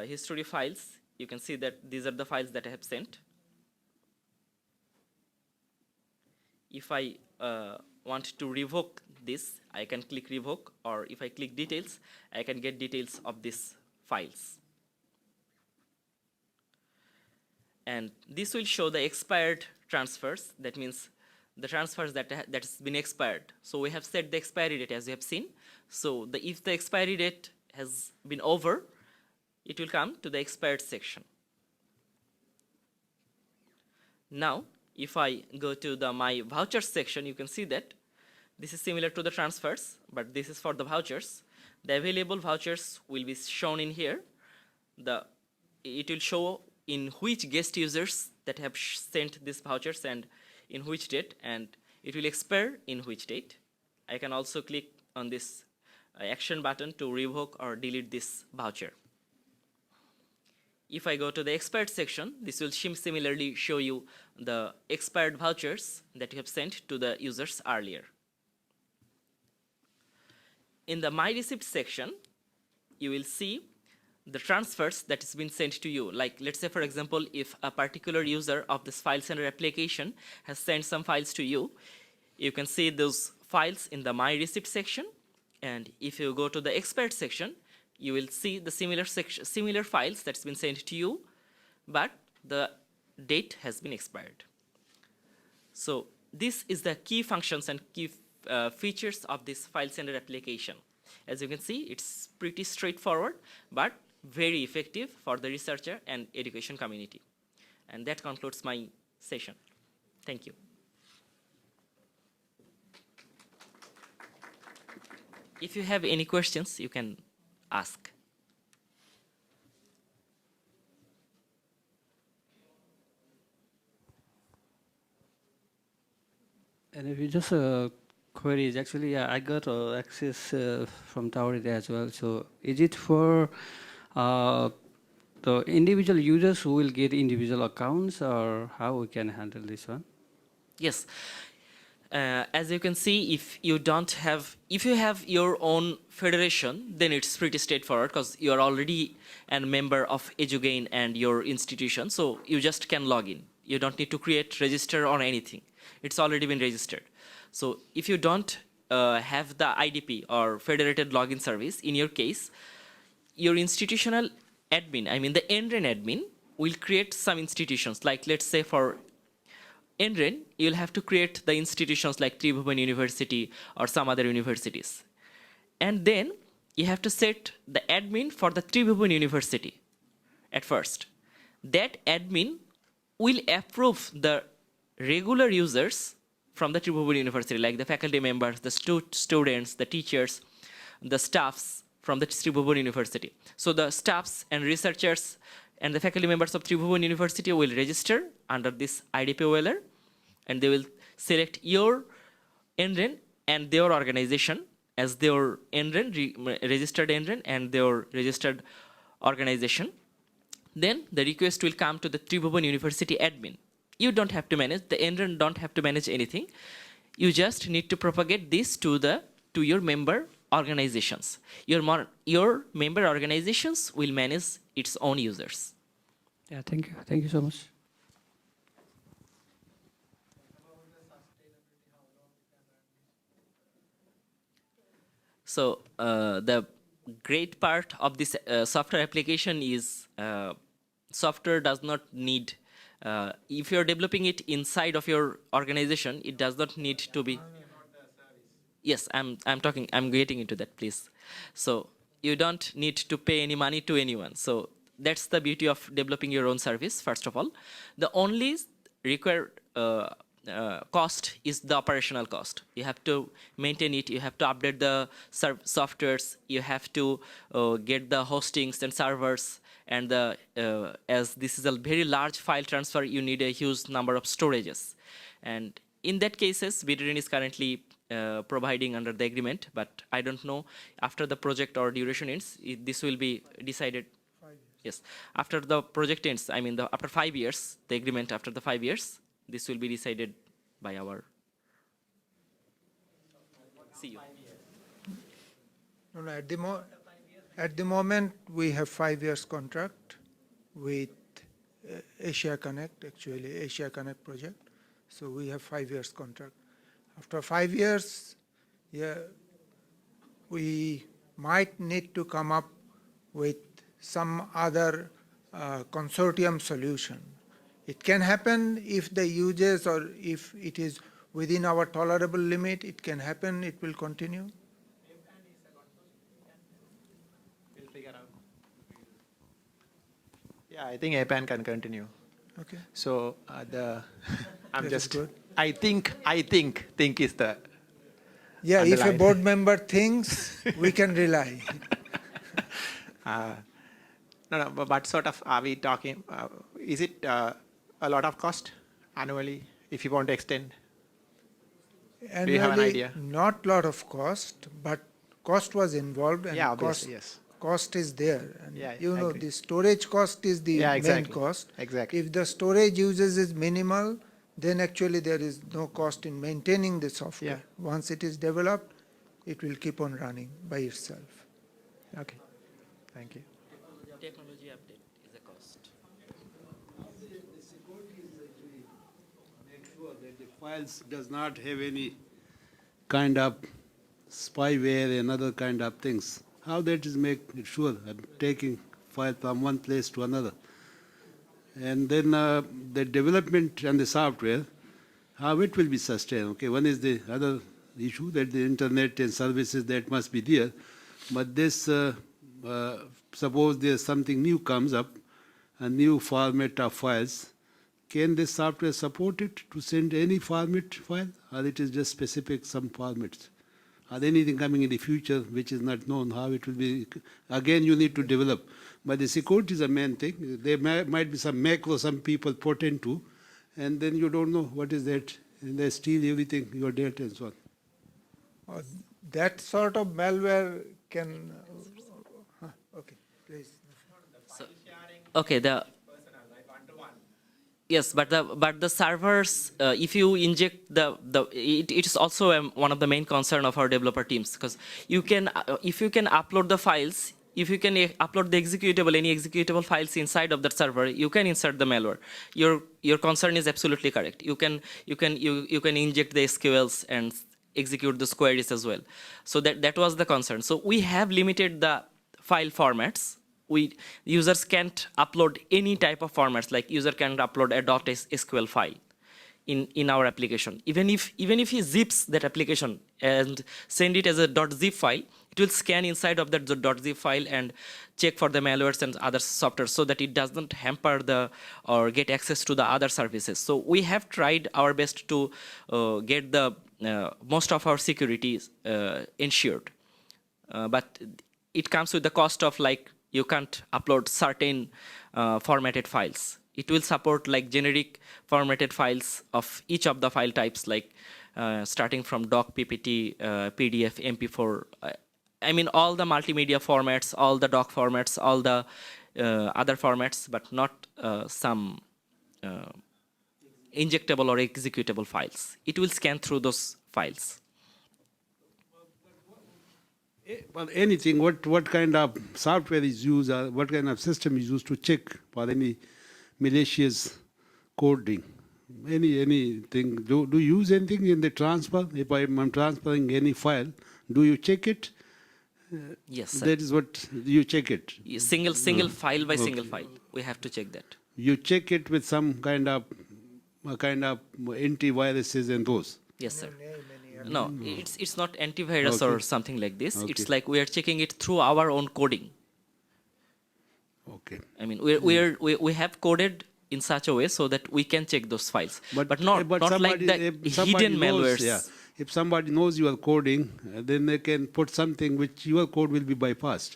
S17: history files, you can see that these are the files that I have sent. If I want to revoke this, I can click revoke, or if I click details, I can get details of these files. And this will show the expired transfers. That means the transfers that has been expired. So we have set the expiry date, as you have seen. So if the expiry date has been over, it will come to the expired section. Now, if I go to the My Vouchers section, you can see that this is similar to the transfers, but this is for the vouchers. The available vouchers will be shown in here. It will show in which guest users that have sent these vouchers and in which date, and it will expire in which date. I can also click on this action button to revoke or delete this voucher. If I go to the expired section, this will similarly show you the expired vouchers that you have sent to the users earlier. In the My Receipt section, you will see the transfers that has been sent to you. Like, let's say, for example, if a particular user of this file sender application has sent some files to you, you can see those files in the My Receipt section. And if you go to the expired section, you will see the similar files that's been sent to you, but the date has been expired. So this is the key functions and key features of this file sender application. As you can see, it's pretty straightforward, but very effective for the researcher and education community. And that concludes my session. Thank you. If you have any questions, you can ask.
S4: And if you just queries, actually, I got access from Tauride as well. So is it for the individual users who will get individual accounts, or how we can handle this one?
S17: Yes. As you can see, if you have your own federation, then it's pretty straightforward because you are already a member of EduGain and your institution, so you just can log in. You don't need to create, register or anything. It's already been registered. So if you don't have the IDP or federated login service, in your case, your institutional admin, I mean the NREN admin, will create some institutions. Like, let's say for NREN, you'll have to create the institutions like Tribhuvan University or some other universities. And then you have to set the admin for the Tribhuvan University at first. That admin will approve the regular users from the Tribhuvan University, like the faculty members, the students, the teachers, the staffs from the Tribhuvan University. So the staffs and researchers and the faculty members of Tribhuvan University will register under this IDP OLR, and they will select your NREN and their organization as their NREN, registered NREN and their registered organization. Then the request will come to the Tribhuvan University admin. You don't have to manage, the NREN don't have to manage anything. You just need to propagate this to your member organizations. Your member organizations will manage its own users.
S4: Yeah, thank you. Thank you so much.
S17: So the great part of this software application is software does not need, if you're developing it inside of your organization, it does not need to be. Yes, I'm getting into that, please. So you don't need to pay any money to anyone. So that's the beauty of developing your own service, first of all. The only required cost is the operational cost. You have to maintain it, you have to update the softwares, you have to get the hostings and servers, and as this is a very large file transfer, you need a huge number of storages. And in that cases, BitREN is currently providing under the agreement, but I don't know after the project or duration ends, this will be decided.
S1: 5 years.
S17: Yes, after the project ends, I mean after 5 years, the agreement after the 5 years, this will be decided by our CEO.
S1: No, at the moment, we have 5 years contract with Asia Connect, actually Asia Connect project. So we have 5 years contract. After 5 years, yeah, we might need to come up with some other consortium solution. It can happen if the users or if it is within our tolerable limit, it can happen, it will continue.
S10: We'll figure out. Yeah, I think APAN can continue.
S1: Okay.
S10: So I'm
S1: That
S10: just,
S1: is good.
S10: I think is the
S1: Yeah, if a
S10: underline.
S1: board member thinks, we can rely.
S10: No, but sort of, are we talking, is it a lot of cost annually if you want to extend?
S1: Annually,
S10: Do you have an idea?
S1: not lot of cost, but cost was involved and
S10: Yeah,
S1: cost,
S10: obviously, yes.
S1: cost is there. And
S10: Yeah,
S1: you
S10: I
S1: know,
S10: agree.
S1: the storage cost is the
S10: Yeah,
S1: main
S10: exactly.
S1: cost.
S10: Exactly.
S1: If the storage uses is minimal, then actually there is no cost in maintaining the software.
S10: Yeah.
S1: Once it is developed, it will keep on running by itself.
S10: Okay, thank you.
S17: Technology update is a cost.
S8: The security is actually make sure that the files does not have any kind of spyware and other kind of things. How that is make it sure that taking file from one place to another. And then the development and the software, how it will be sustained. Okay, one is the other issue that the internet and services that must be there. But this, suppose there's something new comes up, a new format of files, can this software support it to send any format file, or it is just specific some formats? Are there anything coming in the future which is not known how it will be? Again, you need to develop. But the security is a main thing. There might be some macro some people put into, and then you don't know what is that, and they steal everything, your data and so on.
S1: That sort of malware can, okay, please.
S17: So, okay, yes, but the servers, if you inject it is also one of the main concern of our developer teams, because you can, if you can upload the files, if you can upload the executable, any executable files inside of that server, you can insert the malware. Your concern is absolutely correct. You can inject the SQLs and execute the queries as well. So that was the concern. So we have limited the file formats. Users can't upload any type of formats, like user can upload a .SQL file in our application. Even if he zips that application and send it as a .zip file, it will scan inside of that .zip file and check for the malwares and other software so that it doesn't hamper or get access to the other services. So we have tried our best to get the most of our security ensured. But it comes with the cost of, like, you can't upload certain formatted files. It will support like generic formatted files of each of the file types, like starting from doc, PPT, PDF, MP4. I mean all the multimedia formats, all the doc formats, all the other formats, but not some injectable or executable files. It will scan through those files.
S8: Well, anything, what kind of software is used, or what kind of system is used to check for any malicious coding? Anything, do you use anything in the transfer? If I'm transferring any file, do you check it?
S17: Yes, sir.
S8: That is what, you check it?
S17: Single file by single file. We have to check that.
S8: You check it with some kind of antiviruses and those?
S17: Yes, sir. No, it's not antivirus
S8: Okay.
S17: or something like this.
S8: Okay.
S17: It's like we are checking it through our own coding.
S8: Okay.
S17: I mean, we have coded in such a way so that we can check those files, but not like
S8: somebody-
S17: the
S8: if somebody
S17: hidden
S8: knows,
S17: malwares.
S8: yeah, if somebody knows your coding, then they can put something which your code will be bypassed.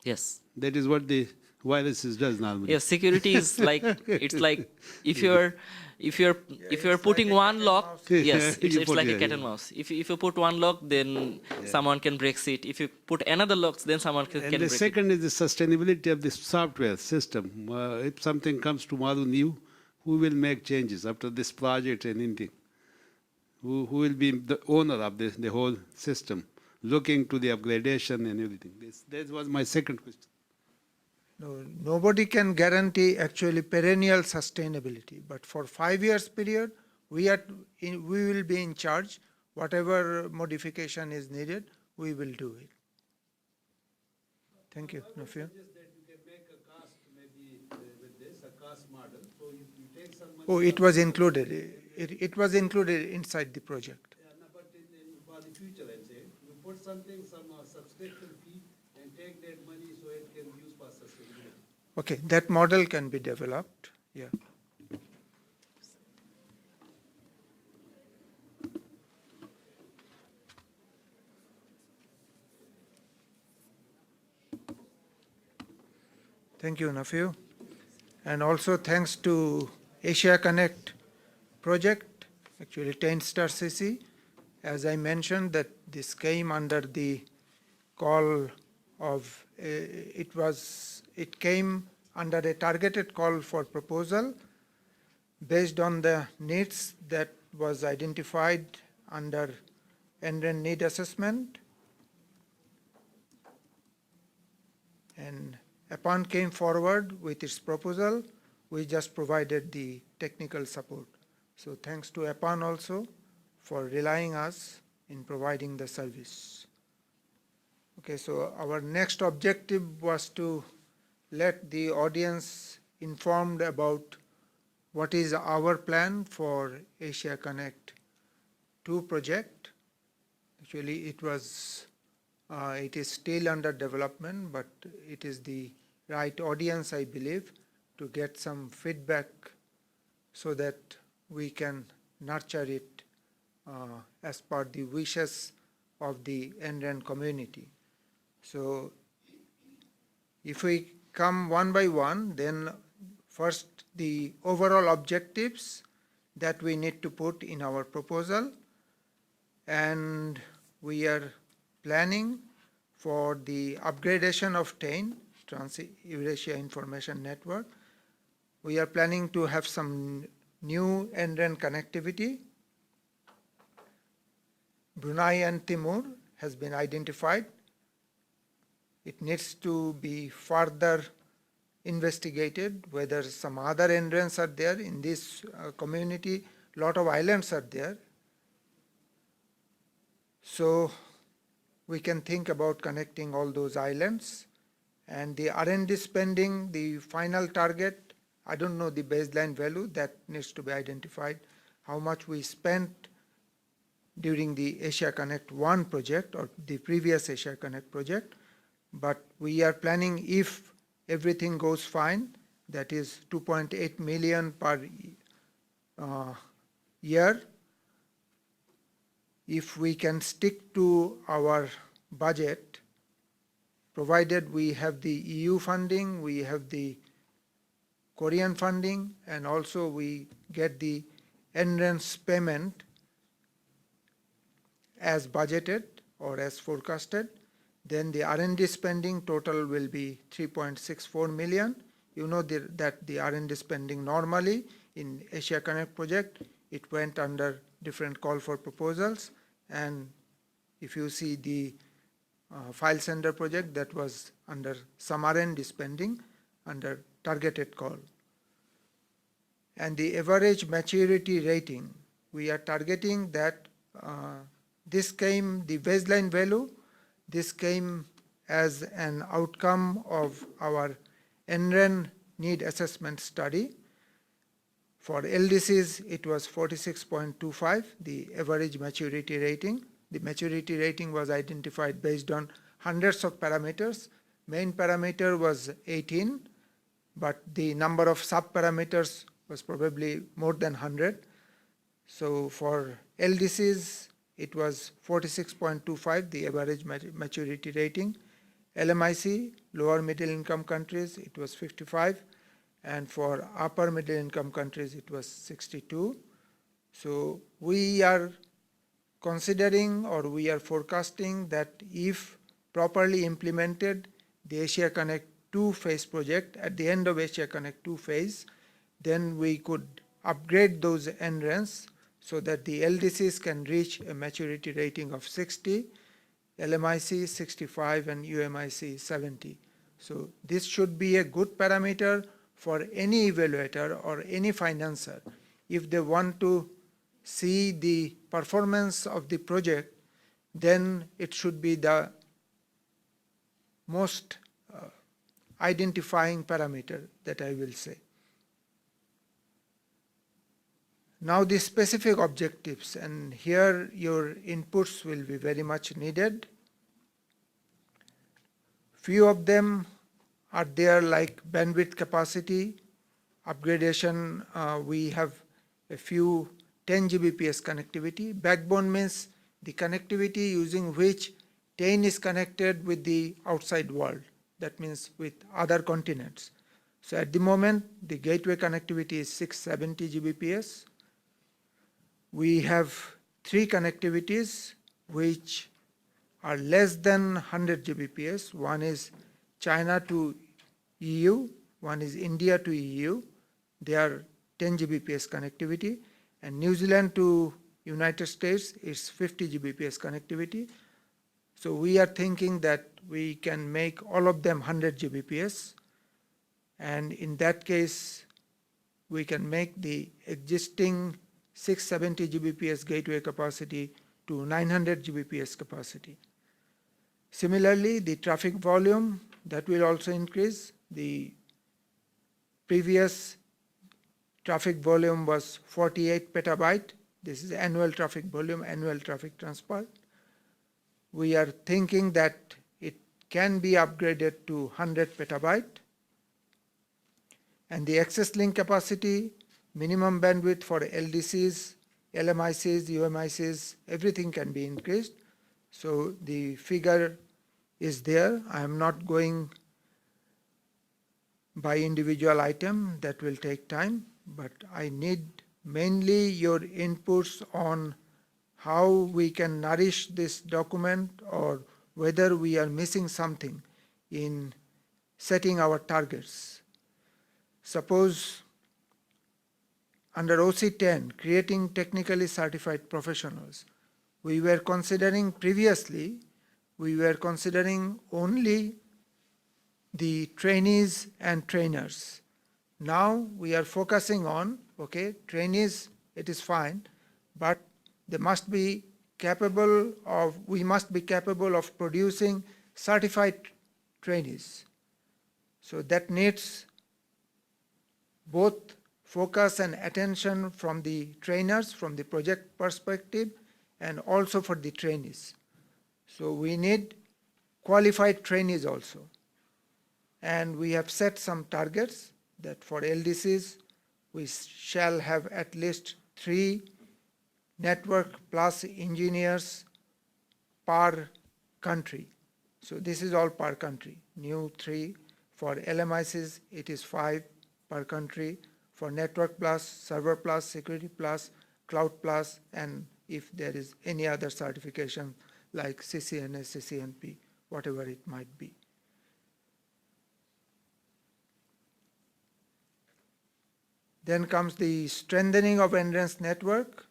S17: Yes.
S8: That is what the viruses does normally.
S17: Yes, security is like it's like if you're putting one lock, yes,
S8: You
S17: it's
S8: put-
S17: like
S8: yeah,
S17: a cat
S8: yeah.
S17: and mouse. If you put one lock, then someone can break it. If you put another lock, then someone can
S8: And
S17: break
S8: the
S17: it.
S8: second is the sustainability of the software system. If something comes tomorrow new, who will make changes after this project and anything? Who will be the owner of the whole system, looking to the upgradation and everything? That was my second question.
S1: No, nobody can guarantee actually perennial sustainability, but for 5 years period, we will be in charge. Whatever modification is needed, we will do it. Thank you, Nafia. Oh, it was included. It was included inside the project.
S14: But for the future, I'm saying, you put something, some subscription fee, and take that money so it can be used for sustainability.
S1: Okay, that model can be developed. Yeah. Thank you, Nafiu. And also thanks to Asia Connect project, actually 10-star CC. As I mentioned, that this came under the call of, it came under a targeted call for proposal based on the needs that was identified under NREN need assessment. And APAN came forward with its proposal. We just provided the technical support. So thanks to APAN also for relying us in providing the service. Okay, so our next objective was to let the audience informed about what is our plan for Asia Connect 2 project. Actually, it is still under development, but it is the right audience, I believe, to get some feedback so that we can nurture it as per the wishes of the NREN community. So if we come one by one, then first the overall objectives that we need to put in our proposal, and we are planning for the upgradation of 10 Trans-Eurasia Information Network. We are planning to have some new NREN connectivity. Brunei and Timor has been identified. It needs to be further investigated whether some other NRENs are there in this community. Lot of islands are there. So we can think about connecting all those islands. And the R&D spending, the final target, I don't know the baseline value, that needs to be identified. How much we spent during the Asia Connect 1 project or the previous Asia Connect project. But we are planning, if everything goes fine, that is 2.8 million per year. If we can stick to our budget, provided we have the EU funding, we have the Korean funding, and also we get the NRENs payment as budgeted or as forecasted. Then the R&D spending total will be 3.64 million. You know that the R&D spending normally in Asia Connect project, it went under different call for proposals. And if you see the file sender project, that was under some R&D spending under targeted call. And the average maturity rating, we are targeting that this came, the baseline value, this came as an outcome of our NREN need assessment study. For LDCs, it was 46.25, the average maturity rating. The maturity rating was identified based on hundreds of parameters. Main parameter was 18, but the number of sub-parameters was probably more than 100. So for LDCs, it was 46.25, the average maturity rating. LMIC, lower middle income countries, it was 55. And for upper middle income countries, it was 62. So we are considering, or we are forecasting, that if properly implemented, the Asia Connect 2 phase project, at the end of Asia Connect 2 phase, then we could upgrade those NRENs so that the LDCs can reach a maturity rating of 60, LMIC 65, and UMIC 70. So this should be a good parameter for any evaluator or any financer. If they want to see the performance of the project, then it should be the most identifying parameter that I will say. Now the specific objectives, and here your inputs will be very much needed. Few of them are there, like bandwidth capacity, upgradation. We have a few 10 Gbps connectivity. Backbone means the connectivity using which 10 is connected with the outside world. That means with other continents. So at the moment, the gateway connectivity is 670 Gbps. We have 3 connectivities which are less than 100 Gbps. One is China to EU, one is India to EU. They are 10 Gbps connectivity. And New Zealand to United States is 50 Gbps connectivity. So we are thinking that we can make all of them 100 Gbps. And in that case, we can make the existing 670 Gbps gateway capacity to 900 Gbps capacity. Similarly, the traffic volume, that will also increase. The previous traffic volume was 48 petabyte. This is annual traffic volume, annual traffic transport. We are thinking that it can be upgraded to 100 petabyte. And the access link capacity, minimum bandwidth for LDCs, LMICs, UMICs, everything can be increased. So the figure is there. I am not going by individual item, that will take time, but I need mainly your inputs on how we can nourish this document, or whether we are missing something in setting our targets. Suppose under OC10, creating technically certified professionals, we were considering previously, we were considering only the trainees and trainers. Now we are focusing on, okay, trainees, it is fine, but they must be capable of, we must be capable of producing certified trainees. So that needs both focus and attention from the trainers, from the project perspective, and also for the trainees. So we need qualified trainees also. And we have set some targets that for LDCs, we shall have at least 3 network plus engineers per country. So this is all per country, new 3. For LMICs, it is 5. per country for Network Plus, Server Plus, Security Plus, Cloud Plus, and if there is any other certification like CCNA, CCNP, whatever it might be. Then comes the strengthening of NRENs network.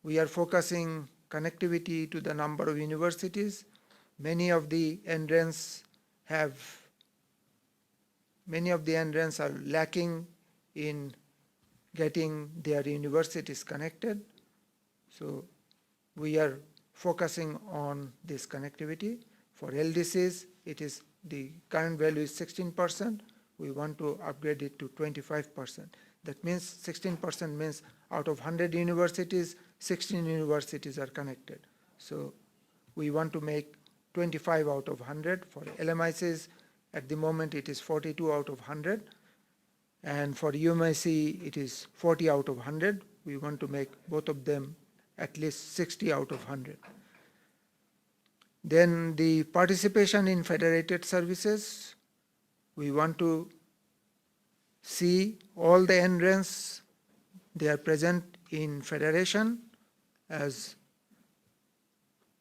S1: We are focusing connectivity to the number of universities. Many of the NRENs are lacking in getting their universities connected. So we are focusing on this connectivity. For LDCs, the current value is 16%. We want to upgrade it to 25%. That means 16% means out of 100 universities, 16 universities are connected. So we want to make 25 out of 100. For LMICs, at the moment it is 42 out of 100. And for UMIC, it is 40 out of 100. We want to make both of them at least 60 out of 100. Then the participation in federated services. We want to see all the NRENs, they are present in federation, as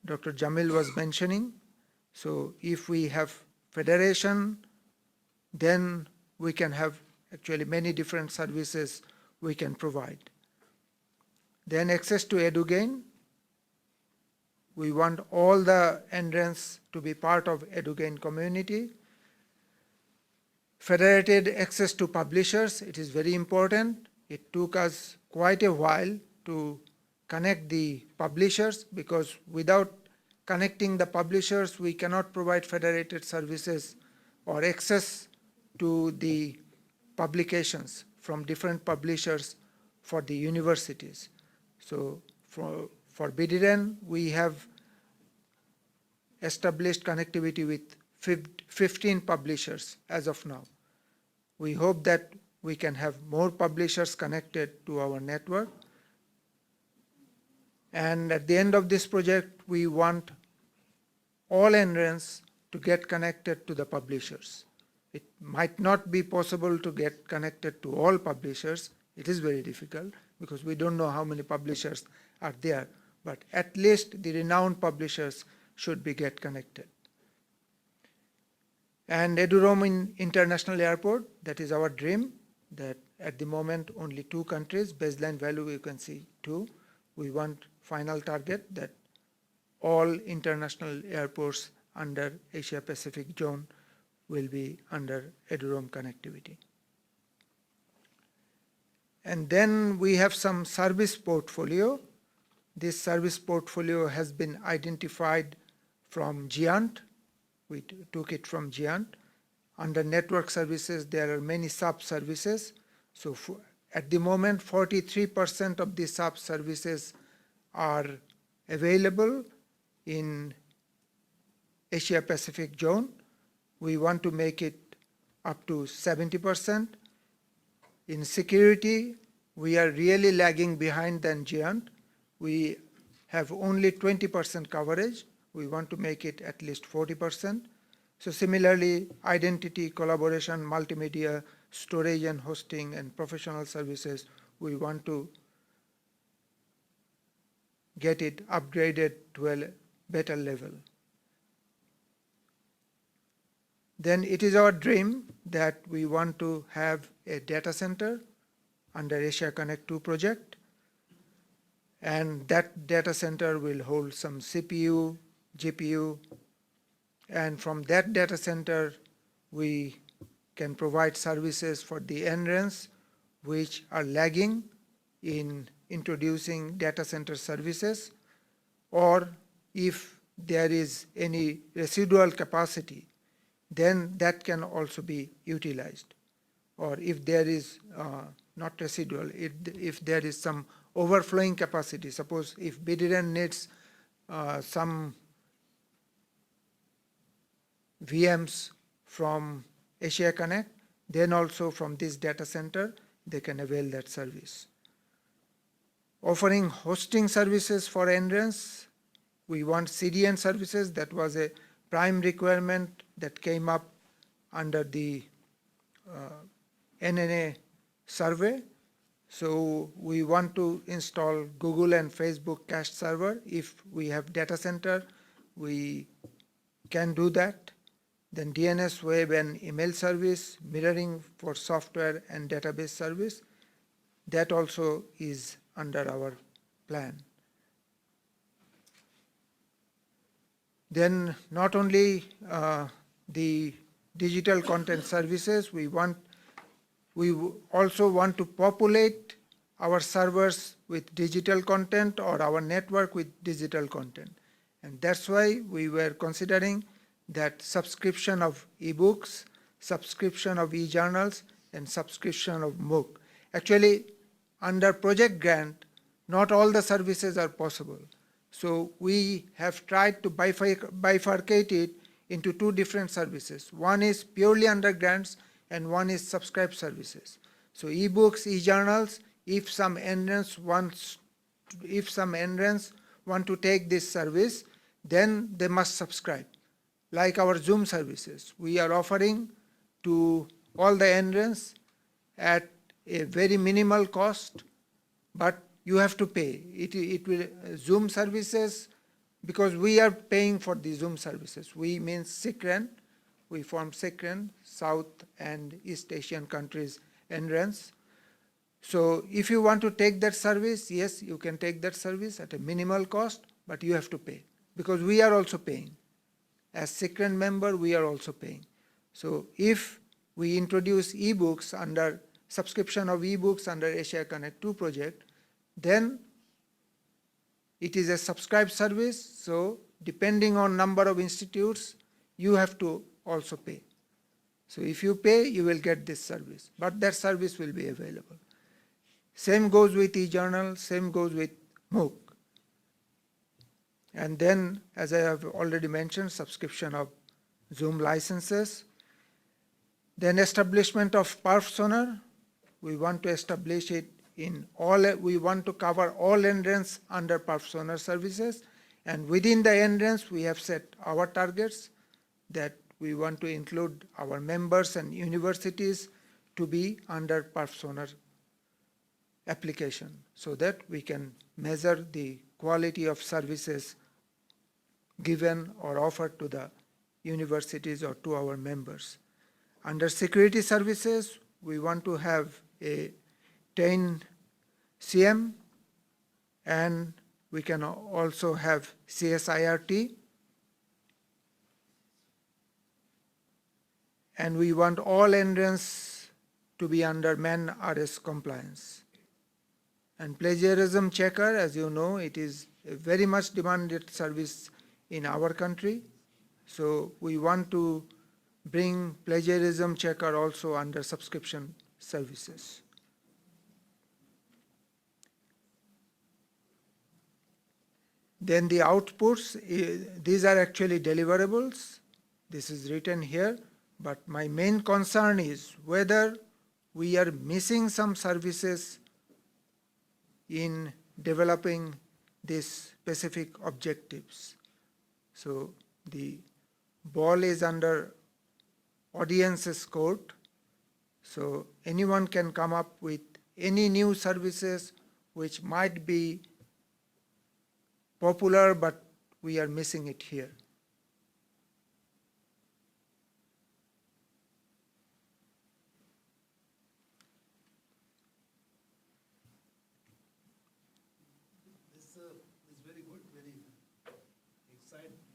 S1: Dr. Jamil was mentioning. So if we have federation, then we can have actually many different services we can provide. Then access to EduGain. We want all the NRENs to be part of EduGain community. Federated access to publishers, it is very important. It took us quite a while to connect the publishers, because without connecting the publishers, we cannot provide federated services or access to the publications from different publishers for the universities. So for BDREN, we have established connectivity with 15 publishers as of now. We hope that we can have more publishers connected to our network. And at the end of this project, we want all NRENs to get connected to the publishers. It might not be possible to get connected to all publishers. It is very difficult because we don't know how many publishers are there. But at least the renowned publishers should be get connected. And EduRoam in International Airport, that is our dream, that at the moment only 2 countries, baseline value you can see 2. We want final target that all international airports under Asia Pacific zone will be under EduRoam connectivity. And then we have some service portfolio. This service portfolio has been identified from GIANT. We took it from GIANT. Under network services, there are many sub-services. So at the moment, 43% of the sub-services are available in Asia Pacific zone. We want to make it up to 70%. In security, we are really lagging behind than GIANT. We have only 20% coverage. We want to make it at least 40%. So similarly, identity, collaboration, multimedia, storage and hosting, and professional services, we want to get it upgraded to a better level. Then it is our dream that we want to have a data center under Asia Connect 2 project. And that data center will hold some CPU, GPU, and from that data center, we can provide services for the NRENs which are lagging in introducing data center services, or if there is any residual capacity, then that can also be utilized. Or if there is not residual, if there is some overflowing capacity, suppose if BDREN needs some VMs from Asia Connect, then also from this data center, they can avail that service. Offering hosting services for NRENs, we want CDN services. That was a prime requirement that came up under the NNA survey. So we want to install Google and Facebook cached server. If we have data center, we can do that. Then DNS web and email service, mirroring for software and database service. That also is under our plan. Then not only the digital content services, we also want to populate our servers with digital content or our network with digital content. And that's why we were considering that subscription of ebooks, subscription of e-journals, and subscription of MOOC. Actually, under project grant, not all the services are possible. So we have tried to bifurcate it into two different services. One is purely under grants and one is subscribed services. So ebooks, e-journals, if some NRENs want to take this service, then they must subscribe. Like our Zoom services, we are offering to all the NRENs at a very minimal cost, but you have to pay. It will Zoom services, because we are paying for the Zoom services. We mean SIGREN. We form SIGREN, South and East Asian countries NRENs. So if you want to take that service, yes, you can take that service at a minimal cost, but you have to pay, because we are also paying. As SIGREN member, we are also paying. So if we introduce ebooks under subscription of ebooks under Asia Connect 2 project, then it is a subscribed service. So depending on number of institutes, you have to also pay. So if you pay, you will get this service, but that service will be available. Same goes with e-journal, same goes with MOOC. And then, as I have already mentioned, subscription of Zoom licenses. Then establishment of persona. We want to establish it in all, we want to cover all NRENs under persona services. And within the NRENs, we have set our targets that we want to include our members and universities to be under persona application, so that we can measure the quality of services given or offered to the universities or to our members. Under security services, we want to have a 10 CM, and we can also have CSIRT, and we want all NRENs to be under MAN RS compliance. And plagiarism checker, as you know, it is a very much demanded service in our country. So we want to bring plagiarism checker also under subscription services. Then the outputs, these are actually deliverables. This is written here, but my main concern is whether we are missing some services in developing these specific objectives. So the ball is under audience's court. So anyone can come up with any new services which might be popular, but we are missing it here.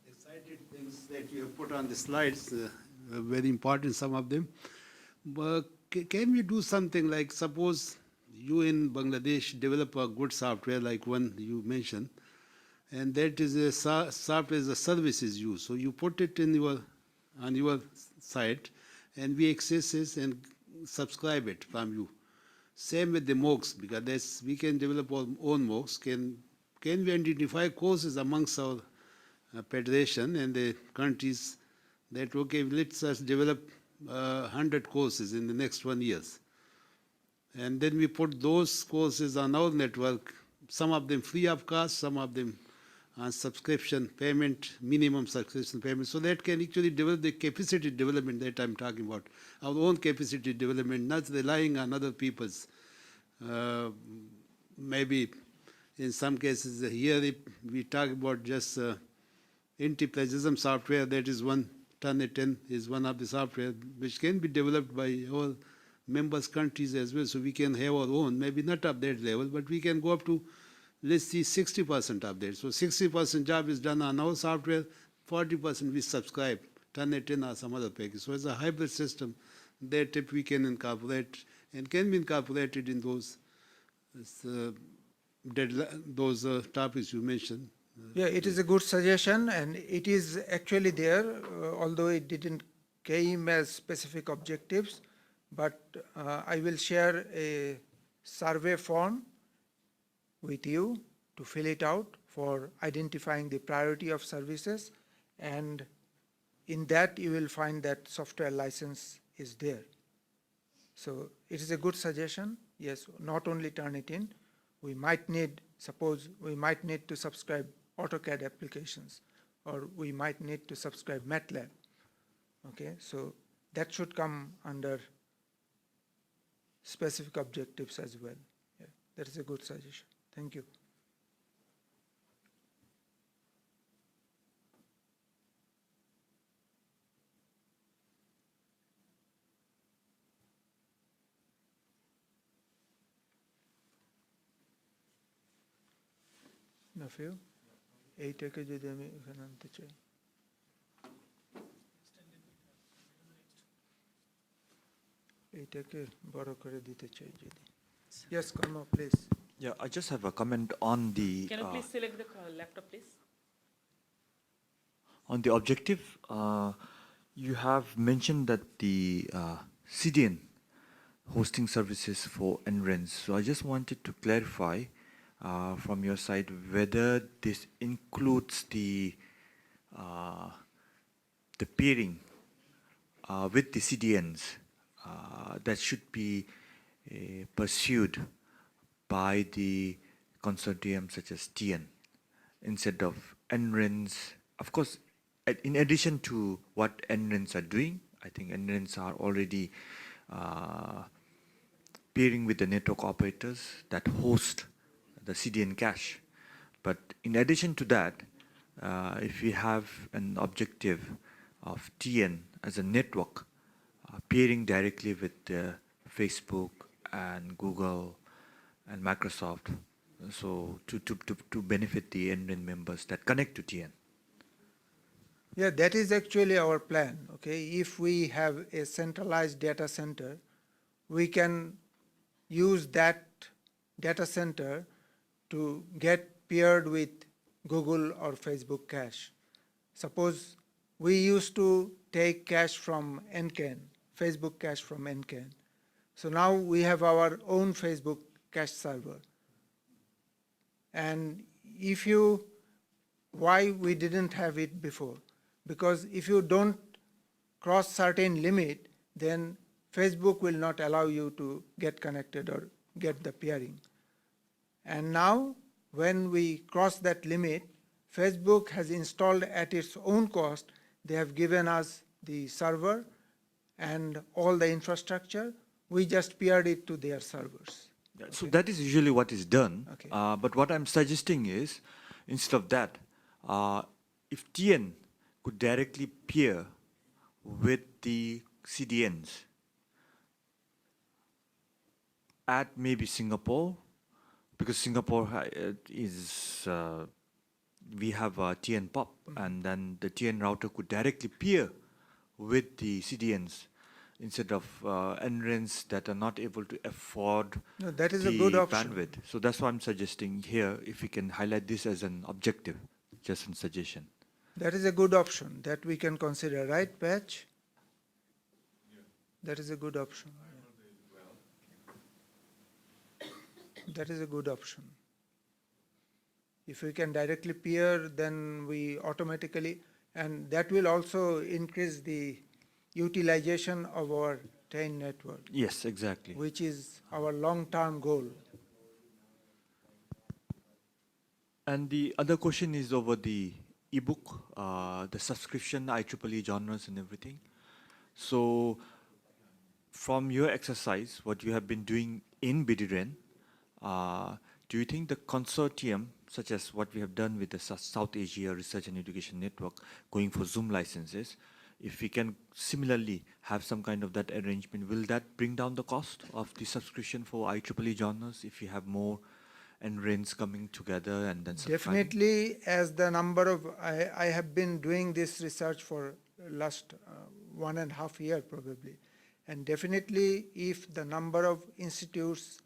S8: Excited things that you have put on the slides, very important, some of them. But can we do something like, suppose you in Bangladesh develop a good software like one you mentioned, and that is a software as a services use. So you put it in on your site, and we access it and subscribe it from you. Same with the MOOCs, because we can develop our own MOOCs. Can we identify courses amongst our federation and the countries that, okay, let's us develop 100 courses in the next 1 year. And then we put those courses on our network, some of them free of cost, some of them subscription payment, minimum subscription payment. So that can actually develop the capacity development that I'm talking about, our own capacity development, not relying on other people's. Maybe in some cases here we talk about just anti-plagiarism software. That is one. Turnitin is one of the software which can be developed by all members countries as well. So we can have our own, maybe not of that level, but we can go up to, let's see, 60% of that. So 60% job is done on our software, 40% we subscribe, Turnitin or some other package. So it's a hybrid system that if we can incorporate and can be incorporated in those topics you mentioned.
S1: Yeah, it is a good suggestion, and it is actually there, although it didn't came as specific objectives, but I will share a survey form with you to fill it out for identifying the priority of services, and in that you will find that software license is there. So it is a good suggestion. Yes, not only Turnitin, we might need, suppose we might need to subscribe AutoCAD applications, or we might need to subscribe MATLAB. Okay, so that should come under specific objectives as well. Yeah, that is a good suggestion. Thank you. Nafiu? এইটাকে যদি আমি এখানে আনতে চাই, এইটাকে বড় করে দিতে চাই যদি। Yes, Karma, please.
S13: Yeah, I just have a comment on the.
S17: Can you please select the laptop, please?
S13: On the objective, you have mentioned that the CDN hosting services for NRENs. So I just wanted to clarify from your side whether this includes the peering with the CDNs that should be pursued by the consortium such as TN instead of NRENs. Of course, in addition to what NRENs are doing, I think NRENs are already peering with the network operators that host the CDN cache. But in addition to that, if we have an objective of TN as a network peering directly with Facebook and Google and Microsoft, so to benefit the NREN members that connect to TN.
S1: Yeah, that is actually our plan. Okay, if we have a centralized data center, we can use that data center to get paired with Google or Facebook cache. Suppose we used to take cache from NCAN, Facebook cache from NCAN. So now we have our own Facebook cache server. And why we didn't have it before? Because if you don't cross certain limit, then Facebook will not allow you to get connected or get the pairing. And now, when we cross that limit, Facebook has installed at its own cost. They have given us the server and all the infrastructure. We just paired it to their servers.
S13: Yeah, so that is usually what is done.
S1: Okay.
S13: But what I'm suggesting is, instead of that, if TN could directly peer with the CDNs at maybe Singapore, because Singapore is, we have a TN POP, and then the TN router could directly peer with the CDNs instead of NRENs that are not able to afford
S1: No, that is a
S13: the
S1: good option.
S13: bandwidth. So that's why I'm suggesting here, if we can highlight this as an objective, just a suggestion.
S1: That is a good option that we can consider, right, Patch? Yeah. That is a good option. That is a good option. If we can directly peer, then we automatically, and that will also increase the utilization of our train network.
S13: Yes, exactly.
S1: Which is our long-term goal.
S19: And the other question is over the ebook, the subscription, IEEE genres and everything. So from your exercise, what you have been doing in BDREN, do you think the consortium, such as what we have done with the South Asia Research and Education Network, going for Zoom licenses, if we can similarly have some kind of that arrangement, will that bring down the cost of the subscription for IEEE genres if you have more NRENs coming together and then subscribing?
S1: Definitely, as the number of, I have been doing this research for last 1.5 years probably. And definitely, if the number of institutes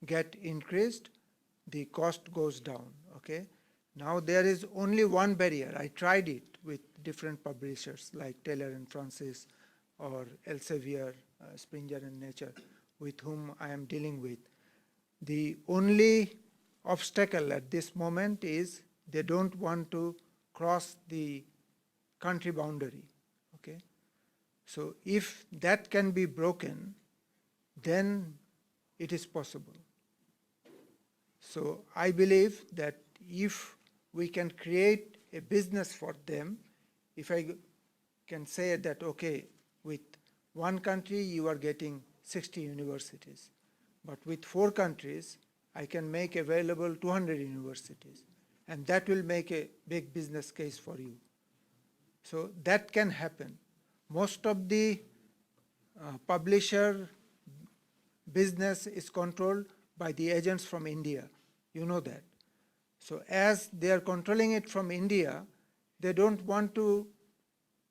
S1: get increased, the cost goes down, okay? Now there is only one barrier. I tried it with different publishers like Taylor and Francis or Elsevier, Springer and Nature, with whom I am dealing with. The only obstacle at this moment is they don't want to cross the country boundary, okay? So if that can be broken, then it is possible. So I believe that if we can create a business for them, if I can say that, okay, with one country you are getting 60 universities, but with 4 countries, I can make available 200 universities, and that will make a big business case for you. So that can happen. Most of the publisher business is controlled by the agents from India. You know that. So as they are controlling it from India, they don't want to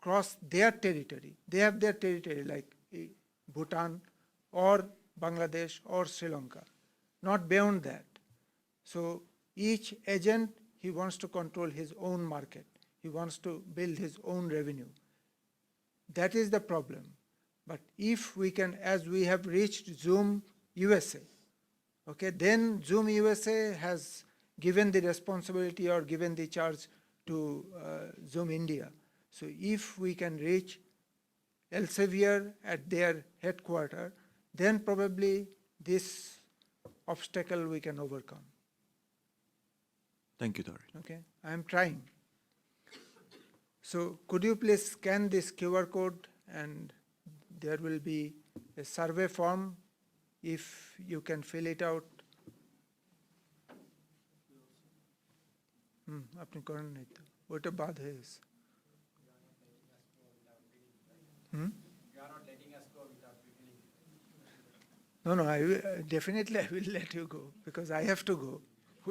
S1: cross their territory. They have their territory like Bhutan or Bangladesh or Sri Lanka, not beyond that. So each agent, he wants to control his own market. He wants to build his own revenue. That is the problem. But if we can, as we have reached Zoom USA, okay, then Zoom USA has given the responsibility or given the charge to Zoom India. So if we can reach Elsevier at their headquarters, then probably this obstacle we can overcome.
S19: Thank you, Tori.
S1: Okay, I am trying. So could you please scan this QR code, and there will be a survey form if you can fill it out. আপনি করেন নাই তো ওটা বাদ হয়ে গেছে No, definitely I will let you go because I have to go.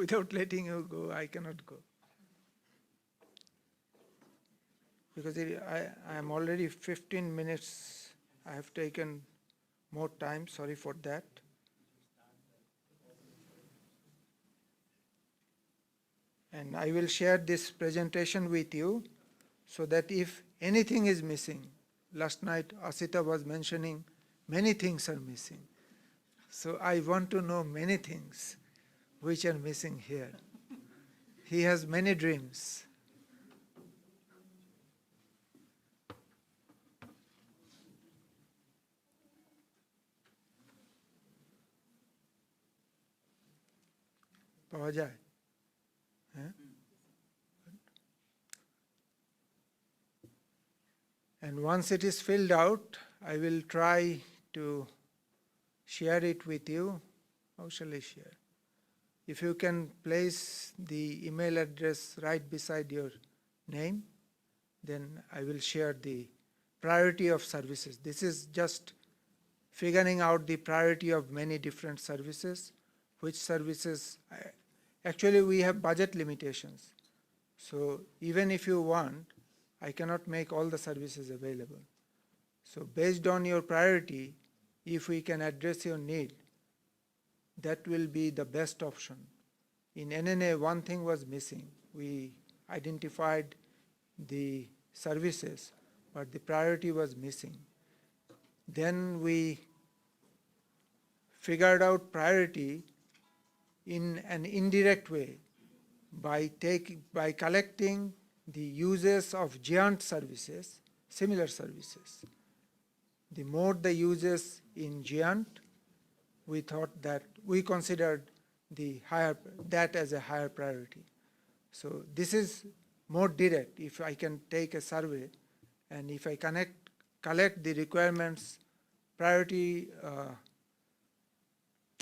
S1: Without letting you go, I cannot go. Because I am already 15 minutes, I have taken more time, sorry for that. And I will share this presentation with you so that if anything is missing, last night Asita was mentioning many things are missing. So I want to know many things which are missing here. He has many dreams. পাওয়া যায় হ্যাঁ and once it is filled out, I will try to share it with you. How shall I share? If you can place the email address right beside your name, then I will share the priority of services. This is just figuring out the priority of many different services. Which services, actually we have budget limitations. So even if you want, I cannot make all the services available. So based on your priority, if we can address your need, that will be the best option. In NNA, one thing was missing. We identified the services, but the priority was missing. Then we figured out priority in an indirect way by collecting the uses of giant services, similar services. The more the uses in giant, we thought that we considered that as a higher priority. So this is more direct. If I can take a survey and if I collect the requirements, priority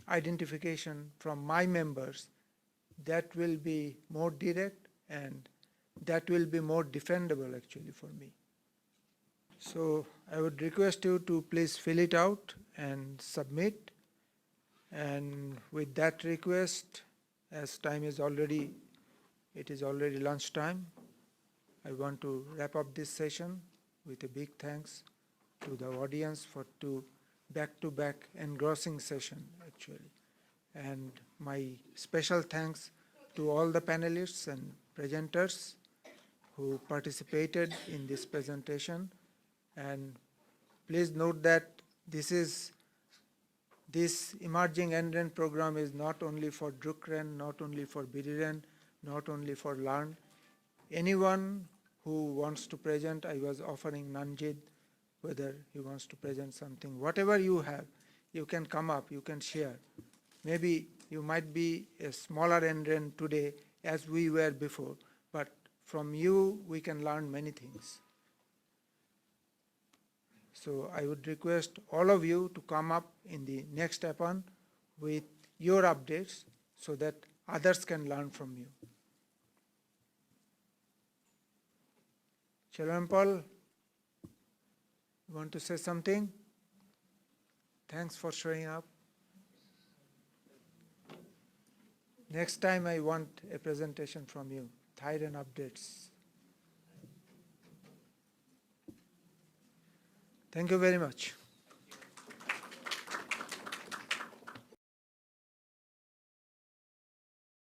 S1: identification from my members, that will be more direct and that will be more defendable actually for me. So I would request you to please fill it out and submit. And with that request, as time is already, it is already lunchtime, I want to wrap up this session with a big thanks to the audience for two back-to-back engrossing session actually. And my special thanks to all the panelists and presenters who participated in this presentation. And please note that this emerging NREN program is not only for DRUCREN, not only for BDREN, not only for LEARN. Anyone who wants to present, I was offering Nanjid, whether he wants to present something. Whatever you have, you can come up, you can share. Maybe you might be a smaller NREN today as we were before, but from you we can learn many things. So I would request all of you to come up in the next APAN with your updates so that others can learn from you. Chairman Paul, you want to say something? Thanks for showing up. Next time I want a presentation from you, Thailand updates. Thank you very much.